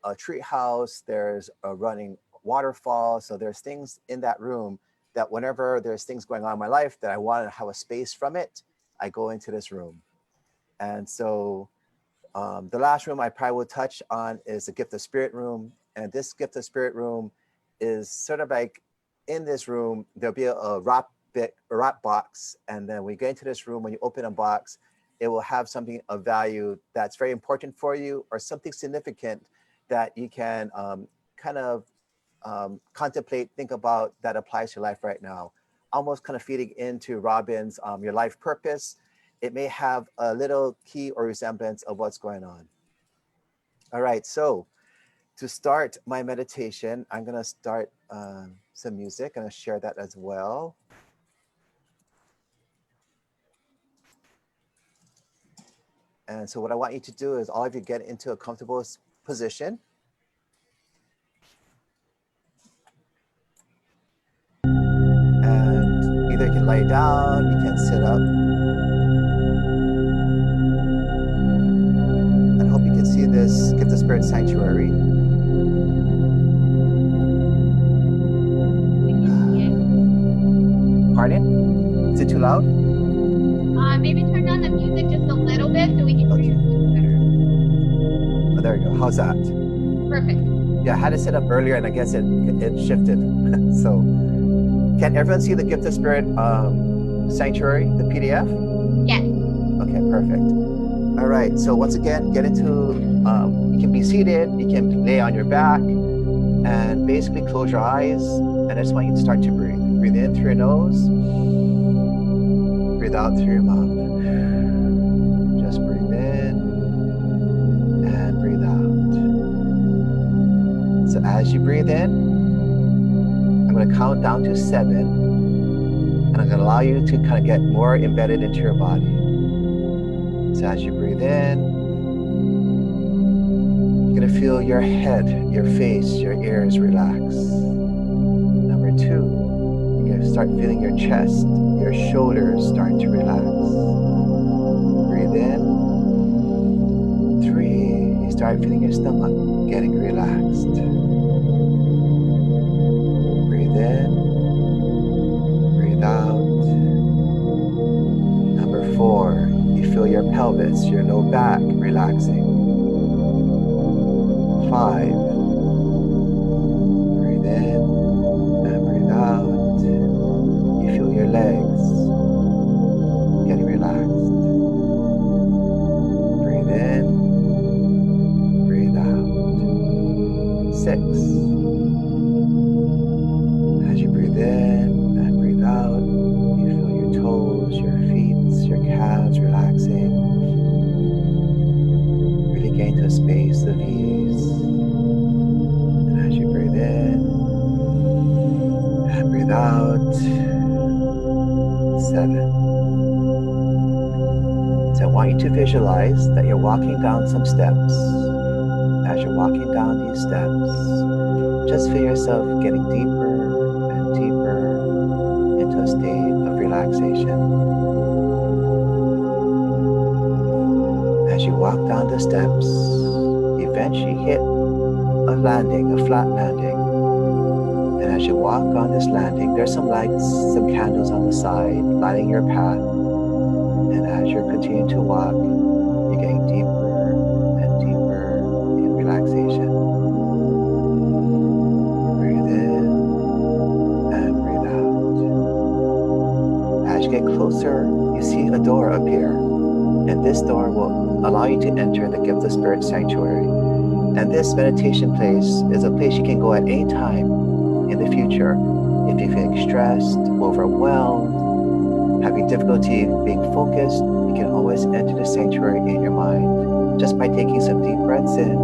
a tree house, there's a running waterfall. So there's things in that room that whenever there's things going on in my life that I want to have a space from it, I go into this room. And so the last room I probably will touch on is the Gift of Spirit room. And this Gift of Spirit room is sort of like, in this room, there'll be a wrap box. And then when you get into this room, when you open a box, it will have something of value that's very important for you, or something significant that you can kind of contemplate, think about, that applies to your life right now. Almost kind of feeding into Robin's your life purpose. It may have a little key or resemblance of what's going on. All right, so to start my meditation, I'm gonna start some music. I'm gonna share that as well. And so what I want you to do is all of you get into a comfortable position. And either you can lay down, you can sit up. And I hope you can see this Gift of Spirit sanctuary. Pardon? Is it too loud? Maybe turn down the music just a little bit so we can hear you better. Oh, there we go. How's that? Perfect. Yeah, I had it set up earlier and I guess it shifted. So can everyone see the Gift of Spirit sanctuary, the PDF? Yes. Okay, perfect. All right, so once again, get into, you can be seated, you can lay on your back, and basically close your eyes. And I just want you to start to breathe. Breathe in through your nose, breathe out through your mouth. Just breathe in and breathe out. So as you breathe in, I'm going to count down to 7, and I'm going to allow you to kind of get more embedded into your body. So as you breathe in, you're going to feel your head, your face, your ears relax. Number 2, you're going to start feeling your chest, your shoulders start to relax. Breathe in. 3, you start feeling your stomach getting relaxed. Breathe in, breathe out. Number 4, you feel your pelvis, your low back relaxing. 5, breathe in and breathe out. You feel your legs getting relaxed. Breathe in, breathe out. 6, as you breathe in and breathe out, you feel your toes, your feet, your calves relaxing. Really get into a space of ease. And as you breathe in and breathe out, 7. So I want you to visualize that you're walking down some steps. As you're walking down these steps, just feel yourself getting deeper and deeper into a state of relaxation. As you walk down the steps, you eventually hit a landing, a flat landing. And as you walk on this landing, there's some lights, some candles on the side, lighting your path. And as you're continuing to walk, you're getting deeper and deeper in relaxation. Breathe in and breathe out. As you get closer, you see a door appear. And this door will allow you to enter the Gift of Spirit sanctuary. And this meditation place is a place you can go at any time in the future if you're feeling stressed, overwhelmed, having difficulty being focused, you can always enter the sanctuary in your mind just by taking some deep breaths in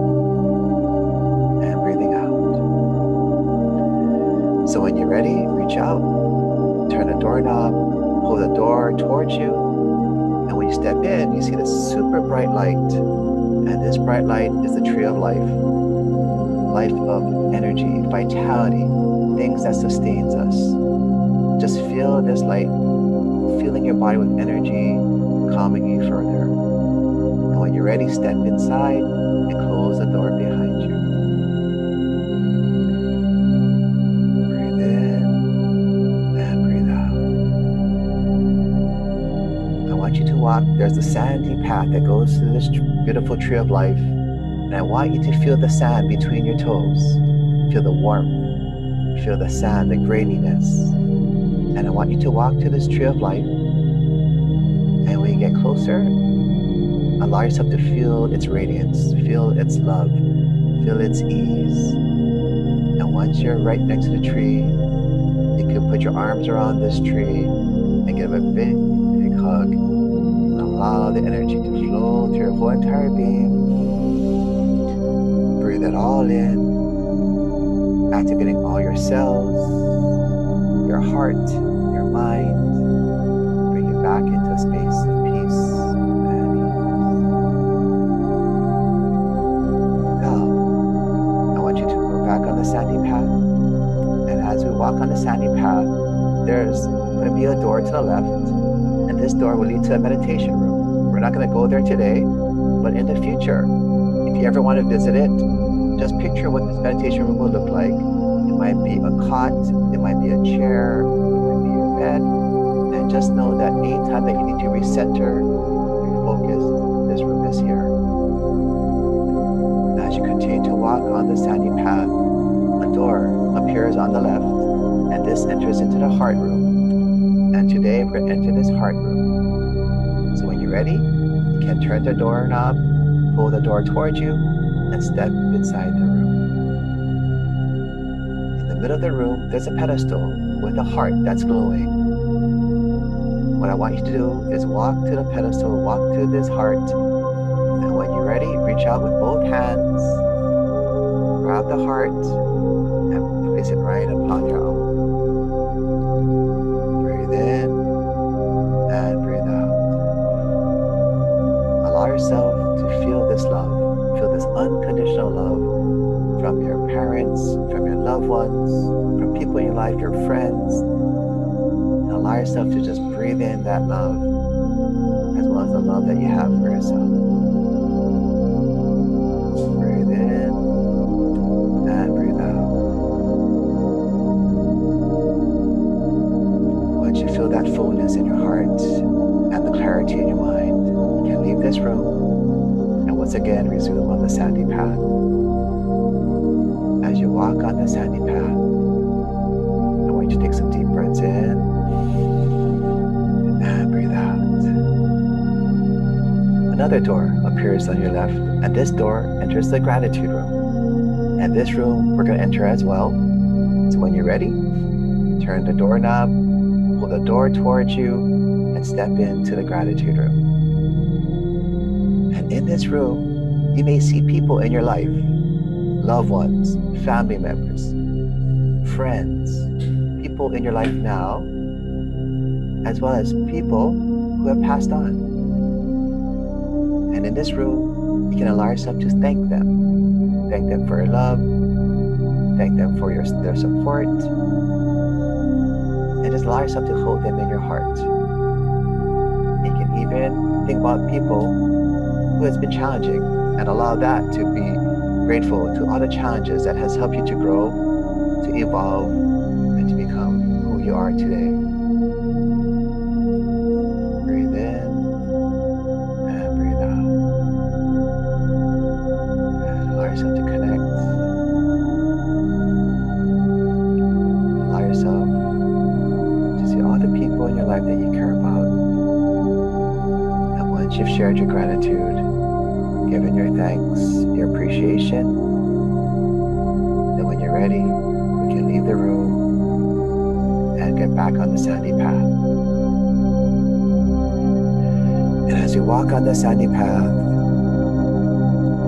and breathing out. So when you're ready, reach out, turn the doorknob, pull the door towards you, and when you step in, you see this super bright light. And this bright light is the tree of life of energy, vitality, things that sustains us. Just feel this light, filling your body with energy, calming you further. And when you're ready, step inside and close the door behind you. Breathe in and breathe out. I want you to walk. There's a sandy path that goes through this beautiful tree of life. And I want you to feel the sand between your toes. Feel the warmth. Feel the sand, the graininess. And I want you to walk to this tree of life. And when you get closer, allow yourself to feel its radiance, feel its love, feel its ease. And once you're right next to the tree, you can put your arms around this tree and give a big, big hug. And allow the energy to flow through your whole entire being. Breathe it all in, activating all your cells, your heart, your mind. Bring you back into a space of peace and ease. Now, I want you to go back on the sandy path. And as we walk on the sandy path, there's going to be a door to the left. And this door will lead to a meditation room. We're not going to go there today, but in the future, if you ever want to visit it, just picture what this meditation room will look like. It might be a cot, it might be a chair, it might be your bed. And just know that anytime that you need to recenter, refocus, this room is here. As you continue to walk on the sandy path, a door appears on the left, and this enters into the heart room. And today we're going to enter this heart room. So when you're ready, you can turn the doorknob, pull the door towards you, and step inside the room. In the middle of the room, there's a pedestal with a heart that's glowing. What I want you to do is walk to the pedestal, walk to this heart, and when you're ready, reach out with both hands, grab the heart, and place it right upon your own. Breathe in and breathe out. Allow yourself to feel this love. Feel this unconditional love from your parents, from your loved ones, from people in your life, your friends. And allow yourself to just breathe in that love, as well as the love that you have for yourself. Breathe in and breathe out. Once you feel that fullness in your heart and the clarity in your mind, you can leave this room. Once again, resume on the sandy path. As you walk on the sandy path, I want you to take some deep breaths in and breathe out. Another door appears on your left, and this door enters the gratitude room. And this room we're going to enter as well. So when you're ready, turn the doorknob, pull the door towards you, and step into the gratitude room. And in this room, you may see people in your life, loved ones, family members, friends, people in your life now, as well as people who have passed on. And in this room, you can allow yourself to thank them. Thank them for your love, thank them for their support, and just allow yourself to hold them in your heart. You can even think about people who has been challenging and allow that to be grateful to all the challenges that has helped you to grow, to evolve, and to become who you are today. Breathe in and breathe out. And allow yourself to connect. Allow yourself to see all the people in your life that you care about. And once you've shared your gratitude, given your thanks, your appreciation, then when you're ready, we can leave the room and get back on the sandy path. you walk on the sandy path,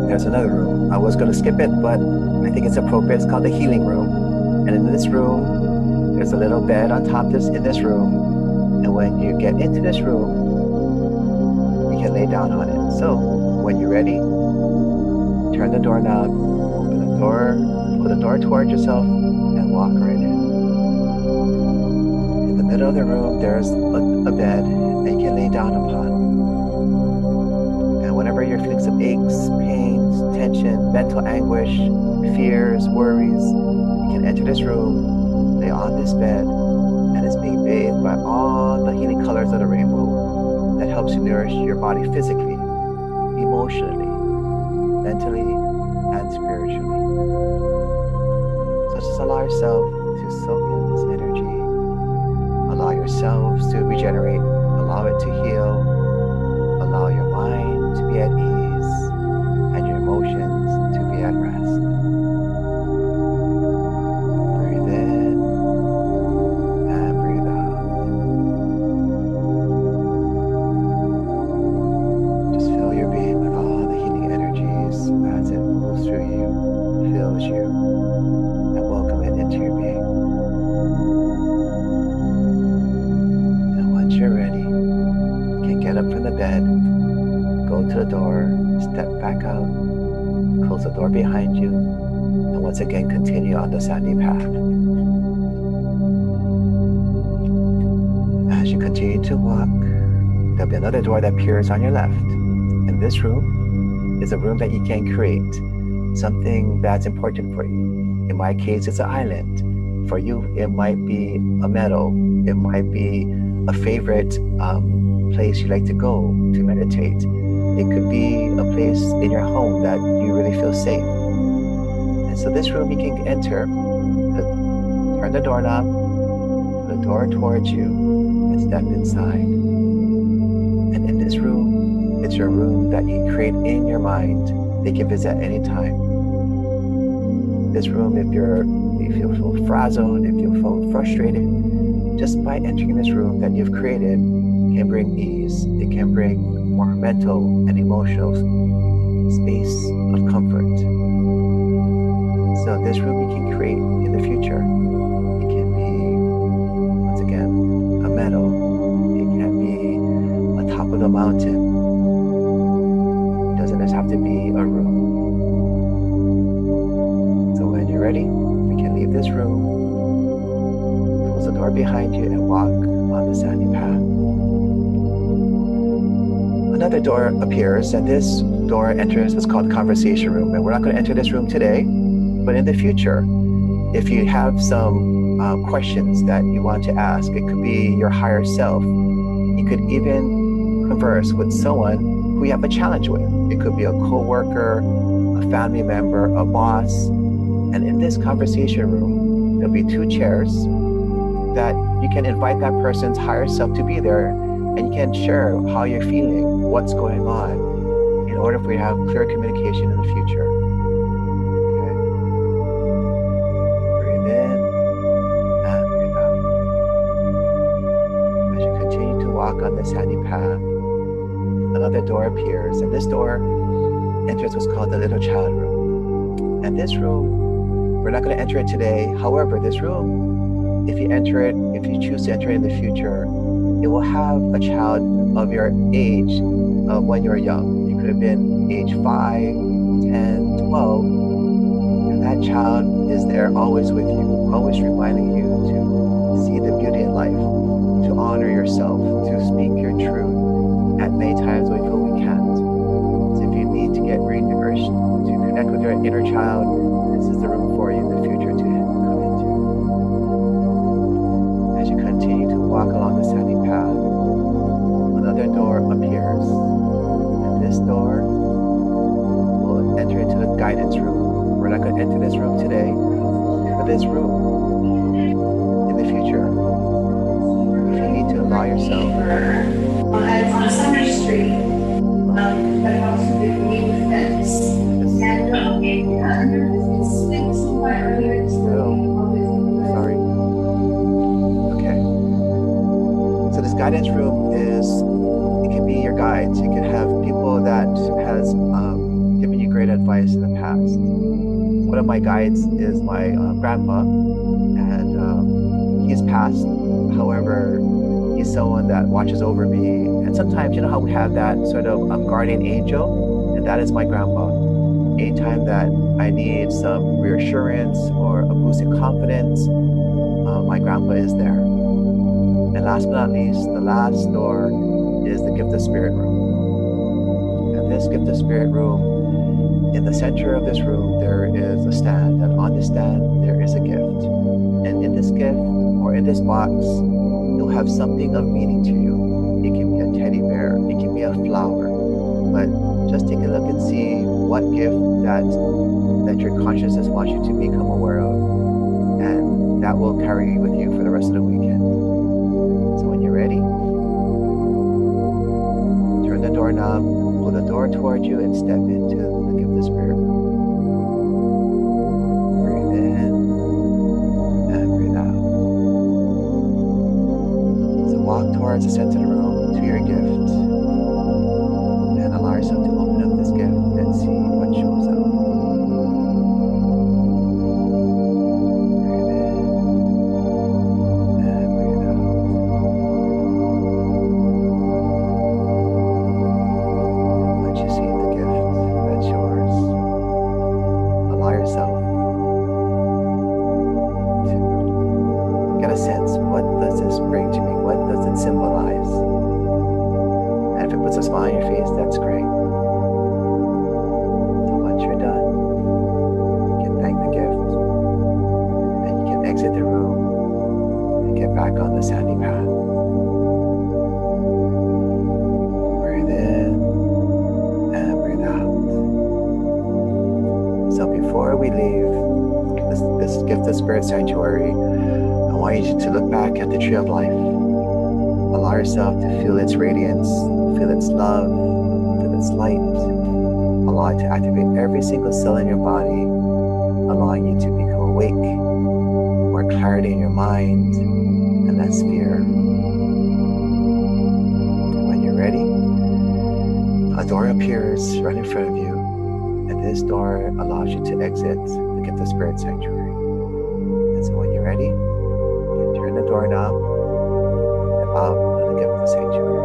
there's another room. I was going to skip it, but I think it's appropriate. It's called the healing room. And in this room, there's a little bed on top in this room. And when you get into this room, you can lay down on it. So when you're ready, turn the doorknob, open the door, pull the door towards yourself, and walk right in. In the middle of the room, there's a bed that you can lay down upon. And whenever you're feeling some aches, pains, tension, mental anguish, fears, worries, you can enter this room, lay on this bed, and it's being bathed by all the healing colors of the rainbow that helps you nourish your body physically, emotionally, mentally, and spiritually. So just allow yourself to soak in this energy, allow yourselves to regenerate, allow it to heal, allow your mind to be at ease and your emotions to be at rest. Breathe in and breathe out. Just fill your being with all the healing energies as it moves through you, fills you, and welcome it into your being. And once you're ready, you can get up from the bed, go to the door, step back out, close the door behind you, and once again continue on the sandy path. As you continue to walk, there'll be another door that appears on your left. And this room is a room that you can create, something that's important for you. In my case, it's an island. For you, it might be a meadow. It might be a favorite place you like to go to meditate. It could be a place in your home that you really feel safe. And so this room you can enter, turn the doorknob, put the door towards you, and step inside. And in this room, it's your room that you create in your mind. They can visit at any time. This room, if you feel frazzled, if you feel frustrated, just by entering this room that you've created, can bring ease. It can bring more mental and emotional space of comfort. So this room you can create in the future. It can be, once again, a meadow. It can be on top of the mountain. It doesn't just have to be a room. So when you're ready, we can leave this room, close the door behind you, and walk on the sandy path. Another door appears, and this door enters what's called the conversation room. And we're not going to enter this room today, but in the future, if you have some questions that you want to ask, it could be your higher self. You could even converse with someone who you have a challenge with. It could be a coworker, a family member, a boss. And in this conversation room, there'll be 2 chairs that you can invite that person's higher self to be there, and you can share how you're feeling, what's going on, in order for you to have clear communication in the future. Okay? Breathe in and breathe out. As you continue to walk on this sandy path, another door appears, and this door enters what's called the little child room. And this room, we're not going to enter it today. However, this room, if you enter it, if you choose to enter it in the future, it will have a child of your age when you're young. You could have been age 5, 10, 12, and that child is there always with you, always reminding you to see the beauty in life, to honor yourself, to speak your truth. At many times we feel we can't. So if you need to get renourished, to connect with your inner child, this is the room for you in the future to come into. As you continue to walk along the sandy path, another door appears, and this door will enter into the guidance room. We're not going to enter this room today, but this room in the future, if you need to allow yourself. On Summer Street, that house with the new fence. Sorry. Okay. So this guidance room it can be your guides. You can advice in the past. One of my guides is my grandpa, and he's passed. However, he's someone that watches over me. And sometimes, you know how we have that sort of guardian angel, and that is my grandpa. Anytime that I need some reassurance or a boost in confidence, my grandpa is there. And last but not least, the last door is the gift of spirit room. And this gift of spirit room, in the center of this room, there is a stand. And on this stand, there is a gift. And in this gift, or in this box, you'll have something of meaning to you. It can be a teddy bear, it can be a flower. But just take a look and see what gift that your consciousness wants you to become aware of. And that will carry you with you for the rest of the weekend. So when you're ready, turn the doorknob, pull the door toward you, and step into the gift of spirit room. Breathe in and breathe out. So walk towards the center of the room to your gift, and allow yourself to open up this gift and see what shows up. Sanctuary, I want you to look back at the tree of life. Allow yourself to feel its radiance, feel its love, feel its light. Allow it to activate every single cell in your body, allowing you to become awake, more clarity in your mind, and less fear. And when you're ready, a door appears right in front of you, and this door allows you to exit the Gift of Spirit Sanctuary. And so when you're ready, you can turn the doorknob and out of the gift of the sanctuary.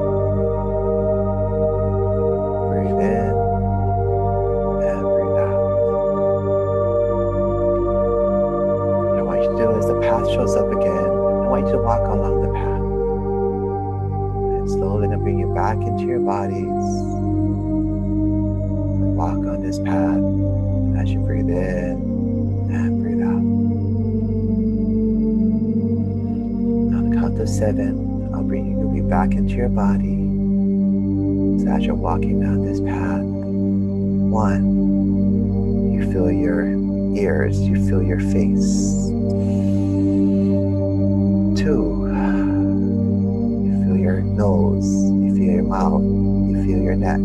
Breathe in and breathe out. What I want you to do is the path shows up again. I want you to walk along the path. And slowly to bring you back into your bodies. And walk on this path as you breathe in and breathe out. To 7, I'll bring you, you'll be back into your body. So as you're walking down this path, 1, you feel your ears, you feel your face. 2, you feel your nose, you feel your mouth, you feel your neck.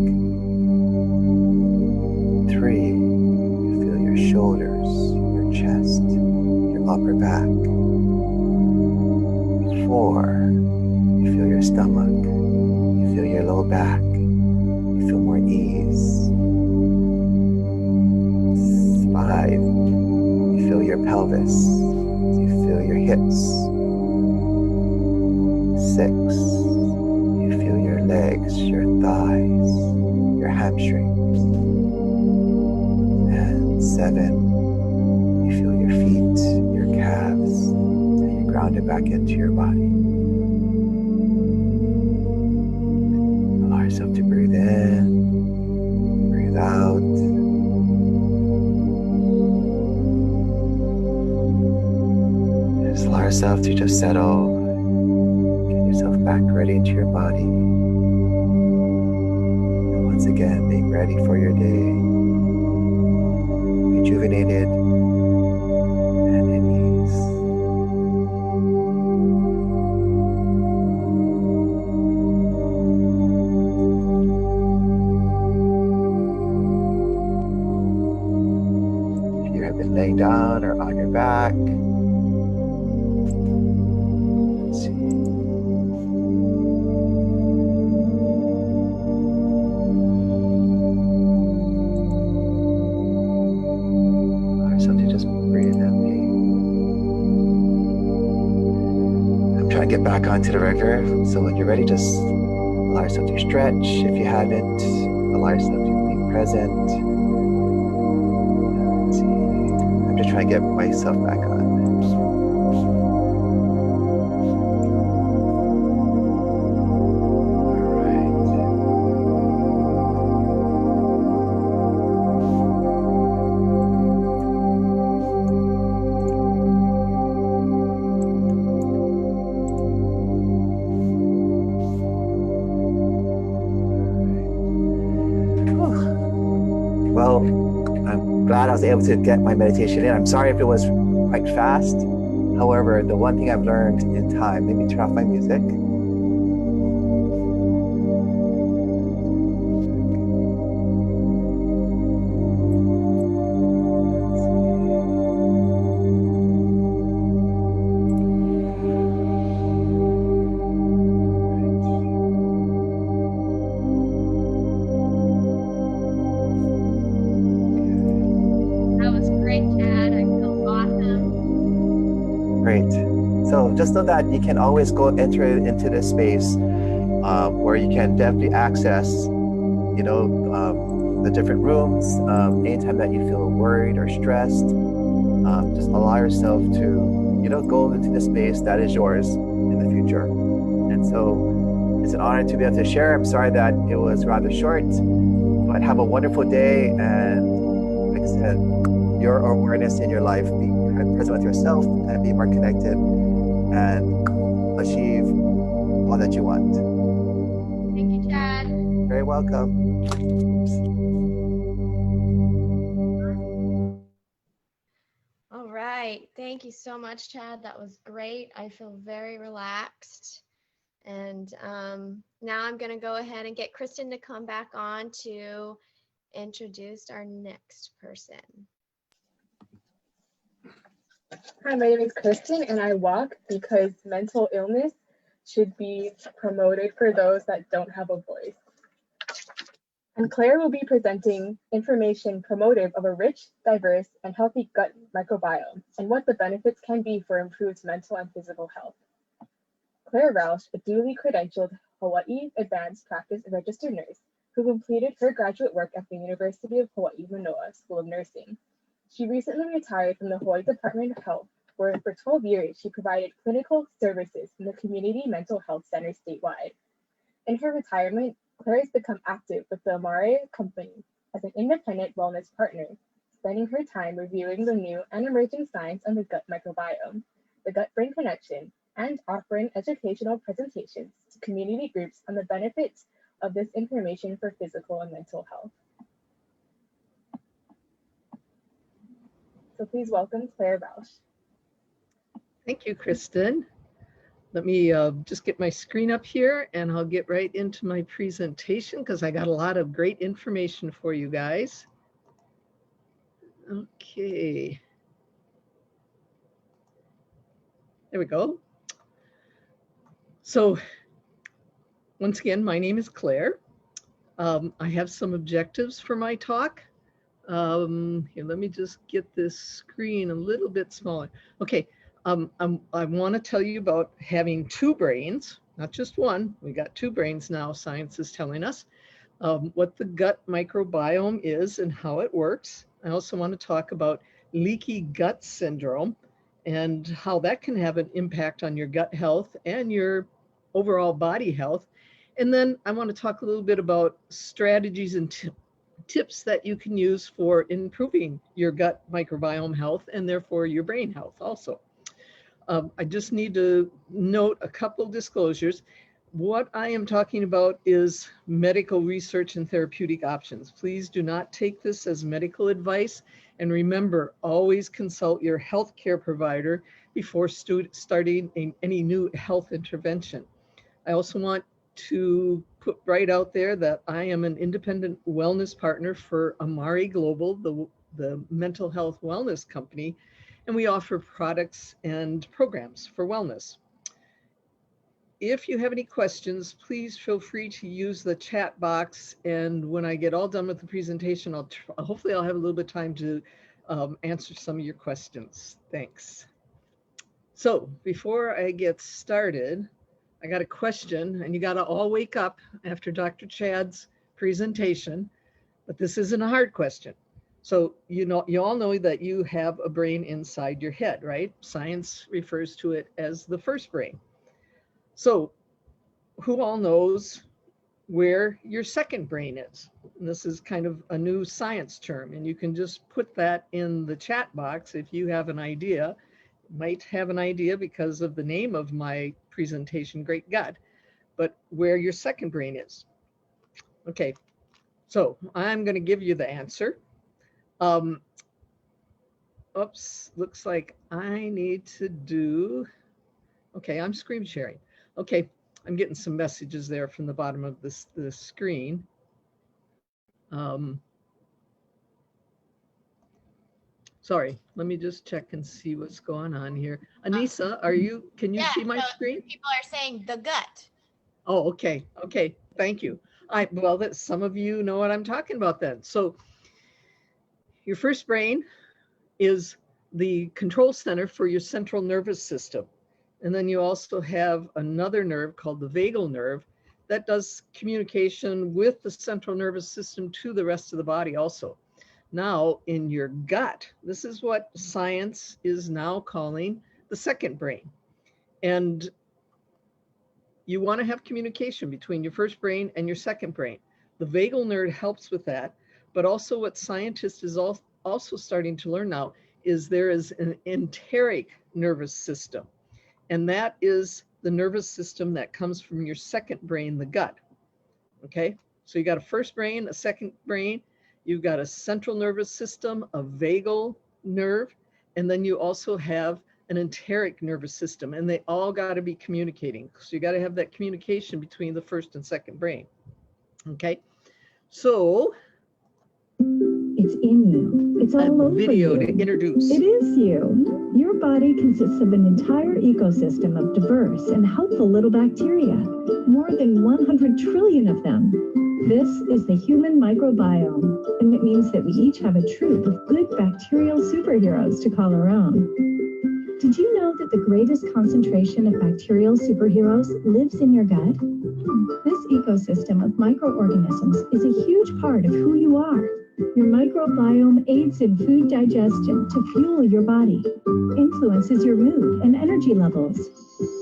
3, you feel your shoulders, your chest, your upper back. 4, you feel your stomach, you feel your low back, you feel more ease. 5, you feel your pelvis, you feel your hips. 6, you feel your legs, your thighs, your hamstrings. And 7, you feel your feet, your calves, grounded back into your body. Allow yourself to breathe in, breathe out. Just allow yourself to just settle, get yourself back ready into your body. And once again, being ready for your day, rejuvenated and in ease. Laying down or on your back. Let's see. try and get back onto the record. So when you're ready, just allow yourself to stretch. If you haven't, allow yourself to be present. Let's see. I'm just trying to get myself back on. Well, I'm glad I was able to get my meditation in. I'm sorry if it was quite fast. However, the one thing I've learned in time, maybe turn off my music. That was great, Chad. I feel awesome. Great. So just know that you can always enter into this space where you can definitely access, the different rooms. Anytime that you feel worried or stressed, just allow yourself to, go into the space that is yours in the future. And so it's an honor to be able to share. I'm sorry that it was rather short, but have a wonderful day. And like I said, your awareness in your life, be present with yourself and be more connected and achieve all that you want. Thank you, Chad. Very welcome. All right. Thank you so much, Chad. That was great. I feel very relaxed. And now I'm going to go ahead and get Kristen to come back on to introduce our next person. Hi, my name is Kristen, and I walk because mental illness should be promoted for those that don't have a voice. And Claire will be presenting information promotive of a rich, diverse, and healthy gut microbiome and what the benefits can be for improved mental and physical health. Claire Rausch, a duly credentialed Hawaii Advanced Practice Registered Nurse who completed her graduate work at the University of Hawaii Manoa School of Nursing. She recently retired from the Hawaii Department of Health, where for 12 years she provided clinical services in the community mental health center statewide. In her retirement, Claire has become active with the Amare Company as an independent wellness partner, spending her time reviewing the new and emerging science on the gut microbiome, the gut-brain connection, and offering educational presentations to community groups on the benefits of this information for physical and mental health. So please welcome Claire Rausch. Thank you, Kristen. Let me just get my screen up here and I'll get right into my presentation because I got a lot of great information for you guys. Okay. There we go. So once again, my name is Claire. I have some objectives for my talk. Here, let me just get this screen a little bit smaller. Okay. I want to tell you about having two brains, not just one. We got two brains now, science is telling us, what the gut microbiome is and how it works. I also want to talk about leaky gut syndrome and how that can have an impact on your gut health and your overall body health. And then I want to talk a little bit about strategies and tips that you can use for improving your gut microbiome health and therefore your brain health also. I just need to note a couple disclosures. What I am talking about is medical research and therapeutic options. Please do not take this as medical advice. And remember, always consult your healthcare provider before starting any new health intervention. I also want to put right out there that I am an independent wellness partner for Amare Global, the mental health wellness company, and we offer products and programs for wellness. If you have any questions, please feel free to use the chat box. And when I get all done with the presentation, hopefully I'll have a little bit of time to answer some of your questions. Thanks. So before I get started, I got a question, and you got to all wake up after Dr. Chad's presentation, but this isn't a hard question. So you all know that you have a brain inside your head, right? Science refers to it as the first brain. So who all knows where your second brain is? And this is kind of a new science term, and you can just put that in the chat box if you have an idea. Might have an idea because of the name of my presentation, Great Gut, but where your second brain is. Okay, so I'm going to give you the answer. Oops, looks like I need to do, okay, I'm screen sharing. Okay, I'm getting some messages there from the bottom of the screen. Sorry, let me just check and see what's going on here. Anissa, can you see my screen? People are saying the gut. Oh, okay, okay, thank you. Well, that some of you know what I'm talking about then. So your first brain is the control center for your central nervous system. And then you also have another nerve called the vagal nerve that does communication with the central nervous system to the rest of the body also. Now in your gut, this is what science is now calling the second brain. And you want to have communication between your first brain and your second brain. The vagal nerve helps with that, but also what scientists is also starting to learn now is there is an enteric nervous system. And that is the nervous system that comes from your second brain, the gut. Okay, so you got a first brain, a second brain, you've got a central nervous system, a vagal nerve, and then you also have an enteric nervous system, and they all got to be communicating. So you got to have that communication between the first and second brain. Okay, so it's in you. It's all over video you. to introduce. It is you. Your body consists of an entire ecosystem of diverse and helpful little bacteria, more than 100 trillion of them. This is the human microbiome, and it means that we each have a troop of good bacterial superheroes to call our own. Did you know that the greatest concentration of bacterial superheroes lives in your gut? This ecosystem of microorganisms is a huge part of who you are. Your microbiome aids in food digestion to fuel your body, influences your mood and energy levels,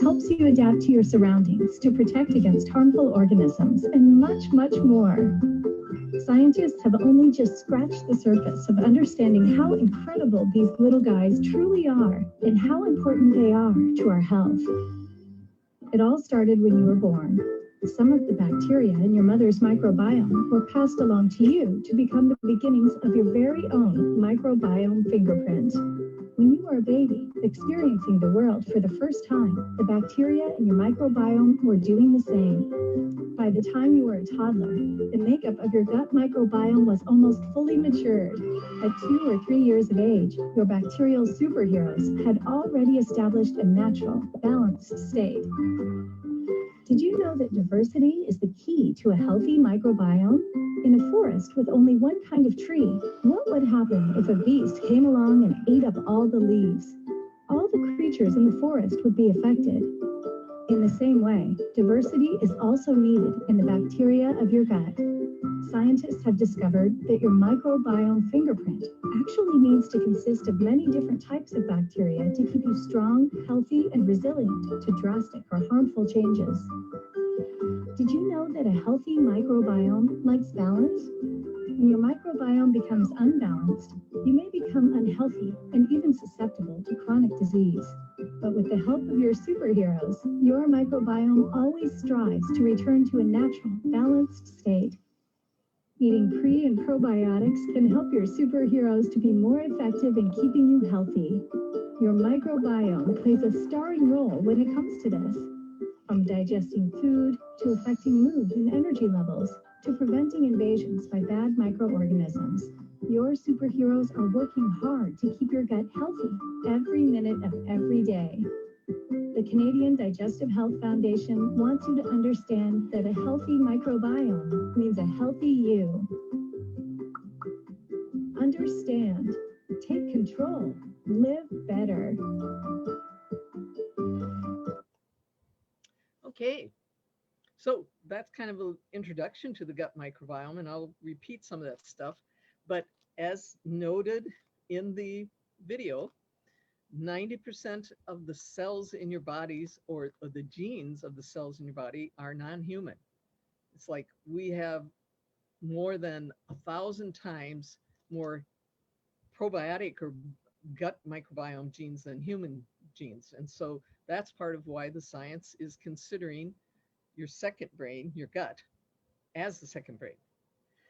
helps you adapt to your surroundings to protect against harmful organisms, and much, much more. Scientists have only just scratched the surface of understanding how incredible these little guys truly are and how important they are to our health. It all started when you were born. Some of the bacteria in your mother's microbiome were passed along to you to become the beginnings of your very own microbiome fingerprint. When you were a baby, experiencing the world for the first time, the bacteria in your microbiome were doing the same. By the time you were a toddler, the makeup of your gut microbiome was almost fully matured. At 2 or 3 years of age, your bacterial superheroes had already established a natural, balanced state. Did you know that diversity is the key to a healthy microbiome? In a forest with only one kind of tree, what would happen if a beast came along and ate up all the leaves? All the creatures in the forest would be affected. In the same way, diversity is also needed in the bacteria of your gut. Scientists have discovered that your microbiome fingerprint actually needs to consist of many different types of bacteria to keep you strong, healthy, and resilient to drastic or harmful changes. Did you know that a healthy microbiome likes balance? When your microbiome becomes unbalanced, you may become unhealthy and even susceptible to chronic disease. But with the help of your superheroes, your microbiome always strives to return to a natural, balanced state. Eating pre- and probiotics can help your superheroes to be more effective in keeping you healthy. Your microbiome plays a starring role when it comes to this. From digesting food, to affecting mood and energy levels, to preventing invasions by bad microorganisms, your superheroes are working hard to keep your gut healthy every minute of every day. The Canadian Digestive Health Foundation wants you to understand that a healthy microbiome means a healthy you. Understand, take control, live better. Okay, so that's kind of an introduction to the gut microbiome, and I'll repeat some of that stuff. But as noted in the video, 90% of the cells in your bodies, or the genes of the cells in your body, are non-human. It's like we have more than 1,000 times more probiotic or gut microbiome genes than human genes. And so that's part of why the science is considering your second brain, your gut, as the second brain.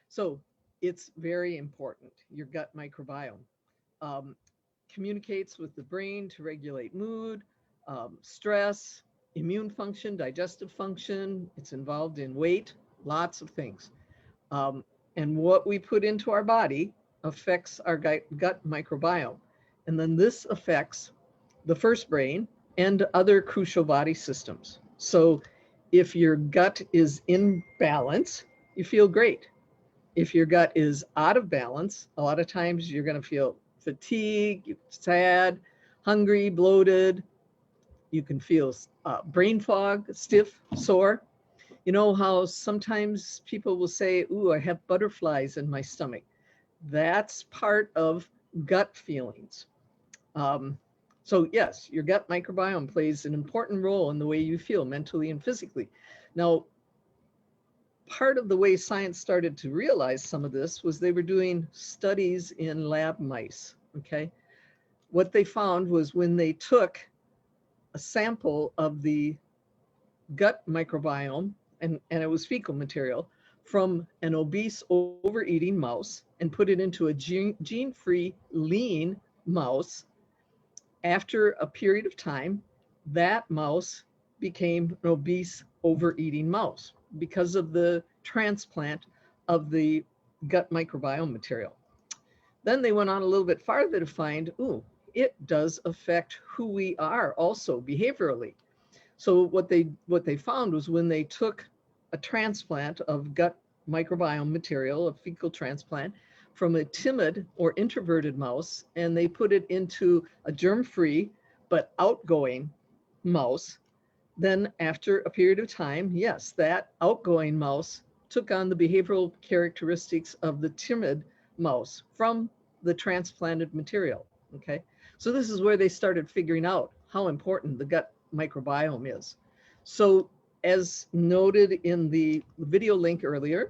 So it's very important, your gut microbiome. Communicates with the brain to regulate mood, stress, immune function, digestive function. It's involved in weight, lots of things. And what we put into our body affects our gut microbiome. And then this affects the first brain and other crucial body systems. So if your gut is in balance, you feel great. If your gut is out of balance, a lot of times you're going to feel fatigue, sad, hungry, bloated. You can feel brain fog, stiff, sore. You know how sometimes people will say, ooh, I have butterflies in my stomach. That's part of gut feelings. So yes, your gut microbiome plays an important role in the way you feel mentally and physically. Now, part of the way science started to realize some of this was they were doing studies in lab mice, okay? What they found was when they took a sample of the gut microbiome, and it was fecal material, from an obese overeating mouse and put it into a gene-free lean mouse, after a period of time, that mouse became an obese overeating mouse because of the transplant of the gut microbiome material. Then they went on a little bit farther to find, ooh, it does affect who we are also behaviorally. So what they found was when they took a transplant of gut microbiome material, a fecal transplant, from a timid or introverted mouse, and they put it into a germ-free but outgoing mouse, then after a period of time, yes, that outgoing mouse took on the behavioral characteristics of the timid mouse from the transplanted material, okay? So this is where they started figuring out how important the gut microbiome is. So as noted in the video link earlier,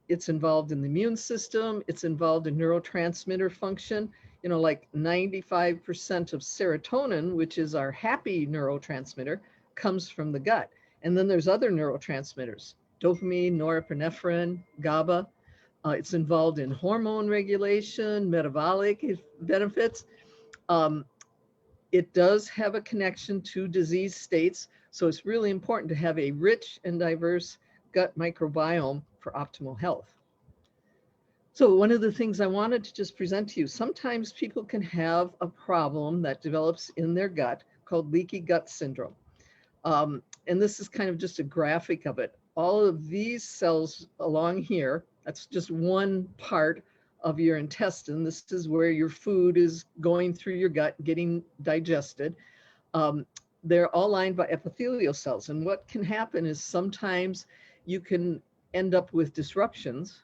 it's involved in the immune system, it's involved in neurotransmitter function. You know, like 95% of serotonin, which is our happy neurotransmitter, comes from the gut. And then there's other neurotransmitters, dopamine, norepinephrine, GABA. It's involved in hormone regulation, metabolic benefits. It does have a connection to disease states. So it's really important to have a rich and diverse gut microbiome for optimal health. So one of the things I wanted to just present to you, sometimes people can have a problem that develops in their gut called leaky gut syndrome. And this is kind of just a graphic of it. All of these cells along here, that's just one part of your intestine. This is where your food is going through your gut, getting digested. They're all lined by epithelial cells. And what can happen is sometimes you can end up with disruptions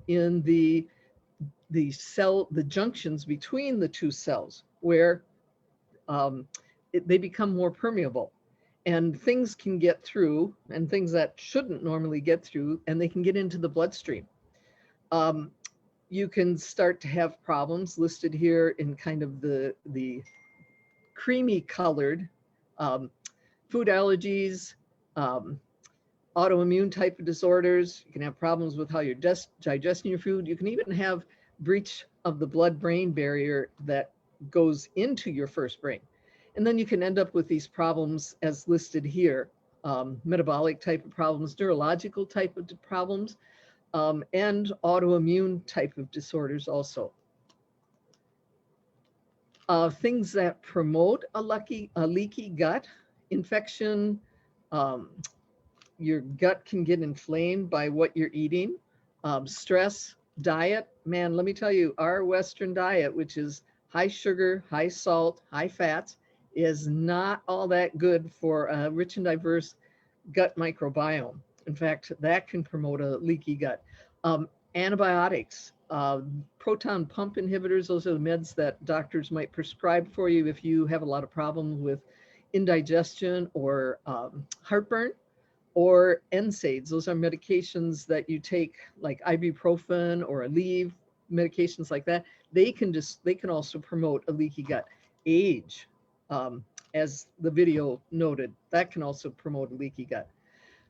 in the junctions between the two cells, where they become more permeable. And things can get through, and things that shouldn't normally get through, and they can get into the bloodstream. You can start to have problems listed here in kind of the creamy colored food allergies, autoimmune type of disorders. You can have problems with how you're digesting your food. You can even have breach of the blood-brain barrier that goes into your first brain. And then you can end up with these problems as listed here, metabolic type of problems, neurological type of problems, and autoimmune type of disorders also. Things that promote a leaky gut infection, your gut can get inflamed by what you're eating, stress, diet. Man, let me tell you, our Western diet, which is high sugar, high salt, high fats, is not all that good for a rich and diverse gut microbiome. In fact, that can promote a leaky gut. Antibiotics, proton pump inhibitors, those are the meds that doctors might prescribe for you if you have a lot of problems with indigestion or heartburn, or NSAIDs. Those are medications that you take, like ibuprofen or Aleve, medications like that. They can also promote a leaky gut. Age, as the video noted, that can also promote a leaky gut.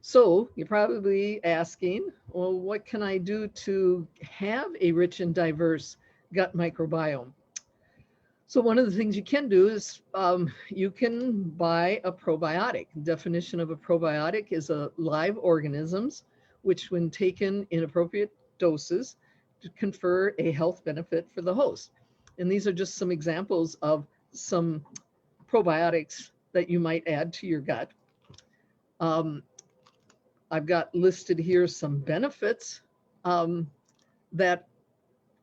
So you're probably asking, well, what can I do to have a rich and diverse gut microbiome? So one of the things you can do is you can buy a probiotic. The definition of a probiotic is a live organisms, which when taken in appropriate doses, to confer a health benefit for the host. And these are just some examples of some probiotics that you might add to your gut. I've got listed here some benefits that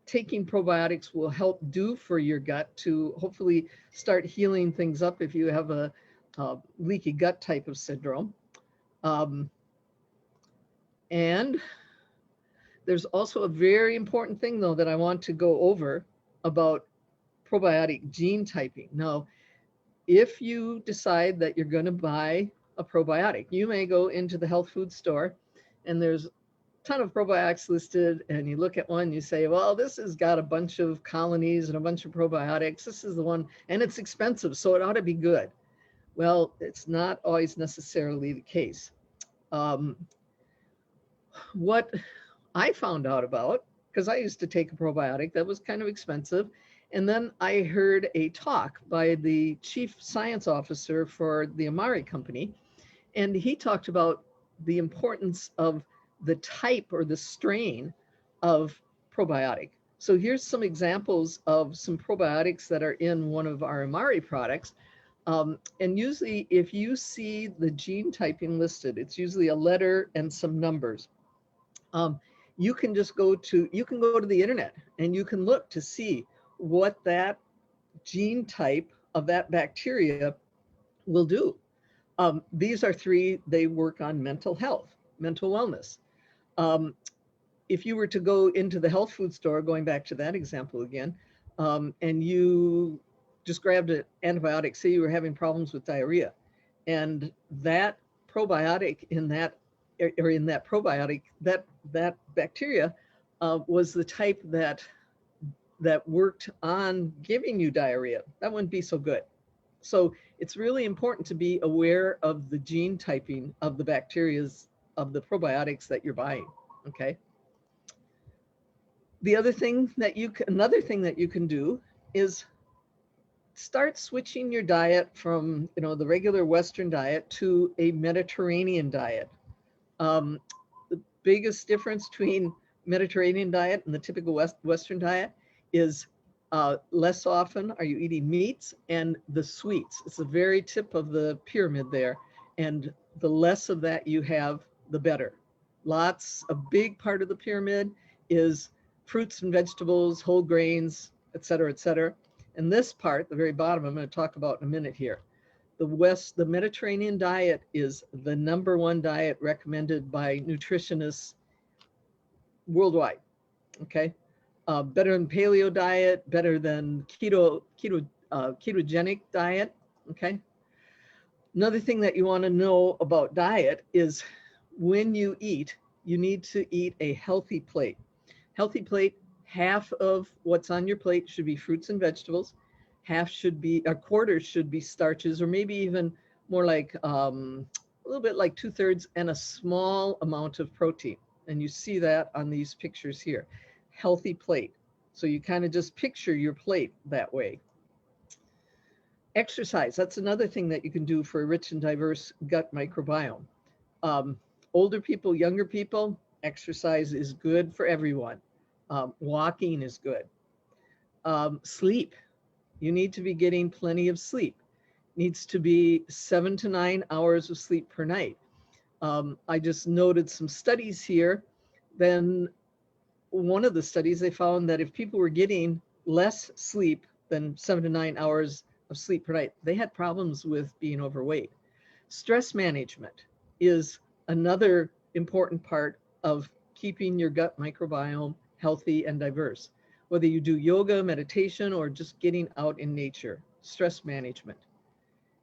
taking probiotics will help do for your gut to hopefully start healing things up if you have a leaky gut type of syndrome. And there's also a very important thing, though, that I want to go over about probiotic gene typing. Now, if you decide that you're going to buy a probiotic, you may go into the health food store and there's a ton of probiotics listed, and you look at one, you say, well, this has got a bunch of colonies and a bunch of probiotics. This is the one, and it's expensive, so it ought to be good. Well, it's not always necessarily the case. What I found out about, because I used to take a probiotic that was kind of expensive, and then I heard a talk by the chief science officer for the Amari company, and he talked about the importance of the type or the strain of probiotic. So here's some examples of some probiotics that are in one of our Amari products. And usually if you see the gene typing listed, it's usually a letter and some numbers. You can just go to the internet and you can look to see what that gene type of that bacteria will do. These are three, they work on mental health, mental wellness. If you were to go into the health food store, going back to that example again, and you just grabbed an antibiotic, say you were having problems with diarrhea, and that probiotic in that probiotic, that bacteria was the type that worked on giving you diarrhea, that wouldn't be so good. So it's really important to be aware of the gene typing of the bacterias of the probiotics that you're buying, okay? Another thing that you can do is start switching your diet from, the regular Western diet to a Mediterranean diet. The biggest difference between Mediterranean diet and the typical Western diet is less often are you eating meats and the sweets. It's the very tip of the pyramid there. And the less of that you have, the better. A big part of the pyramid is fruits and vegetables, whole grains, et cetera, et cetera. And this part, the very bottom, I'm going to talk about in a minute here. The Mediterranean diet is the #1 diet recommended by nutritionists worldwide, okay? Better than paleo diet, better than ketogenic diet, okay? Another thing that you want to know about diet is when you eat, you need to eat a healthy plate. Healthy plate, half of what's on your plate should be fruits and vegetables. A quarter should be starches, or maybe even more like a little bit like 2/3, and a small amount of protein. And you see that on these pictures here. Healthy plate. So you kind of just picture your plate that way. Exercise, that's another thing that you can do for a rich and diverse gut microbiome. Older people, younger people, exercise is good for everyone. Walking is good. Sleep, you need to be getting plenty of sleep. Needs to be 7 to 9 hours of sleep per night. I just noted some studies here. Then one of the studies, they found that if people were getting less sleep than 7 to 9 hours of sleep per night, they had problems with being overweight. Stress management. is another important part of keeping your gut microbiome healthy and diverse. Whether you do yoga, meditation, or just getting out in nature, stress management.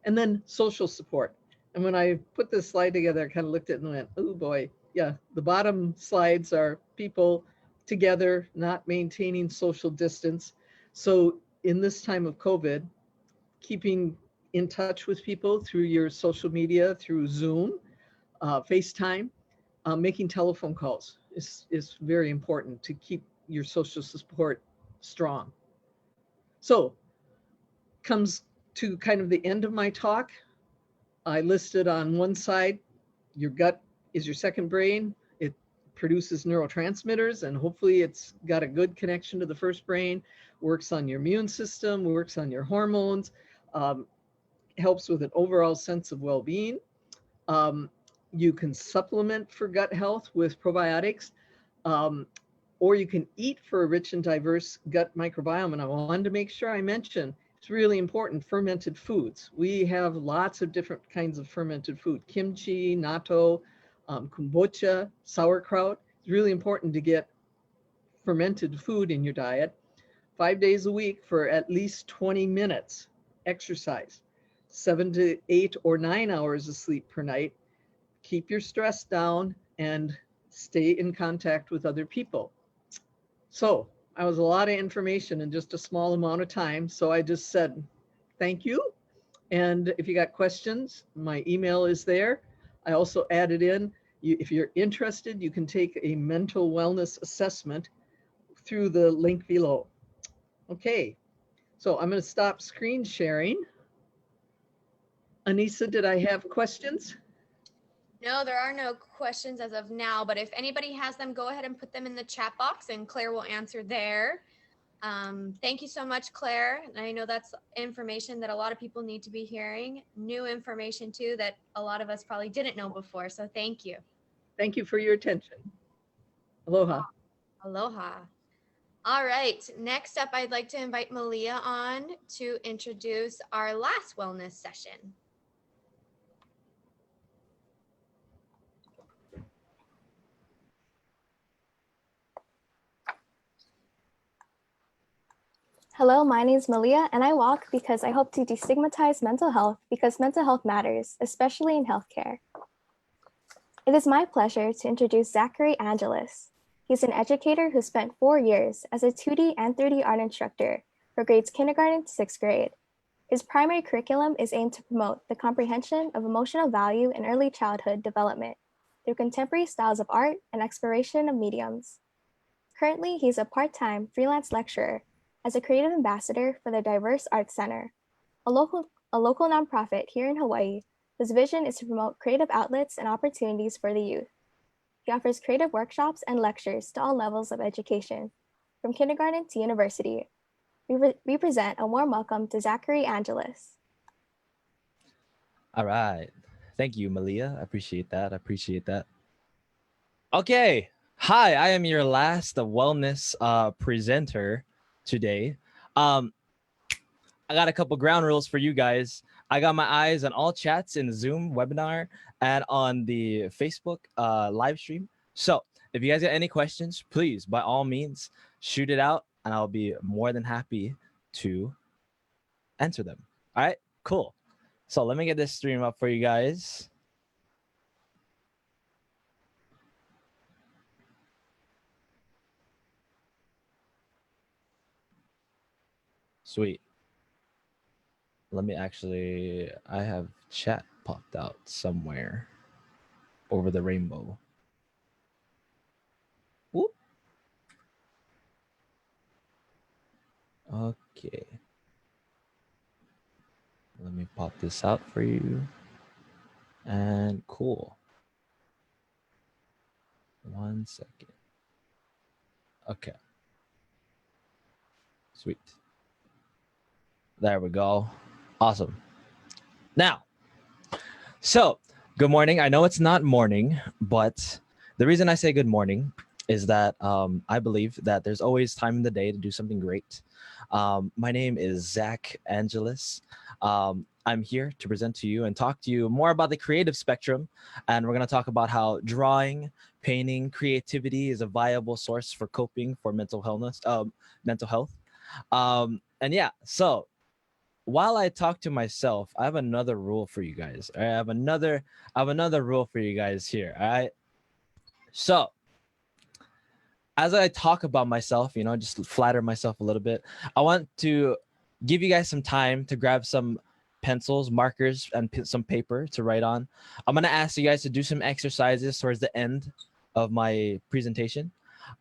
And then social support. And when I put this slide together, I kind of looked at it and went, oh boy, yeah, the bottom slides are people together, not maintaining social distance. So in this time of COVID, keeping in touch with people through your social media, through Zoom, FaceTime, making telephone calls is very important to keep your social support strong. So comes to kind of the end of my talk. I listed on one side, your gut is your second brain. It produces neurotransmitters, and hopefully it's got a good connection to the first brain, works on your immune system, works on your hormones, helps with an overall sense of well-being. You can supplement for gut health with probiotics, or you can eat for a rich and diverse gut microbiome. And I wanted to make sure I mention, it's really important, fermented foods. We have lots of different kinds of fermented food, kimchi, natto, kombucha, sauerkraut. It's really important to get fermented food in your diet 5 days a week for at least 20 minutes. Exercise, 7 to 8 or 9 hours of sleep per night. Keep your stress down and stay in contact with other people. So I was a lot of information in just a small amount of time. So I just said, thank you. And if you got questions, my email is there. I also added in, if you're interested, you can take a mental wellness assessment through the link below. Okay, so I'm going to stop screen sharing. Anissa, did I have questions? No, there are no questions as of now, but if anybody has them, go ahead and put them in the chat box and Claire will answer there. Thank you so much, Claire. And I know that's information that a lot of people need to be hearing. New information too that a lot of us probably didn't know before. So thank you. Thank you for your attention. Aloha. Aloha. All right, next up, I'd like to invite Malia on to introduce our last wellness session. Hello, my name is Malia, and I walk because I hope to destigmatize mental health because mental health matters, especially in healthcare. It is my pleasure to introduce Zachary Angeles. He's an educator who spent 4 years as a 2D and 3D art instructor for grades kindergarten to 6th grade. His primary curriculum is aimed to promote the comprehension of emotional value in early childhood development through contemporary styles of art and exploration of mediums. Currently, he's a part-time freelance lecturer as a creative ambassador for the Diverse Arts Center, a local nonprofit here in Hawaii whose vision is to promote creative outlets and opportunities for the youth. He offers creative workshops and lectures to all levels of education, from kindergarten to university. We present a warm welcome to Zachary Angeles. All right. Thank you, Malia. I appreciate that. Okay. Hi, I am your last wellness presenter today. I got a couple ground rules for you guys. I got my eyes on all chats in the Zoom webinar and on the Facebook live stream. So if you guys got any questions, please, by all means, shoot it out and I'll be more than happy to answer them. All right, cool. So let me get this stream up for you guys. Sweet. Let me actually, I have chat popped out somewhere over the rainbow. Whoop. Okay. Let me pop this out for you. And cool. 1 second. Okay. Sweet. There we go. Awesome. Now, so good morning. I know it's not morning, but the reason I say good morning is that I believe that there's always time in the day to do something great. My name is Zach Angeles. I'm here to present to you and talk to you more about the creative spectrum. And we're going to talk about how drawing, painting, creativity is a viable source for coping for mental health. And yeah, so while I talk to myself, I have another rule for you guys. I have another rule for you guys here. All right. So as I talk about myself, just flatter myself a little bit, I want to give you guys some time to grab some pencils, markers, and some paper to write on. I'm going to ask you guys to do some exercises towards the end of my presentation.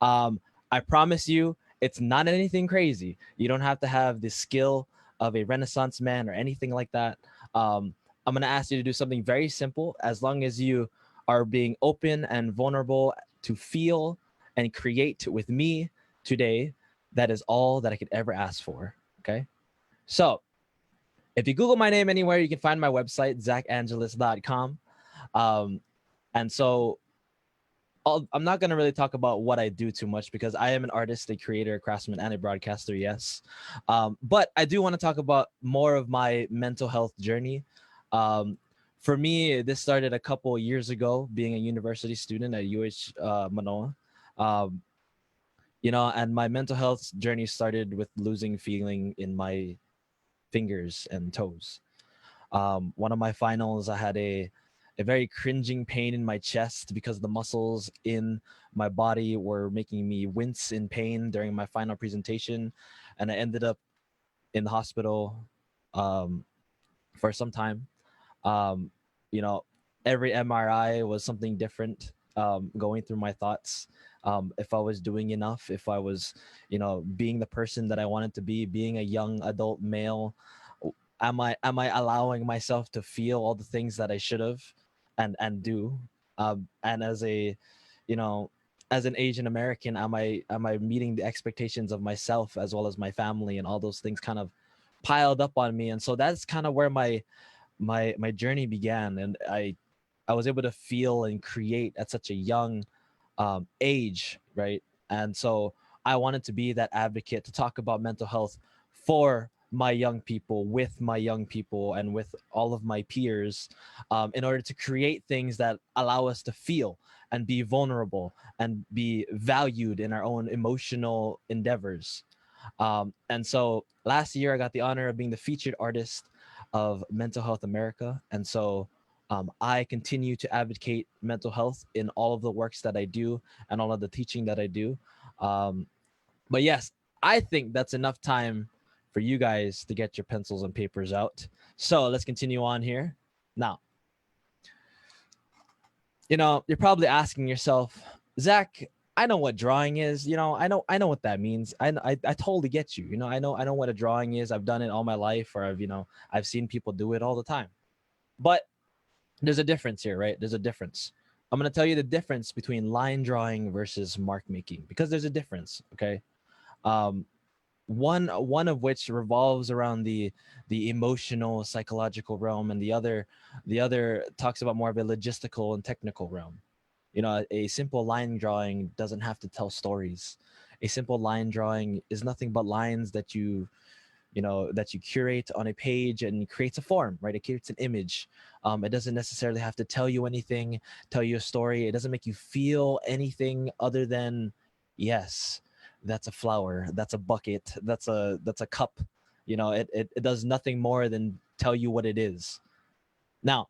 I promise you, it's not anything crazy. You don't have to have the skill of a Renaissance man or anything like that. I'm going to ask you to do something very simple, as long as you are being open and vulnerable to feel and create with me today. That is all that I could ever ask for. Okay. So if you Google my name anywhere, you can find my website, zachangelis.com. And so I'm not going to really talk about what I do too much, because I am an artist, a creator, a craftsman, and a broadcaster, yes. But I do want to talk about more of my mental health journey. For me, this started a couple years ago, being a university student at Manoa. And my mental health journey started with losing feeling in my fingers and toes. One of my finals, I had a very cringing pain in my chest because the muscles in my body were making me wince in pain during my final presentation. And I ended up in the hospital for some time. Every MRI was something different, going through my thoughts. If I was doing enough, if I was, being the person that I wanted to be, being a young adult male, am I allowing myself to feel all the things that I should have and do? And as as an Asian American, am I meeting the expectations of myself as well as my family, and all those things kind of piled up on me. And so that's kind of where my journey began. And I was able to feel and create at such a young age, right? And so I wanted to be that advocate to talk about mental health for my young people, with my young people, and with all of my peers, in order to create things that allow us to feel and be vulnerable and be valued in our own emotional endeavors. And so last year, I got the honor of being the featured artist of Mental Health America. And so I continue to advocate mental health in all of the works that I do and all of the teaching that I do. But yes, I think that's enough time for you guys to get your pencils and papers out. So let's continue on here. Now, you're probably asking yourself, Zach, I know what drawing is. I know what that means. I totally get you. I know what a drawing is. I've done it all my life, or I've seen people do it all the time. But there's a difference here, right? There's a difference. I'm going to tell you the difference between line drawing versus mark making, because there's a difference. Okay. One of which revolves around the emotional, psychological realm, and the other talks about more of a logistical and technical realm. A simple line drawing doesn't have to tell stories. A simple line drawing is nothing but lines that you curate on a page and creates a form, right? It creates an image. It doesn't necessarily have to tell you anything, tell you a story. It doesn't make you feel anything other than, yes, that's a flower, that's a bucket, that's a cup. It does nothing more than tell you what it is. Now,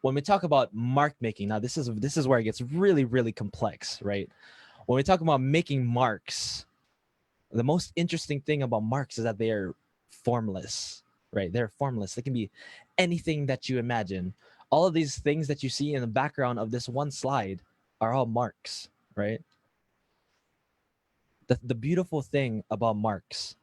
when we talk about mark making, now this is where it gets really, really complex, right? When we talk about making marks, the most interesting thing about marks is that they are formless, right? They're formless. They can be anything that you imagine. All of these things that you see in the background of this one slide are all marks, right? The beautiful thing about marks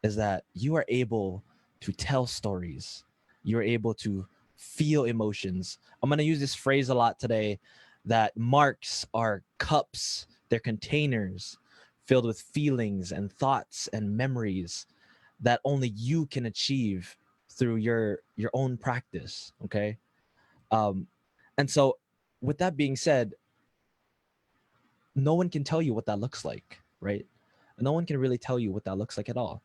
is that you are able to tell stories. You're able to feel emotions. I'm going to use this phrase a lot today, that marks are cups, they're containers filled with feelings and thoughts and memories that only you can achieve through your own practice. Okay. And so with that being said, no one can tell you what that looks like, right? No one can really tell you what that looks like at all.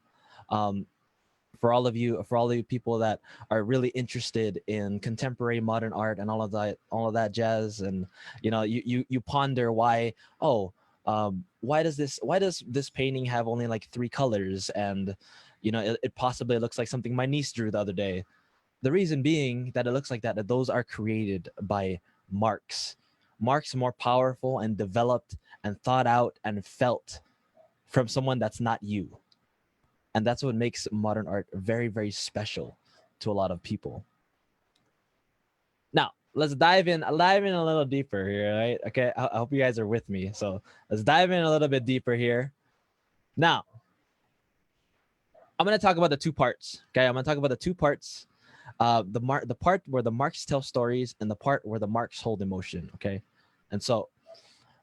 for all of you people that are really interested in contemporary modern art and all of that jazz, and you ponder why why does this painting have only like 3 colors, and it possibly looks like something my niece drew the other day. The reason being that it looks like that those are created by marks more powerful and developed and thought out and felt from someone that's not you. And that's what makes modern art very, very special to a lot of people. Now, let's dive in a little deeper here, right? Okay, I hope you guys are with me. So let's dive in a little bit deeper here. Now, I'm going to talk about the 2 parts. Okay, I'm going to talk about the 2 parts. The part where the marks tell stories and the part where the marks hold emotion. Okay, and so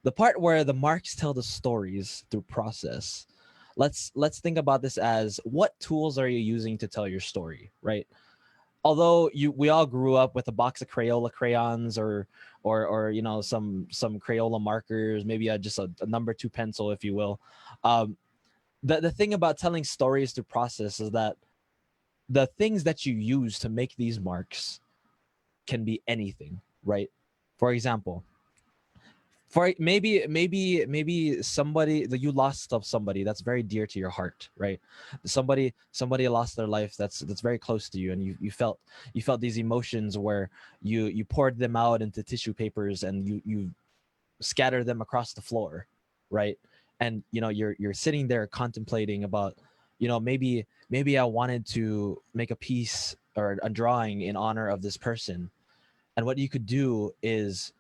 the part where the marks tell the stories through process. Let's think about this as, what tools are you using to tell your story, right? Although we all grew up with a box of Crayola crayons or some Crayola markers, maybe just a number 2 pencil, if you will. The thing about telling stories through process is that the things that you use to make these marks can be anything, right? For example, maybe somebody that you lost of somebody that's very dear to your heart, right? Somebody lost their life that's very close to you, and you felt these emotions where you poured them out into tissue papers and you scattered them across the floor, right? And you're sitting there contemplating about, maybe I wanted to make a piece or a drawing in honor of this person. And what you could do is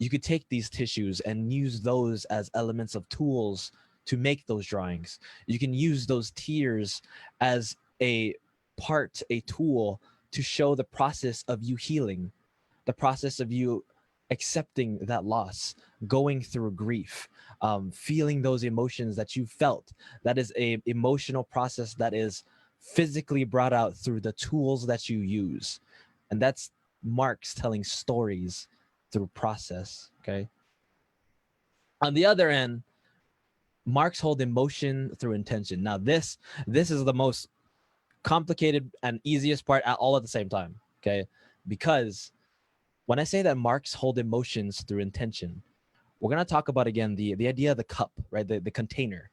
you could take these tissues and use those as elements of tools to make those drawings. You can use those tears as a tool to show the process of you healing, the process of you accepting that loss, going through grief, feeling those emotions that you felt. That is a emotional process that is physically brought out through the tools that you use. And that's marks telling stories through process. Okay. On the other end, marks hold emotion through intention. Now this is the most complicated and easiest part all at the same time. Okay. Because when I say that marks hold emotions through intention, we're going to talk about, again, the idea of the cup, right? The container,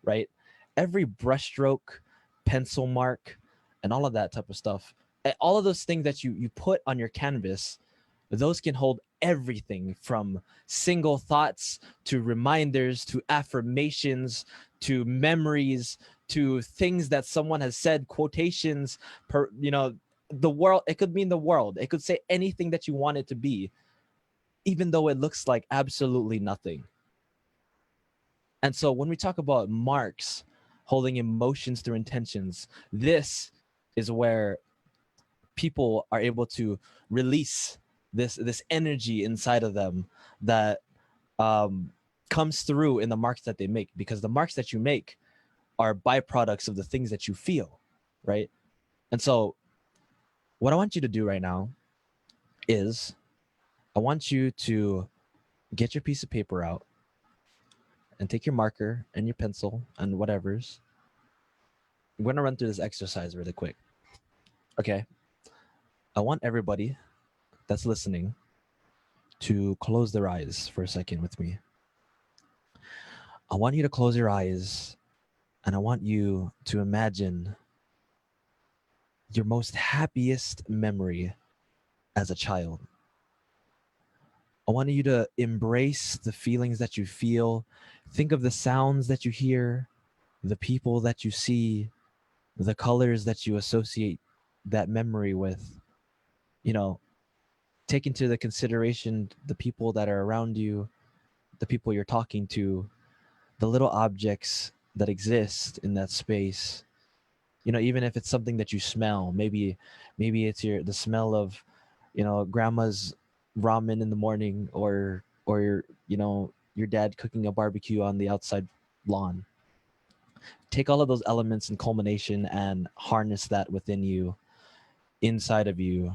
right? Every brushstroke, pencil mark, and all of that type of stuff, all of those things that you put on your canvas, those can hold everything from single thoughts to reminders to affirmations to memories to things that someone has said, quotations, the world. It could mean the world. It could say anything that you want it to be, even though it looks like absolutely nothing. And so when we talk about marks holding emotions through intentions, this is where people are able to release this energy inside of them that comes through in the marks that they make, because the marks that you make are byproducts of the things that you feel, right? And so what I want you to do right now is I want you to get your piece of paper out and take your marker and your pencil and whatever's. I'm going to run through this exercise really quick. Okay. I want everybody that's listening to close their eyes for a second with me. I want you to close your eyes, and I want you to imagine your most happiest memory as a child. I want you to embrace the feelings that you feel. Think of the sounds that you hear, the people that you see, the colors that you associate that memory with. Take into the consideration the people that are around you, the people you're talking to, the little objects that exist in that space. Even if it's something that you smell, maybe it's the smell of, grandma's ramen in the morning, or your dad cooking a barbecue on the outside lawn. Take all of those elements in culmination and harness that within you, inside of you.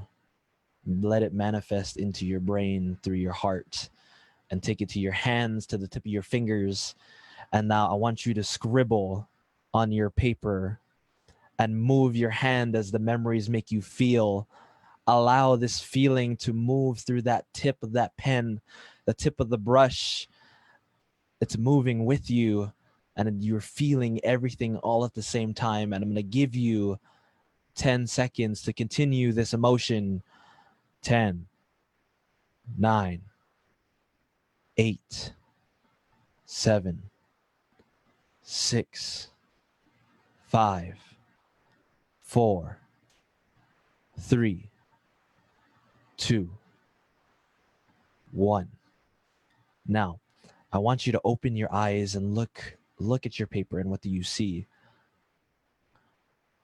Let it manifest into your brain through your heart, and take it to your hands, to the tip of your fingers. And now I want you to scribble on your paper and move your hand as the memories make you feel. Allow this feeling to move through that tip of that pen, the tip of the brush. It's moving with you, and you're feeling everything all at the same time. And I'm going to give you 10 seconds to continue this emotion. 10, 9, 8, 7, 6, 5, 4, 3, 2, 1. Now, I want you to open your eyes and look at your paper, and what do you see?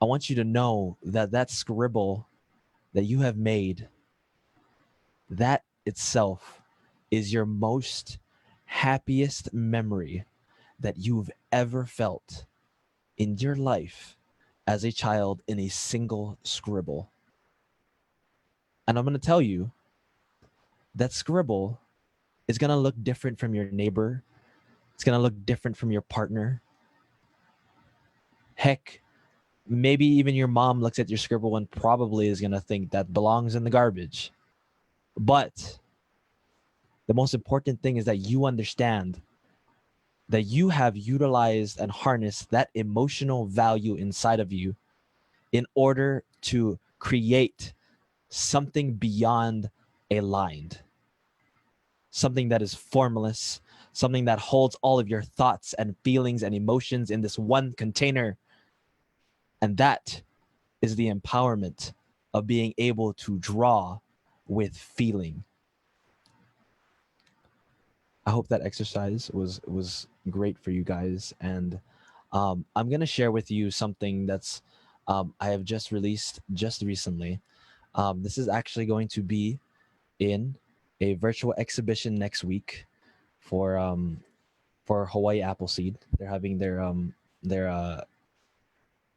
I want you to know that that scribble that you have made, that itself is your most happiest memory that you've ever felt in your life as a child in a single scribble. And I'm going to tell you that scribble is going to look different from your neighbor. It's going to look different from your partner. Heck, maybe even your mom looks at your scribble and probably is going to think that belongs in the garbage. But the most important thing is that you understand that you have utilized and harnessed that emotional value inside of you in order to create something beyond a line, something that is formless, something that holds all of your thoughts and feelings and emotions in this one container. And that is the empowerment of being able to draw with feeling. I hope that exercise was great for you guys. And I'm going to share with you something that's I have just released just recently. This is actually going to be in a virtual exhibition next week for Hawaii Appleseed. They're having their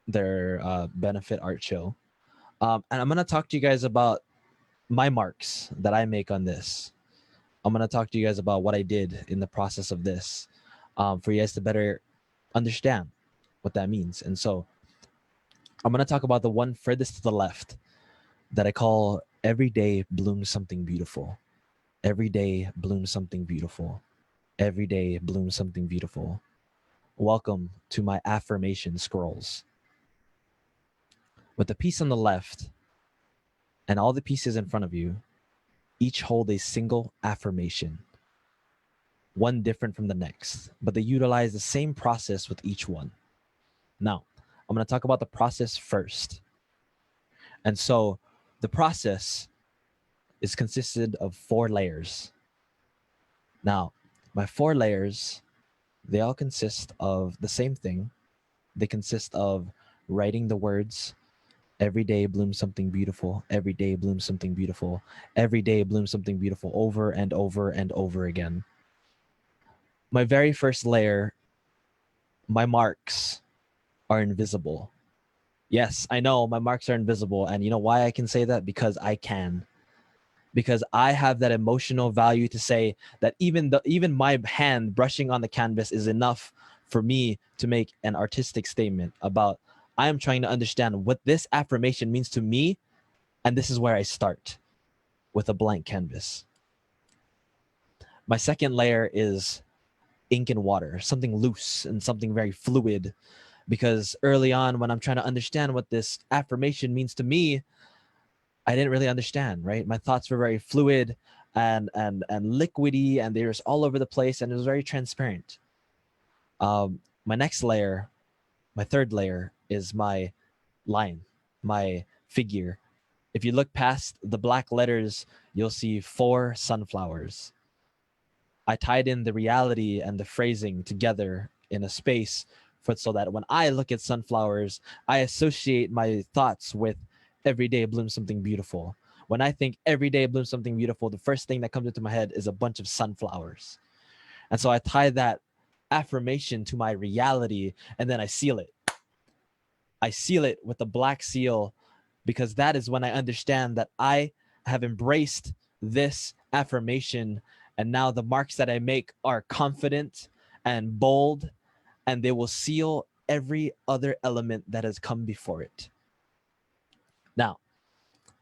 benefit art show. And I'm going to talk to you guys about my marks that I make on this. I'm going to talk to you guys about what I did in the process of this for you guys to better understand what that means. And so I'm going to talk about the one furthest to the left that I call Every Day Blooms Something Beautiful. Every day blooms something beautiful. Every day blooms something beautiful. Welcome to my affirmation scrolls. With the piece on the left and all the pieces in front of you, each hold a single affirmation, one different from the next, but they utilize the same process with each one. Now, I'm going to talk about the process first. And so the process is consisted of 4 layers. Now, my 4 layers, they all consist of the same thing. They consist of writing the words, every day blooms something beautiful, every day blooms something beautiful, every day blooms something beautiful, over and over and over again. My very first layer, my marks are invisible. Yes, I know my marks are invisible. And you know why I can say that? Because I can. Because I have that emotional value to say that even my hand brushing on the canvas is enough for me to make an artistic statement about I am trying to understand what this affirmation means to me, and this is where I start, with a blank canvas. My second layer is ink and water, something loose and something very fluid, because early on when I'm trying to understand what this affirmation means to me, I didn't really understand, right? My thoughts were very fluid and liquidy, and they were all over the place, and it was very transparent. My next layer, my third layer, is my line, my figure. If you look past the black letters, you'll see 4 sunflowers. I tied in the reality and the phrasing together in a space so that when I look at sunflowers, I associate my thoughts with every day blooms something beautiful. When I think every day blooms something beautiful, the first thing that comes into my head is a bunch of sunflowers. And so I tie that affirmation to my reality, and then I seal it. I seal it with a black seal, because that is when I understand that I have embraced this affirmation, and now the marks that I make are confident and bold, and they will seal every other element that has come before it. Now,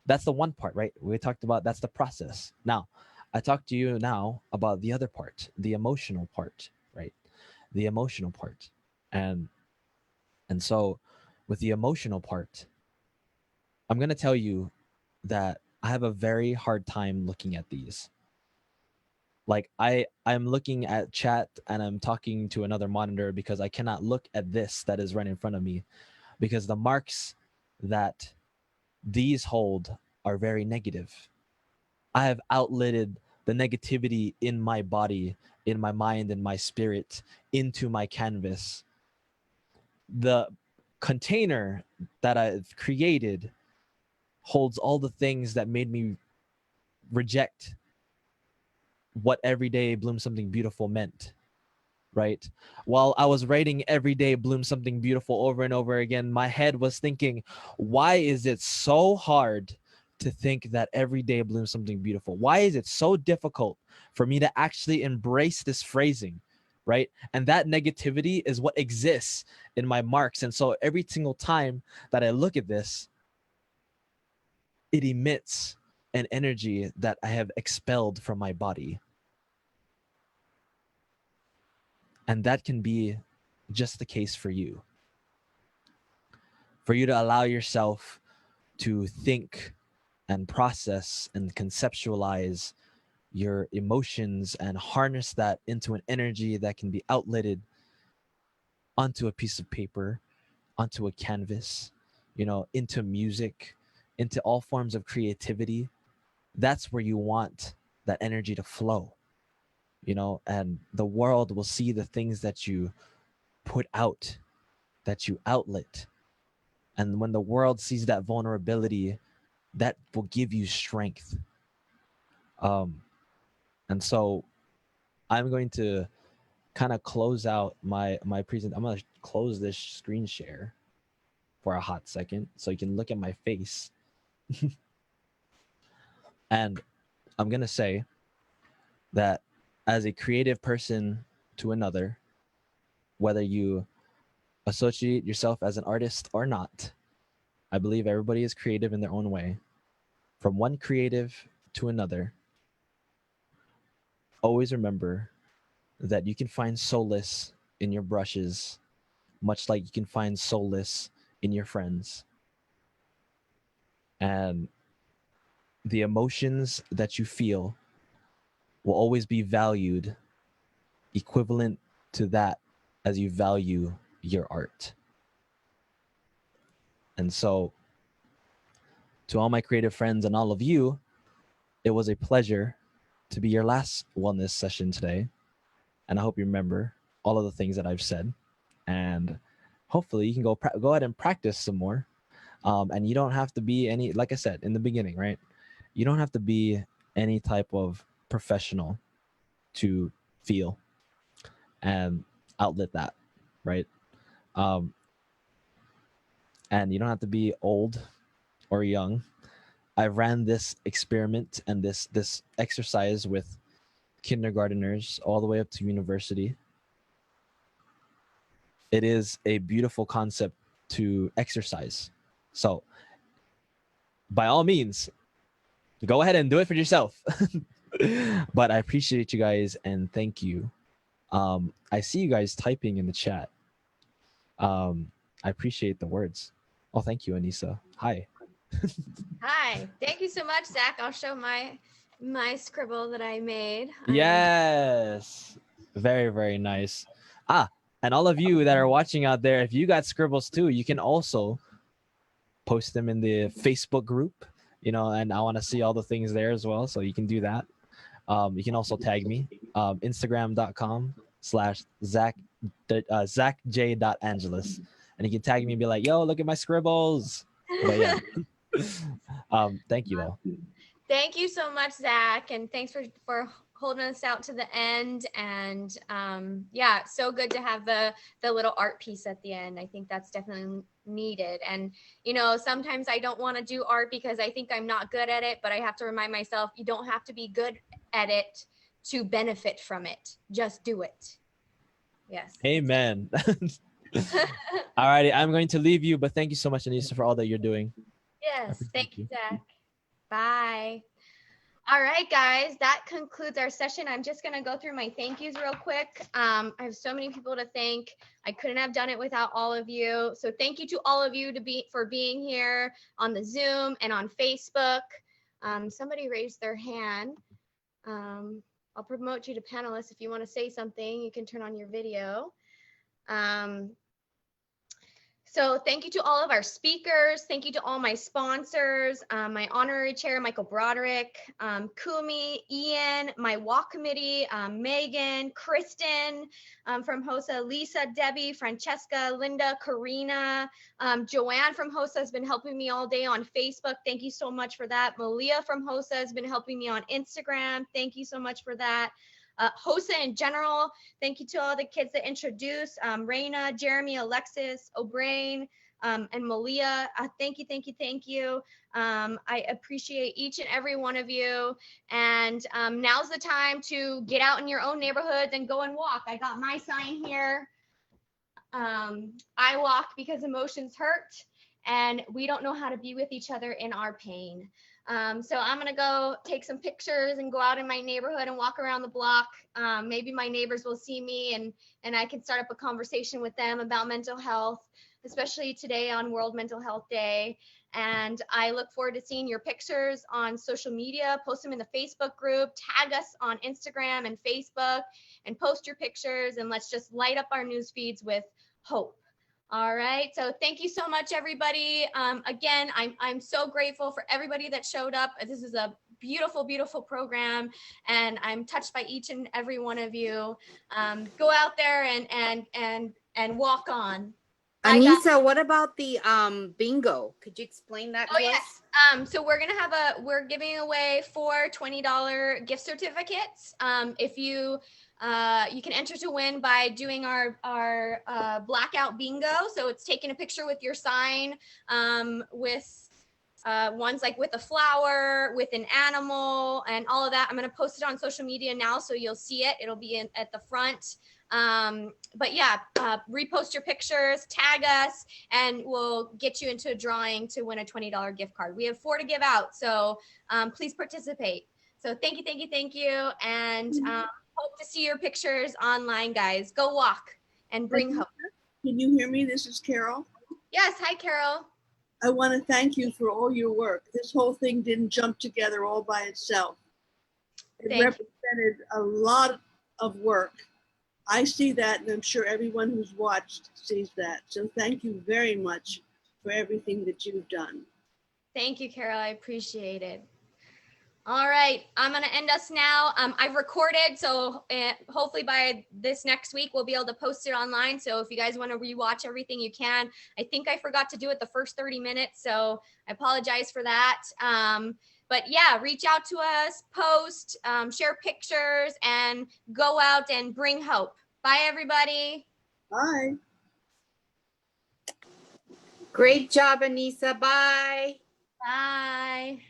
that's the one part, right? We talked about that's the process. Now, I talked to you now about the other part, the emotional part, right? The emotional part. And so with the emotional part, I'm going to tell you that I have a very hard time looking at these. Like I'm looking at chat and I'm talking to another monitor because I cannot look at this that is right in front of me, because the marks that these hold are very negative. I have outlitted the negativity in my body, in my mind, in my spirit, into my canvas. The container that I've created holds all the things that made me reject what every day bloom something beautiful meant, right? While I was writing every day bloom something beautiful over and over again, my head was thinking, why is it so hard to think that every day blooms something beautiful? Why is it so difficult for me to actually embrace this phrasing, right? And that negativity is what exists in my marks. And so every single time that I look at this, it emits an energy that I have expelled from my body. And that can be just the case for you. For you to allow yourself to think and process and conceptualize your emotions and harness that into an energy that can be outlitted onto a piece of paper, onto a canvas, into music, into all forms of creativity. That's where you want that energy to flow, and the world will see the things that you put out, that you outlet. And when the world sees that vulnerability, that will give you strength. And so I'm going to kind of close out my present. I'm going to close this screen share for a hot second so you can look at my face. And I'm going to say that as a creative person to another, whether you associate yourself as an artist or not, I believe everybody is creative in their own way. From one creative to another, always remember that you can find solace in your brushes, much like you can find solace in your friends. And the emotions that you feel will always be valued equivalent to that as you value your art. And so, to all my creative friends and all of you, it was a pleasure to be your last wellness session today. And I hope you remember all of the things that I've said. And hopefully you can go ahead and practice some more. And you don't have to be any, like I said in the beginning, right? You don't have to be any type of professional to feel and outlet that, right? And you don't have to be old or young. I ran this experiment and this exercise with kindergarteners all the way up to university. It is a beautiful concept to exercise. So by all means, go ahead and do it for yourself. But I appreciate you guys and thank you. I see you guys typing in the chat. I appreciate the words. Oh, thank you, Anissa. Hi. Hi. Thank you so much, Zach. I'll show my scribble that I made. Yes. Very, very nice. And all of you that are watching out there, if you got scribbles too, you can also post them in the Facebook group, and I want to see all the things there as well. So you can do that. You can also tag me, Instagram.com/ZachJ.Angeles. And you can tag me and be like, yo, look at my scribbles. But yeah. Thank you though. Thank you so much, Zach. And thanks for holding us out to the end. And yeah, so good to have the little art piece at the end. I think that's definitely needed. And, sometimes I don't want to do art because I think I'm not good at it, but I have to remind myself, you don't have to be good at it to benefit from it. Just do it. Yes. Amen. All righty, I'm going to leave you, but thank you so much, Anissa, for all that you're doing. Yes, thank you, Zach. Bye. All right, guys, that concludes our session. I'm just going to go through my thank yous real quick. I have so many people to thank. I couldn't have done it without all of you. So thank you to all of you for being here on the Zoom and on Facebook. Somebody raised their hand. I'll promote you to panelists. If you want to say something, you can turn on your video. So thank you to all of our speakers. Thank you to all my sponsors, my honorary chair, Michael Broderick, Kumi, Ian, my walk committee, Megan, Kristen from HOSA, Lisa, Debbie, Francesca, Linda, Karina, Joanne from HOSA has been helping me all day on Facebook. Thank you so much for that. Malia from HOSA has been helping me on Instagram. Thank you so much for that. HOSA in general, thank you to all the kids that introduced, Raina, Jeremy, Alexis, O'Brien, and Malia. Thank you, thank you, thank you. I appreciate each and every one of you. And now's the time to get out in your own neighborhoods and go and walk. I got my sign here. I walk because emotions hurt, and we don't know how to be with each other in our pain. So I'm gonna go take some pictures and go out in my neighborhood and walk around the block. Maybe my neighbors will see me and I can start up a conversation with them about mental health, especially today on World Mental Health Day. And I look forward to seeing your pictures on social media. Post them in the Facebook group, tag us on Instagram and Facebook, and post your pictures, and let's just light up our news feeds with hope. All right, so thank you so much, everybody. Again, I'm so grateful for everybody that showed up. This is a beautiful, beautiful program, and I'm touched by each and every one of you. Go out there and walk on. Bye, guys. Anissa, what about the bingo? Could you explain that to us? Yes. So we're giving away 4 $20 gift certificates. If you can enter to win by doing our blackout bingo. So it's taking a picture with your sign, with ones like with a flower, with an animal, and all of that. I'm going to post it on social media now, so you'll see it. It'll be at the front. But yeah, repost your pictures, tag us, and we'll get you into a drawing to win a $20 gift card. We have 4 to give out, so please participate. So thank you, thank you, thank you, and hope to see your pictures online, guys. Go walk and bring hope. Can you hear me? This is Carol. Yes, hi, Carol. I want to thank you for all your work. This whole thing didn't jump together all by itself. It represented a lot of work. I see that, and I'm sure everyone who's watched sees that. So thank you very much for everything that you've done. Thank you, Carol. I appreciate it. All right, I'm going to end us now. I've recorded, so hopefully by this next week, we'll be able to post it online. So if you guys want to rewatch everything, you can. I think I forgot to do it the first 30 minutes, so I apologize for that. But yeah, reach out to us, post, share pictures, and go out and bring hope. Bye, everybody. Bye. Great job, Anissa. Bye. Bye.